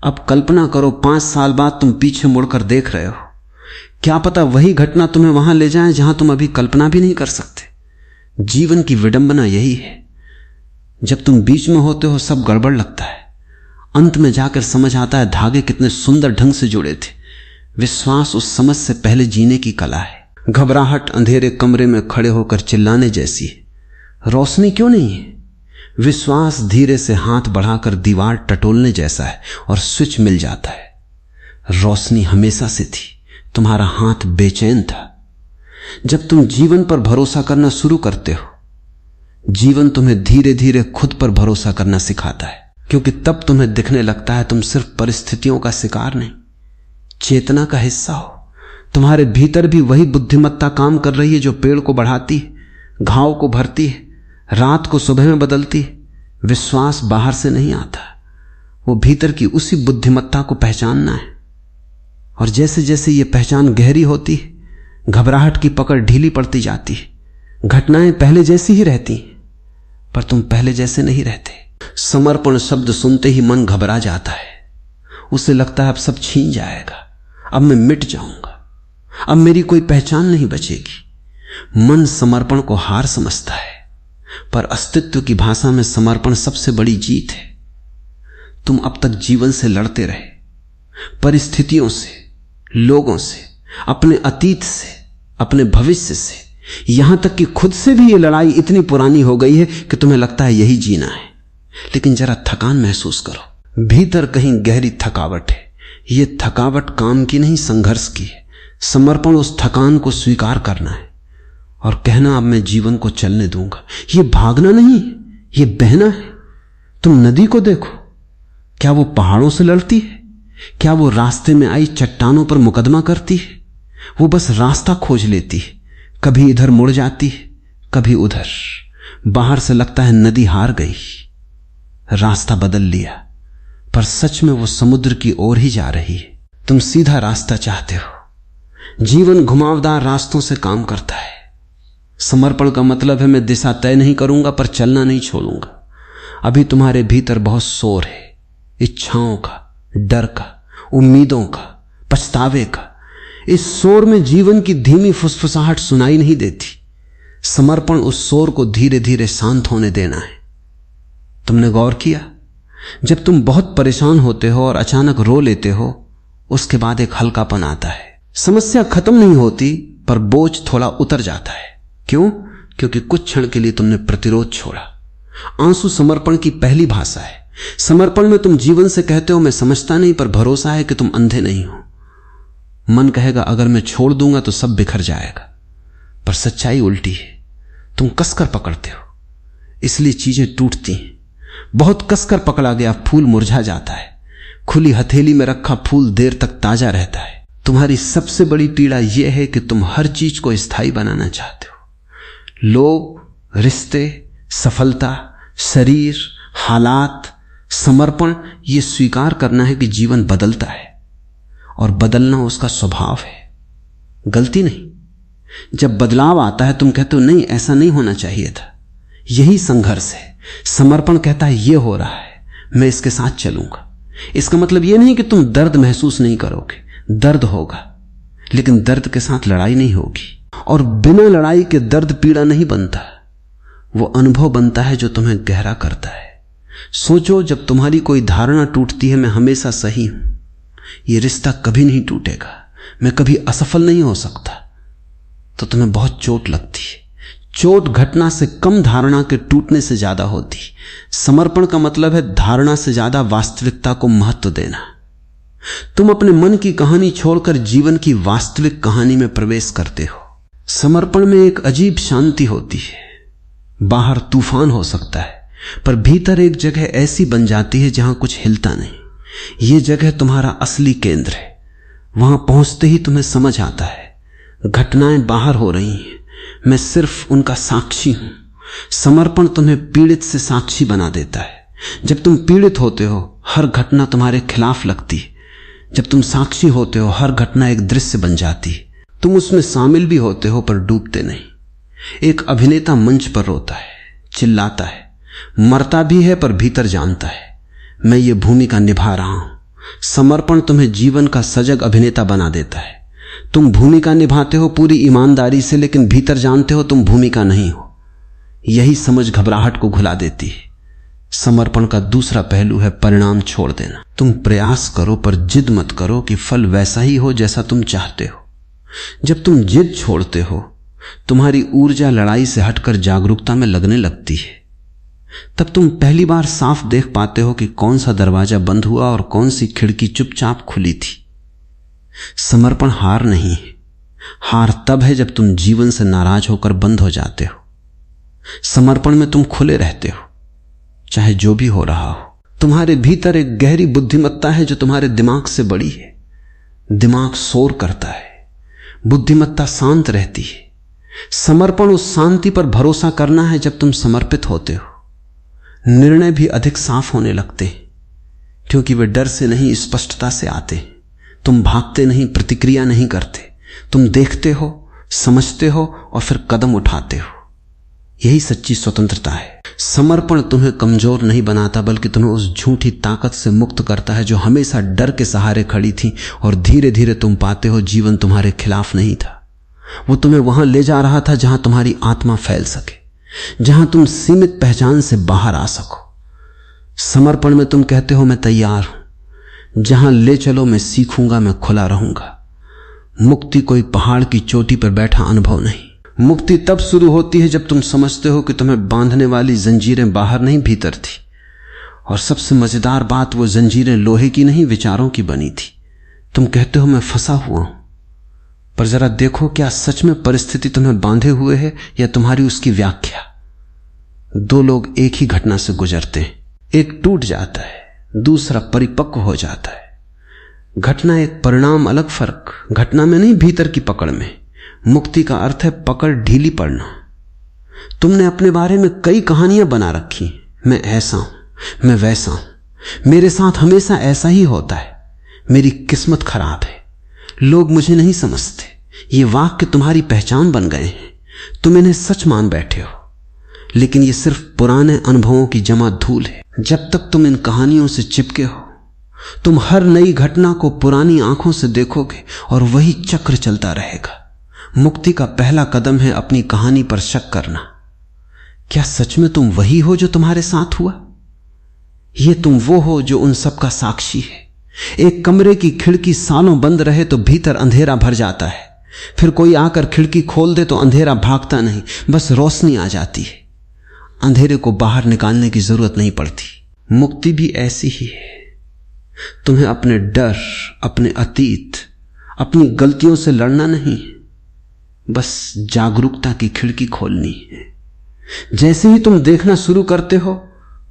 अब कल्पना करो 5 साल बाद तुम पीछे मुड़कर देख रहे हो। क्या पता वही घटना तुम्हें वहां ले जाए जहां तुम अभी कल्पना भी नहीं कर सकते। जीवन की विडंबना यही है। जब तुम बीच में होते हो सब गड़बड़ लगता है, अंत में जाकर समझ आता है धागे कितने सुंदर ढंग से जुड़े थे। विश्वास उस समझ से पहले जीने की कला है। घबराहट अंधेरे कमरे में खड़े होकर चिल्लाने जैसी है। रोशनी क्यों नहीं है? विश्वास धीरे से हाथ बढ़ाकर दीवार टटोलने जैसा है और स्विच मिल जाता है। रोशनी हमेशा से थी, तुम्हारा हाथ बेचैन था। जब तुम जीवन पर भरोसा करना शुरू करते हो, जीवन तुम्हें धीरे धीरे खुद पर भरोसा करना सिखाता है, क्योंकि तब तुम्हें दिखने लगता है तुम सिर्फ परिस्थितियों का शिकार नहीं, चेतना का हिस्सा हो। तुम्हारे भीतर भी वही बुद्धिमत्ता काम कर रही है जो पेड़ को बढ़ाती है, घाव को भरती है, रात को सुबह में बदलती है। विश्वास बाहर से नहीं आता, वो भीतर की उसी बुद्धिमत्ता को पहचानना है। और जैसे जैसे ये पहचान गहरी होती है, घबराहट की पकड़ ढीली पड़ती जाती है। घटनाएं पहले जैसी ही रहती, पर तुम पहले जैसे नहीं रहते। समर्पण शब्द सुनते ही मन घबरा जाता है। उसे लगता है अब सब छीन जाएगा, अब मैं मिट जाऊंगा, अब मेरी कोई पहचान नहीं बचेगी। मन समर्पण को हार समझता है, पर अस्तित्व की भाषा में समर्पण सबसे बड़ी जीत है। तुम अब तक जीवन से लड़ते रहे, परिस्थितियों से, लोगों से, अपने अतीत से, अपने भविष्य से, यहां तक कि खुद से भी ये लड़ाई इतनी पुरानी हो गई है कि तुम्हें लगता है यही जीना है। लेकिन जरा थकान महसूस करो, भीतर कहीं गहरी थकावट है। ये थकावट काम की नहीं, संघर्ष की है। समर्पण उस थकान को स्वीकार करना है और कहना अब मैं जीवन को चलने दूंगा। ये भागना नहीं, ये बहना है। तुम नदी को देखो, क्या वो पहाड़ों से लड़ती है? क्या वो रास्ते में आई चट्टानों पर मुकदमा करती है? वो बस रास्ता खोज लेती है, कभी इधर मुड़ जाती है, कभी उधर। बाहर से लगता है नदी हार गई, रास्ता बदल लिया, पर सच में वो समुद्र की ओर ही जा रही है। तुम सीधा रास्ता चाहते हो। जीवन घुमावदार रास्तों से काम करता है। समर्पण का मतलब है मैं दिशा तय नहीं करूंगा पर चलना नहीं छोड़ूंगा। अभी तुम्हारे भीतर बहुत शोर है, इच्छाओं का, डर का, उम्मीदों का, पछतावे का। इस शोर में जीवन की धीमी फुसफुसाहट सुनाई नहीं देती। समर्पण उस शोर को धीरे धीरे शांत होने देना है। तुमने गौर किया, जब तुम बहुत परेशान होते हो और अचानक रो लेते हो, उसके बाद एक हल्कापन आता है। समस्या खत्म नहीं होती, पर बोझ थोड़ा उतर जाता है। क्यों? क्योंकि कुछ क्षण के लिए तुमने प्रतिरोध छोड़ा। आंसू समर्पण की पहली भाषा है। समर्पण में तुम जीवन से कहते हो मैं समझता नहीं, पर भरोसा है कि तुम अंधे नहीं हो। मन कहेगा अगर मैं छोड़ दूंगा तो सब बिखर जाएगा, पर सच्चाई उल्टी है। तुम कसकर पकड़ते हो, इसलिए चीजें टूटती हैं। बहुत कसकर पकड़ा गया फूल मुरझा जाता है, खुली हथेली में रखा फूल देर तक ताजा रहता है। तुम्हारी सबसे बड़ी पीड़ा यह है कि तुम हर चीज को स्थायी बनाना चाहते हो। लोग, रिश्ते, सफलता, शरीर, हालात। समर्पण ये स्वीकार करना है कि जीवन बदलता है और बदलना उसका स्वभाव है, गलती नहीं। जब बदलाव आता है तुम कहते हो नहीं ऐसा नहीं होना चाहिए था। यही संघर्ष है। समर्पण कहता है ये हो रहा है, मैं इसके साथ चलूंगा। इसका मतलब यह नहीं कि तुम दर्द महसूस नहीं करोगे, दर्द होगा, लेकिन दर्द के साथ लड़ाई नहीं होगी। और बिना लड़ाई के दर्द पीड़ा नहीं बनता, वो अनुभव बनता है जो तुम्हें गहरा करता है। सोचो, जब तुम्हारी कोई धारणा टूटती है मैं हमेशा सही हूं, ये रिश्ता कभी नहीं टूटेगा, मैं कभी असफल नहीं हो सकता, तो तुम्हें बहुत चोट लगती है। चोट घटना से कम धारणा के टूटने से ज्यादा होती। समर्पण का मतलब है धारणा से ज्यादा वास्तविकता को महत्व देना। तुम अपने मन की कहानी छोड़कर जीवन की वास्तविक कहानी में प्रवेश करते हो। समर्पण में एक अजीब शांति होती है। बाहर तूफान हो सकता है, पर भीतर एक जगह ऐसी बन जाती है जहां कुछ हिलता नहीं। यह जगह तुम्हारा असली केंद्र है। वहां पहुंचते ही तुम्हें समझ आता है घटनाएं बाहर हो रही हैं, मैं सिर्फ उनका साक्षी हूं। समर्पण तुम्हें पीड़ित से साक्षी बना देता है। जब तुम पीड़ित होते हो हर घटना तुम्हारे खिलाफ लगती है। जब तुम साक्षी होते हो हर घटना एक दृश्य बन जाती है। तुम उसमें शामिल भी होते हो पर डूबते नहीं। एक अभिनेता मंच पर रोता है, चिल्लाता है, मरता भी है पर भीतर जानता है मैं ये भूमिका निभा रहा हूं। समर्पण तुम्हें जीवन का सजग अभिनेता बना देता है। तुम भूमिका निभाते हो पूरी ईमानदारी से, लेकिन भीतर जानते हो तुम भूमिका नहीं हो। यही समझ घबराहट को घुला देती है। समर्पण का दूसरा पहलू है परिणाम छोड़ देना। तुम प्रयास करो पर जिद मत करो कि फल वैसा ही हो जैसा तुम चाहते हो। जब तुम जिद छोड़ते हो तुम्हारी ऊर्जा लड़ाई से हटकर जागरूकता में लगने लगती है। तब तुम पहली बार साफ देख पाते हो कि कौन सा दरवाजा बंद हुआ और कौन सी खिड़की चुपचाप खुली थी। समर्पण हार नहीं है। हार तब है जब तुम जीवन से नाराज होकर बंद हो जाते हो। समर्पण में तुम खुले रहते हो, चाहे जो भी हो रहा हो। तुम्हारे भीतर एक गहरी बुद्धिमत्ता है जो तुम्हारे दिमाग से बड़ी है। दिमाग शोर करता है, बुद्धिमत्ता शांत रहती है। समर्पण उस शांति पर भरोसा करना है जब तुम समर्पित होते हो। निर्णय भी अधिक साफ होने लगते हैं क्योंकि वे डर से नहीं स्पष्टता से आते हैं। तुम भागते नहीं, प्रतिक्रिया नहीं करते। तुम देखते हो, समझते हो और फिर कदम उठाते हो। यही सच्ची स्वतंत्रता है। समर्पण तुम्हें कमजोर नहीं बनाता बल्कि तुम्हें उस झूठी ताकत से मुक्त करता है जो हमेशा डर के सहारे खड़ी थी, और धीरे धीरे तुम पाते हो जीवन तुम्हारे खिलाफ नहीं था। वो तुम्हें वहां ले जा रहा था जहां तुम्हारी आत्मा फैल सके, जहां तुम सीमित पहचान से बाहर आ सको। समर्पण में तुम कहते हो मैं तैयार हूं, जहां ले चलो मैं सीखूंगा, मैं खुला रहूंगा। मुक्ति कोई पहाड़ की चोटी पर बैठा अनुभव नहीं। मुक्ति तब शुरू होती है जब तुम समझते हो कि तुम्हें बांधने वाली जंजीरें बाहर नहीं भीतर थी। और सबसे मजेदार बात, वो जंजीरें लोहे की नहीं विचारों की बनी थी। तुम कहते हो मैं फंसा हुआ हूं, पर जरा देखो क्या सच में परिस्थिति तुम्हें बांधे हुए है या तुम्हारी उसकी व्याख्या। दो लोग एक ही घटना से गुजरते हैं, एक टूट जाता है, दूसरा परिपक्व हो जाता है। घटना एक परिणाम, अलग फर्क। घटना में नहीं, भीतर की पकड़ में। मुक्ति का अर्थ है पकड़ ढीली पड़ना। तुमने अपने बारे में कई कहानियां बना रखी, मैं ऐसा हूं, मैं वैसा हूं, मेरे साथ हमेशा ऐसा ही होता है, मेरी किस्मत खराब है, लोग मुझे नहीं समझते। ये वाक्य तुम्हारी पहचान बन गए हैं। तुम इन्हें सच मान बैठे हो, लेकिन ये सिर्फ पुराने अनुभवों की जमा धूल है। जब तक तुम इन कहानियों से चिपके हो तुम हर नई घटना को पुरानी आंखों से देखोगे और वही चक्र चलता रहेगा। मुक्ति का पहला कदम है अपनी कहानी पर शक करना। क्या सच में तुम वही हो जो तुम्हारे साथ हुआ? ये तुम वो हो जो उन सब का साक्षी है। एक कमरे की खिड़की सालों बंद रहे तो भीतर अंधेरा भर जाता है, फिर कोई आकर खिड़की खोल दे तो अंधेरा भागता नहीं, बस रोशनी आ जाती है। अंधेरे को बाहर निकालने की जरूरत नहीं पड़ती। मुक्ति भी ऐसी ही है। तुम्हें अपने डर, अपने अतीत, अपनी गलतियों से लड़ना नहीं, बस जागरूकता की खिड़की खोलनी है। जैसे ही तुम देखना शुरू करते हो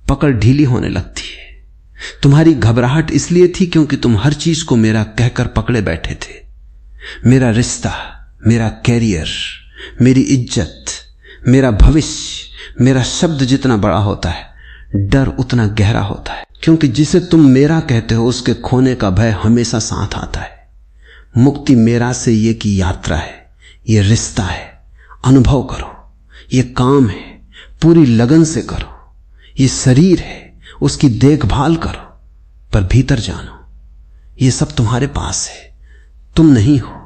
पकड़ ढीली होने लगती है। तुम्हारी घबराहट इसलिए थी क्योंकि तुम हर चीज को मेरा कहकर पकड़े बैठे थे। मेरा रिश्ता, मेरा कैरियर, मेरी इज्जत, मेरा भविष्य। मेरा शब्द जितना बड़ा होता है डर उतना गहरा होता है, क्योंकि जिसे तुम मेरा कहते हो उसके खोने का भय हमेशा साथ आता है। मुक्ति मेरा से ये की यात्रा है, ये रिश्ता है। अनुभव करो, ये काम है, पूरी लगन से करो। ये शरीर है, उसकी देखभाल करो, पर भीतर जानो ये सब तुम्हारे पास है, तुम नहीं हो।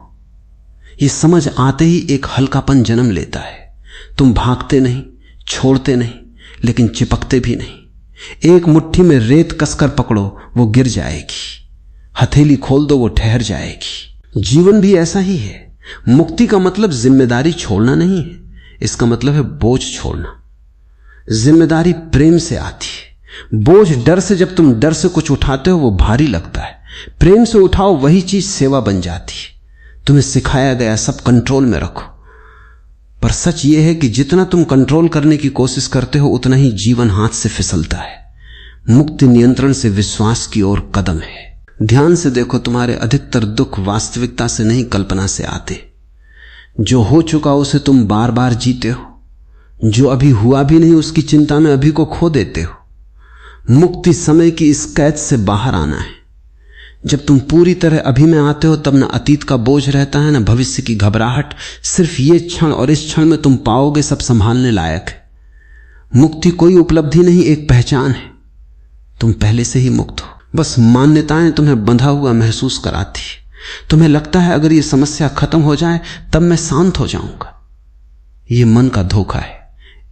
ये समझ आते ही एक हल्कापन जन्म लेता है। तुम भागते नहीं, छोड़ते नहीं, लेकिन चिपकते भी नहीं। एक मुट्ठी में रेत कसकर पकड़ो, वो गिर जाएगी। हथेली खोल दो, वो ठहर जाएगी। जीवन भी ऐसा ही है। मुक्ति का मतलब जिम्मेदारी छोड़ना नहीं है। इसका मतलब है बोझ छोड़ना। जिम्मेदारी प्रेम से आती है। बोझ डर से, जब तुम डर से कुछ उठाते हो वो भारी लगता है। प्रेम से उठाओ, वही चीज सेवा बन जाती है। तुम्हें सिखाया गया सब कंट्रोल में रखो, पर सच यह है कि जितना तुम कंट्रोल करने की कोशिश करते हो उतना ही जीवन हाथ से फिसलता है। मुक्ति नियंत्रण से विश्वास की ओर कदम है। ध्यान से देखो, तुम्हारे अधिकतर दुख वास्तविकता से नहीं, कल्पना से आते। जो हो चुका उसे तुम बार बार जीते हो, जो अभी हुआ भी नहीं उसकी चिंता में अभी को खो देते हो। मुक्ति समय की इस कैद से बाहर आना है। जब तुम पूरी तरह अभी में आते हो तब न अतीत का बोझ रहता है, न भविष्य की घबराहट। सिर्फ ये क्षण, और इस क्षण में तुम पाओगे सब संभालने लायक है। मुक्ति कोई उपलब्धि नहीं, एक पहचान है। तुम पहले से ही मुक्त हो, बस मान्यताएं तुम्हें बंधा हुआ महसूस कराती है। तुम्हें लगता है अगर ये समस्या खत्म हो जाए तब मैं शांत हो जाऊंगा। ये मन का धोखा है।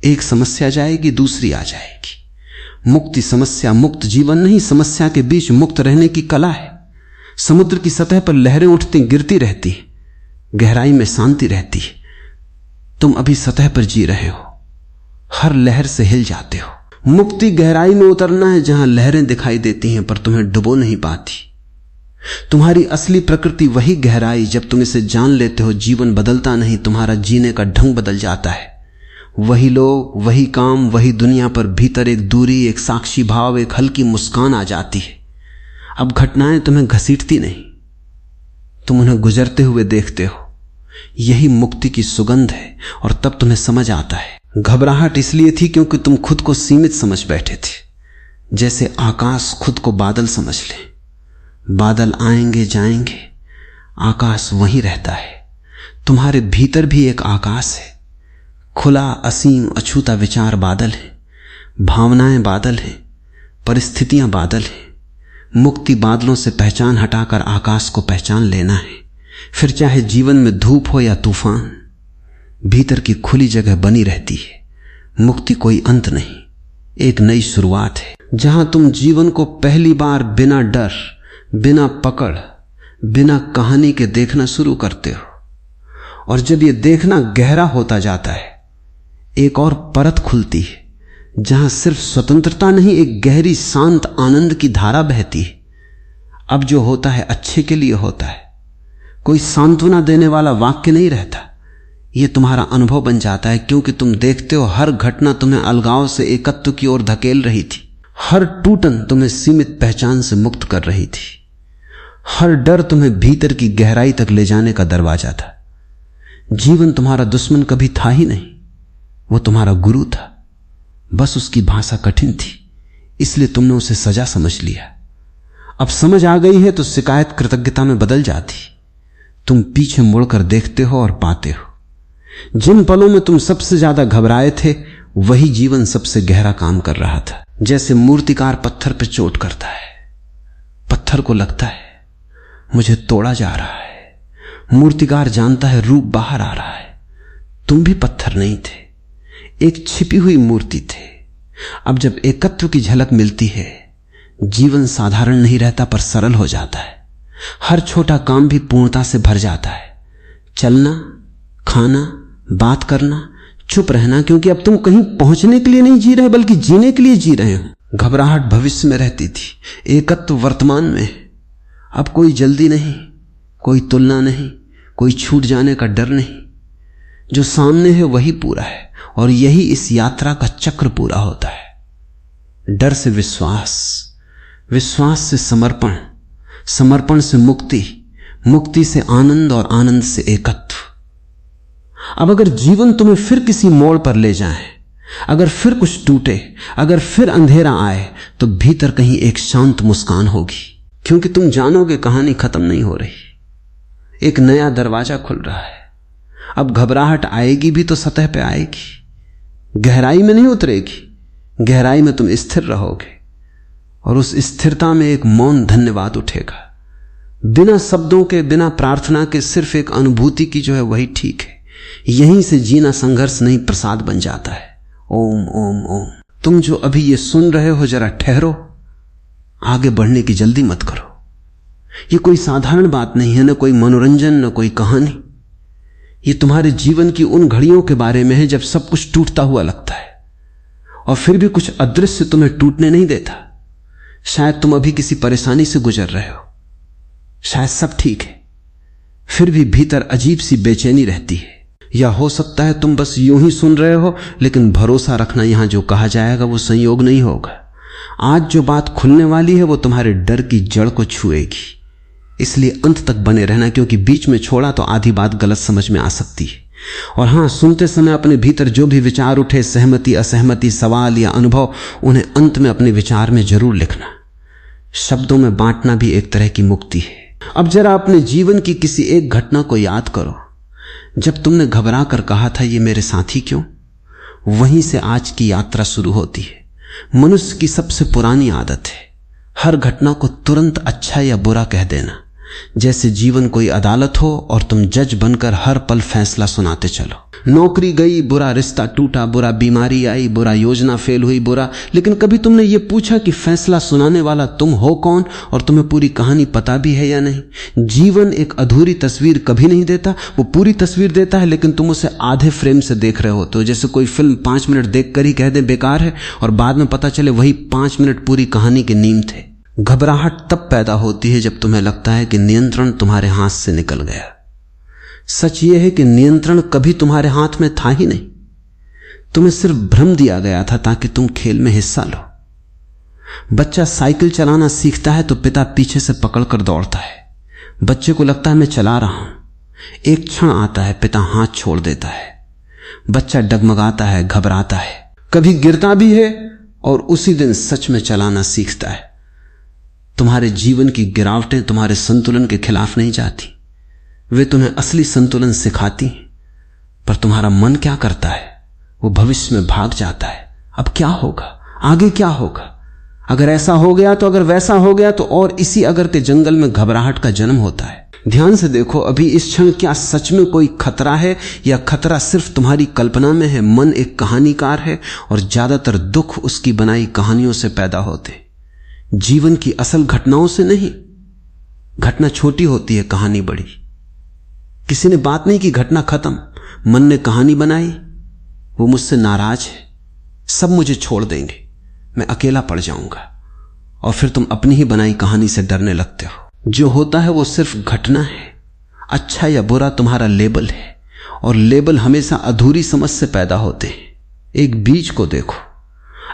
एक समस्या जाएगी, दूसरी आ जाएगी। मुक्ति समस्या मुक्त जीवन नहीं, समस्या के बीच मुक्त रहने की कला है। समुद्र की सतह पर लहरें उठती गिरती रहती, गहराई में शांति रहती। तुम अभी सतह पर जी रहे हो, हर लहर से हिल जाते हो। मुक्ति गहराई में उतरना है जहां लहरें दिखाई देती हैं पर तुम्हें डुबो नहीं पाती। तुम्हारी असली प्रकृति वही गहराई, जब तुम इसे जान लेते हो जीवन बदलता नहीं, तुम्हारा जीने का ढंग बदल जाता है। वही लोग, वही काम, वही दुनिया, पर भीतर एक दूरी, एक साक्षी भाव, एक हल्की मुस्कान आ जाती है। अब घटनाएं तुम्हें घसीटती नहीं, तुम उन्हें गुजरते हुए देखते हो। यही मुक्ति की सुगंध है। और तब तुम्हें समझ आता है। घबराहट इसलिए थी क्योंकि तुम खुद को सीमित समझ बैठे थे, जैसे आकाश खुद को बादल समझ ले। बादल आएंगे जाएंगे, आकाश वहीं रहता है। तुम्हारे भीतर भी एक आकाश है, खुला, असीम, अछूता विचार बादल है, भावनाएं बादल है, परिस्थितियां बादल है। मुक्ति बादलों से पहचान हटाकर आकाश को पहचान लेना है। फिर चाहे जीवन में धूप हो या तूफान, भीतर की खुली जगह बनी रहती है। मुक्ति कोई अंत नहीं, एक नई शुरुआत है, जहां तुम जीवन को पहली बार बिना डर, बिना पकड़, बिना कहानी के देखना शुरू करते हो। और जब यह देखना गहरा होता जाता है, एक और परत खुलती है जहां सिर्फ स्वतंत्रता नहीं, एक गहरी शांत आनंद की धारा बहती है। अब जो होता है अच्छे के लिए होता है, कोई सांत्वना देने वाला वाक्य नहीं रहता। यह तुम्हारा अनुभव बन जाता है, क्योंकि तुम देखते हो हर घटना तुम्हें अलगाव से एकत्व की ओर धकेल रही थी। हर टूटन तुम्हें सीमित पहचान से मुक्त कर रही थी। हर डर तुम्हें भीतर की गहराई तक ले जाने का दरवाजा था। जीवन तुम्हारा दुश्मन कभी था ही नहीं, वो तुम्हारा गुरु था। बस उसकी भाषा कठिन थी, इसलिए तुमने उसे सजा समझ लिया। अब समझ आ गई है तो शिकायत कृतज्ञता में बदल जाती। तुम पीछे मुड़कर देखते हो और पाते हो, जिन पलों में तुम सबसे ज्यादा घबराए थे वही जीवन सबसे गहरा काम कर रहा था। जैसे मूर्तिकार पत्थर पर चोट करता है, पत्थर को लगता है मुझे तोड़ा जा रहा है। मूर्तिकार जानता है रूप बाहर आ रहा है। तुम भी पत्थर नहीं थे, एक छिपी हुई मूर्ति थे। अब जब एकत्व की झलक मिलती है, जीवन साधारण नहीं रहता पर सरल हो जाता है। हर छोटा काम भी पूर्णता से भर जाता है। चलना, खाना, बात करना, चुप रहना, क्योंकि अब तुम कहीं पहुंचने के लिए नहीं जी रहे बल्कि जीने के लिए जी रहे हो। घबराहट भविष्य में रहती थी, एकत्व वर्तमान में। अब कोई जल्दी नहीं, कोई तुलना नहीं, कोई छूट जाने का डर नहीं। जो सामने है वही पूरा है, और यही इस यात्रा का चक्र पूरा होता है। डर से विश्वास, विश्वास से समर्पण, समर्पण से मुक्ति, मुक्ति से आनंद, और आनंद से एकत्व। अब अगर जीवन तुम्हें फिर किसी मोड़ पर ले जाए, अगर फिर कुछ टूटे, अगर फिर अंधेरा आए, तो भीतर कहीं एक शांत मुस्कान होगी, क्योंकि तुम जानोगे कहानी खत्म नहीं हो रही। एक नया दरवाजा खुल रहा है। अब घबराहट आएगी भी तो सतह पे आएगी, गहराई में नहीं उतरेगी। गहराई में तुम स्थिर रहोगे, और उस स्थिरता में एक मौन धन्यवाद उठेगा, बिना शब्दों के, बिना प्रार्थना के, सिर्फ एक अनुभूति की जो है वही ठीक है। यहीं से जीना संघर्ष नहीं, प्रसाद बन जाता है। ओम ओम ओम। तुम जो अभी ये सुन रहे हो, जरा ठहरो, आगे बढ़ने की जल्दी मत करो। ये कोई साधारण बात नहीं है, न कोई मनोरंजन, न कोई कहानी। ये तुम्हारे जीवन की उन घड़ियों के बारे में है जब सब कुछ टूटता हुआ लगता है और फिर भी कुछ अदृश्य तुम्हें टूटने नहीं देता। शायद तुम अभी किसी परेशानी से गुजर रहे हो, शायद सब ठीक है, फिर भी भीतर अजीब सी बेचैनी रहती है। या हो सकता है तुम बस यूं ही सुन रहे हो, लेकिन भरोसा रखना यहां जो कहा जाएगा वो संयोग नहीं होगा। आज जो बात खुलने वाली है वो तुम्हारे डर की जड़ को छुएगी। इसलिए अंत तक बने रहना, क्योंकि बीच में छोड़ा तो आधी बात गलत समझ में आ सकती है। और हां, सुनते समय अपने भीतर जो भी विचार उठे, सहमति असहमति, सवाल या अनुभव, उन्हें अंत में अपने विचार में जरूर लिखना। शब्दों में बांटना भी एक तरह की मुक्ति है। अब जरा अपने जीवन की किसी एक घटना को याद करो जब तुमने घबरा कर कहा था ये मेरे साथी क्यों। वहीं से आज की यात्रा शुरू होती है। मनुष्य की सबसे पुरानी आदत है हर घटना को तुरंत अच्छा या बुरा कह देना, जैसे जीवन कोई अदालत हो और तुम जज बनकर हर पल फैसला सुनाते चलो। नौकरी गई, बुरा रिश्ता टूटा, बुरा बीमारी आई, बुरा योजना फेल हुई, बुरा। लेकिन कभी तुमने ये पूछा कि फैसला सुनाने वाला तुम हो कौन और तुम्हें पूरी कहानी पता भी है या नहीं। जीवन एक अधूरी तस्वीर कभी नहीं देता, वो पूरी तस्वीर देता है, लेकिन तुम उसे आधे फ्रेम से देख रहे होते हो। जैसे कोई फिल्म 5 मिनट देखकर ही कह दे बेकार है और बाद में पता चले वही 5 मिनट पूरी कहानी के नींव थे। घबराहट तब पैदा होती है जब तुम्हें लगता है कि नियंत्रण तुम्हारे हाथ से निकल गया। सच यह है कि नियंत्रण कभी तुम्हारे हाथ में था ही नहीं, तुम्हें सिर्फ भ्रम दिया गया था ताकि तुम खेल में हिस्सा लो। बच्चा साइकिल चलाना सीखता है तो पिता पीछे से पकड़कर दौड़ता है। बच्चे को लगता है मैं चला रहा हूं। एक क्षण आता है, पिता हाथ छोड़ देता है। बच्चा डगमगाता है, घबराता है, कभी गिरता भी है और उसी दिन सच में चलाना सीखता है। तुम्हारे जीवन की गिरावटें तुम्हारे संतुलन के खिलाफ नहीं जाती, वे तुम्हें असली संतुलन सिखाती हैं। पर तुम्हारा मन क्या करता है, वो भविष्य में भाग जाता है। अब क्या होगा, आगे क्या होगा, अगर ऐसा हो गया तो, अगर वैसा हो गया तो, और इसी अगर के जंगल में घबराहट का जन्म होता है। ध्यान से देखो, अभी इस क्षण क्या सच में कोई खतरा है या खतरा सिर्फ तुम्हारी कल्पना में है। मन एक कहानीकार है और ज्यादातर दुख उसकी बनाई कहानियों से पैदा होते, जीवन की असल घटनाओं से नहीं। घटना छोटी होती है, कहानी बड़ी। किसी ने बात नहीं की, घटना खत्म, मन ने कहानी बनाई। वो मुझसे नाराज है, सब मुझे छोड़ देंगे, मैं अकेला पड़ जाऊंगा। और फिर तुम अपनी ही बनाई कहानी से डरने लगते हो। जो होता है वो सिर्फ घटना है। अच्छा या बुरा तुम्हारा लेबल है, और लेबल हमेशा अधूरी समझ से पैदा होते हैं। एक बीज को देखो,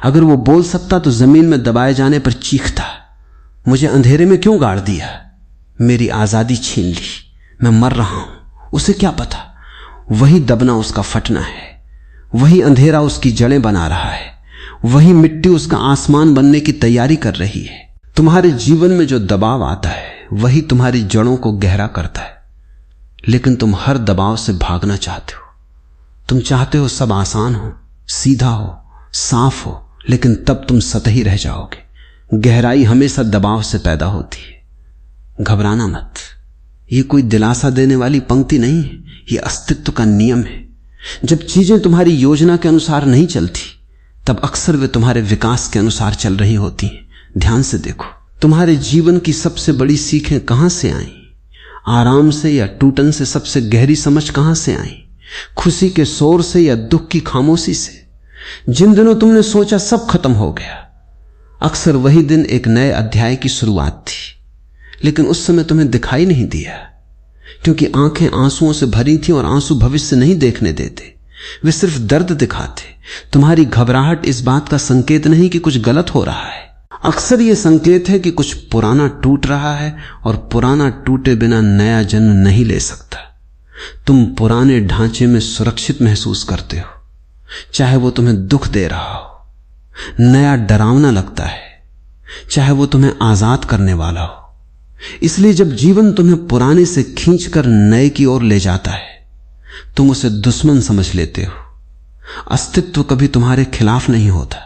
अगर वो बोल सकता तो जमीन में दबाए जाने पर चीखता, मुझे अंधेरे में क्यों गाड़ दिया, मेरी आजादी छीन ली, मैं मर रहा हूं। उसे क्या पता, वही दबना उसका फटना है, वही अंधेरा उसकी जड़ें बना रहा है, वही मिट्टी उसका आसमान बनने की तैयारी कर रही है। तुम्हारे जीवन में जो दबाव आता है वही तुम्हारी जड़ों को गहरा करता है। लेकिन तुम हर दबाव से भागना चाहते हो। तुम चाहते हो सब आसान हो, सीधा हो, साफ हो, लेकिन तब तुम सतही रह जाओगे। गहराई हमेशा दबाव से पैदा होती है। घबराना मत, ये कोई दिलासा देने वाली पंक्ति नहीं है, ये अस्तित्व का नियम है। जब चीजें तुम्हारी योजना के अनुसार नहीं चलती तब अक्सर वे तुम्हारे विकास के अनुसार चल रही होती हैं। ध्यान से देखो, तुम्हारे जीवन की सबसे बड़ी सीखें कहां से आई, आराम से या टूटन से सबसे गहरी समझ कहां से आई, खुशी के शोर से या दुख की खामोशी से। जिन दिनों तुमने सोचा सब खत्म हो गया, अक्सर वही दिन एक नए अध्याय की शुरुआत थी। लेकिन उस समय तुम्हें दिखाई नहीं दिया, क्योंकि आंखें आंसुओं से भरी थीं और आंसू भविष्य नहीं देखने देते, वे सिर्फ दर्द दिखाते। तुम्हारी घबराहट इस बात का संकेत नहीं कि कुछ गलत हो रहा है, अक्सर यह संकेत है कि कुछ पुराना टूट रहा है, और पुराना टूटे बिना नया जन्म नहीं ले सकता। तुम पुराने ढांचे में सुरक्षित महसूस करते हो, चाहे वो तुम्हें दुख दे रहा हो। नया डरावना लगता है, चाहे वो तुम्हें आजाद करने वाला हो। इसलिए जब जीवन तुम्हें पुराने से खींचकर नए की ओर ले जाता है, तुम उसे दुश्मन समझ लेते हो। अस्तित्व कभी तुम्हारे खिलाफ नहीं होता,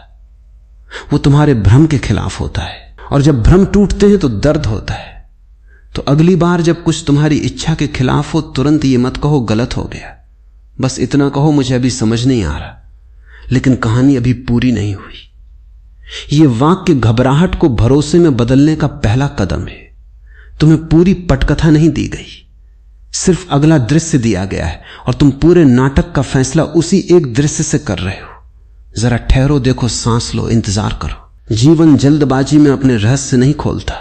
वो तुम्हारे भ्रम के खिलाफ होता है। और जब भ्रम टूटते हैं तो दर्द होता है। तो अगली बार जब कुछ तुम्हारी इच्छा के खिलाफ हो, तुरंत ये मत कहो गलत हो गया, बस इतना कहो मुझे अभी समझ नहीं आ रहा, लेकिन कहानी अभी पूरी नहीं हुई। यह वाक्य घबराहट को भरोसे में बदलने का पहला कदम है। तुम्हें पूरी पटकथा नहीं दी गई, सिर्फ अगला दृश्य दिया गया है और तुम पूरे नाटक का फैसला उसी एक दृश्य से कर रहे हो। जरा ठहरो, देखो, सांस लो, इंतजार करो। जीवन जल्दबाजी में अपने रहस्य नहीं खोलता।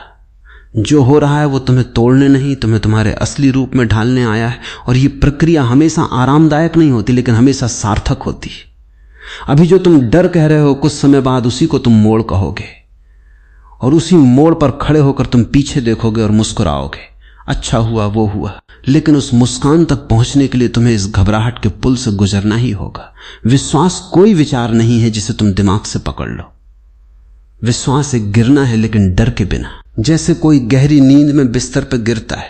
जो हो रहा है वो तुम्हें तोड़ने नहीं, तुम्हें तुम्हारे असली रूप में ढालने आया है। और ये प्रक्रिया हमेशा आरामदायक नहीं होती, लेकिन हमेशा सार्थक होती है। अभी जो तुम डर कह रहे हो, कुछ समय बाद उसी को तुम मोड़ कहोगे, और उसी मोड़ पर खड़े होकर तुम पीछे देखोगे और मुस्कुराओगे। अच्छा हुआ, वो हुआ। लेकिन उस मुस्कान तक पहुंचने के लिए तुम्हें इस घबराहट के पुल से गुजरना ही होगा। विश्वास कोई विचार नहीं है जिसे तुम दिमाग से पकड़ लो। विश्वास एक गिरना है, लेकिन डर के बिना। जैसे कोई गहरी नींद में बिस्तर पर गिरता है,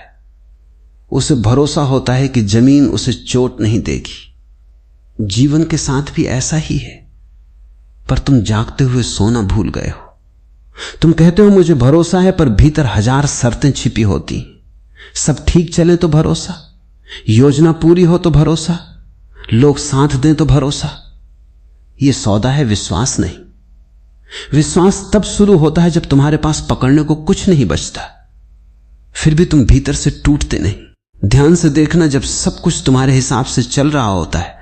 उसे भरोसा होता है कि जमीन उसे चोट नहीं देगी। जीवन के साथ भी ऐसा ही है, पर तुम जागते हुए सोना भूल गए हो। तुम कहते हो मुझे भरोसा है, पर भीतर हजार शर्तें छिपी होती। सब ठीक चले तो भरोसा, योजना पूरी हो तो भरोसा, लोग साथ दें तो भरोसा। यह सौदा है, विश्वास नहीं। विश्वास तब शुरू होता है जब तुम्हारे पास पकड़ने को कुछ नहीं बचता, फिर भी तुम भीतर से टूटते नहीं। ध्यान से देखना, जब सब कुछ तुम्हारे हिसाब से चल रहा होता है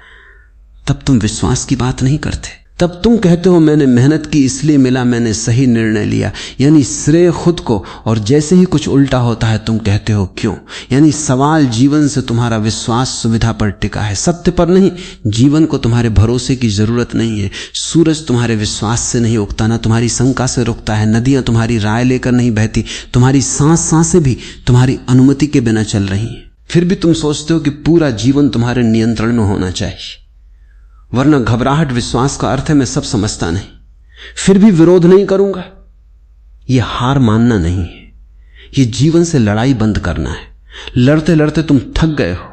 तब तुम विश्वास की बात नहीं करते। तब तुम कहते हो मैंने मेहनत की इसलिए मिला, मैंने सही निर्णय लिया, यानी श्रेय खुद को। और जैसे ही कुछ उल्टा होता है तुम कहते हो क्यों। यानी सवाल जीवन से तुम्हारा विश्वास सुविधा पर टिका है, सत्य पर नहीं। जीवन को तुम्हारे भरोसे की जरूरत नहीं है। सूरज तुम्हारे विश्वास से नहीं उगता, ना तुम्हारी शंका से रुकता है। नदियां तुम्हारी राय लेकर नहीं बहती, तुम्हारी सांस सांसें भी तुम्हारी अनुमति के बिना चल रही हैं। फिर भी तुम सोचते हो कि पूरा जीवन तुम्हारे नियंत्रण में होना चाहिए, वरना घबराहट विश्वास का अर्थ है मैं सब समझता नहीं, फिर भी विरोध नहीं करूंगा। यह हार मानना नहीं है, यह जीवन से लड़ाई बंद करना है। लड़ते लड़ते तुम थक गए हो,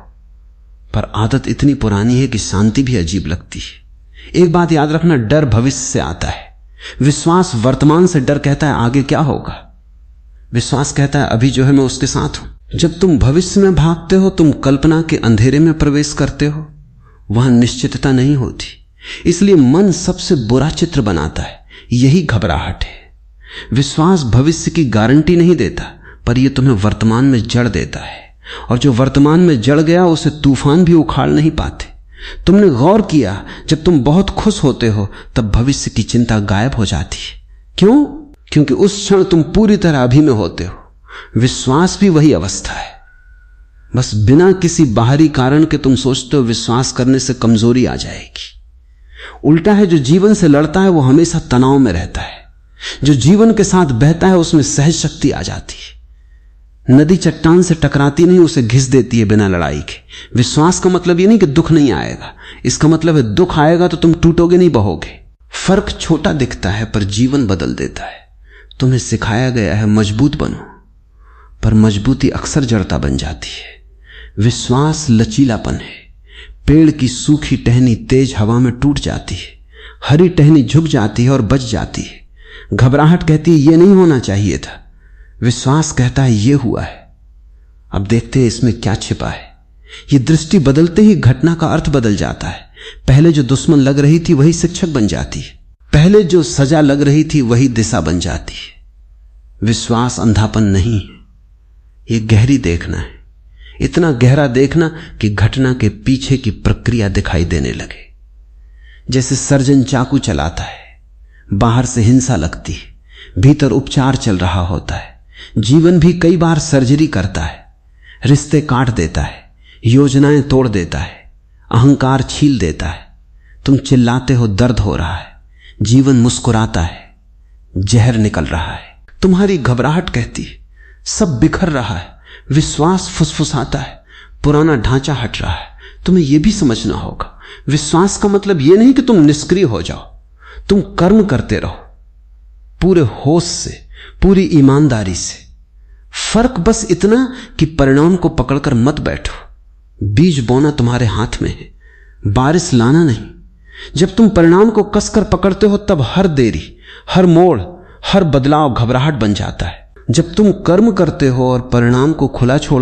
पर आदत इतनी पुरानी है कि शांति भी अजीब लगती है। एक बात याद रखना, डर भविष्य से आता है, विश्वास वर्तमान से। डर कहता है आगे क्या होगा, विश्वास कहता है अभी जो है मैं उसके साथ हूं। जब तुम भविष्य में भागते हो, तुम कल्पना के अंधेरे में प्रवेश करते हो, वहां निश्चितता नहीं होती। इसलिए मन सबसे बुरा चित्र बनाता है, यही घबराहट है। विश्वास भविष्य की गारंटी नहीं देता, पर यह तुम्हें वर्तमान में जड़ देता है, और जो वर्तमान में जड़ गया उसे तूफान भी उखाड़ नहीं पाते। तुमने गौर किया, जब तुम बहुत खुश होते हो तब भविष्य की चिंता गायब हो जाती है। क्यों? क्योंकि उस क्षण तुम पूरी तरह अभी में होते हो। विश्वास भी वही अवस्था है, बस बिना किसी बाहरी कारण के तुम सोचते हो विश्वास करने से कमजोरी आ जाएगी। उल्टा है, जो जीवन से लड़ता है वो हमेशा तनाव में रहता है। जो जीवन के साथ बहता है उसमें सहज शक्ति आ जाती है। नदी चट्टान से टकराती नहीं, उसे घिस देती है बिना लड़ाई के। विश्वास का मतलब ये नहीं कि दुख नहीं आएगा, इसका मतलब है दुख आएगा तो तुम टूटोगे नहीं, बहोगे। फर्क छोटा दिखता है पर जीवन बदल देता है। तुम्हें सिखाया गया है मजबूत बनो, पर मजबूती अक्सर जड़ता बन जाती है। विश्वास लचीलापन है। पेड़ की सूखी टहनी तेज हवा में टूट जाती है, हरी टहनी झुक जाती है और बच जाती है। घबराहट कहती है ये नहीं होना चाहिए था, विश्वास कहता है ये हुआ है, अब देखते हैं इसमें क्या छिपा है। ये दृष्टि बदलते ही घटना का अर्थ बदल जाता है। पहले जो दुश्मन लग रही थी वही शिक्षक बन जाती है, पहले जो सजा लग रही थी वही दिशा बन जाती है। विश्वास अंधापन नहीं है, ये गहरी देखना है। इतना गहरा देखना कि घटना के पीछे की प्रक्रिया दिखाई देने लगे। जैसे सर्जन चाकू चलाता है, बाहर से हिंसा लगती है, भीतर उपचार चल रहा होता है। जीवन भी कई बार सर्जरी करता है, रिश्ते काट देता है, योजनाएं तोड़ देता है, अहंकार छील देता है। तुम चिल्लाते हो दर्द हो रहा है, जीवन मुस्कुराता है, जहर निकल रहा है। तुम्हारी घबराहट कहती है सब बिखर रहा है, विश्वास फुसफुसाता है पुराना ढांचा हट रहा है। तुम्हें यह भी समझना होगा, विश्वास का मतलब यह नहीं कि तुम निष्क्रिय हो जाओ, तुम कर्म करते रहो पूरे होश से, पूरी ईमानदारी से। फर्क बस इतना कि परिणाम को पकड़कर मत बैठो। बीज बोना तुम्हारे हाथ में है, बारिश लाना नहीं। जब तुम परिणाम को कसकर पकड़ते हो तब हर देरी, हर मोड़, हर बदलाव घबराहट बन जाता है। जब तुम कर्म करते हो और परिणाम को खुला छोड़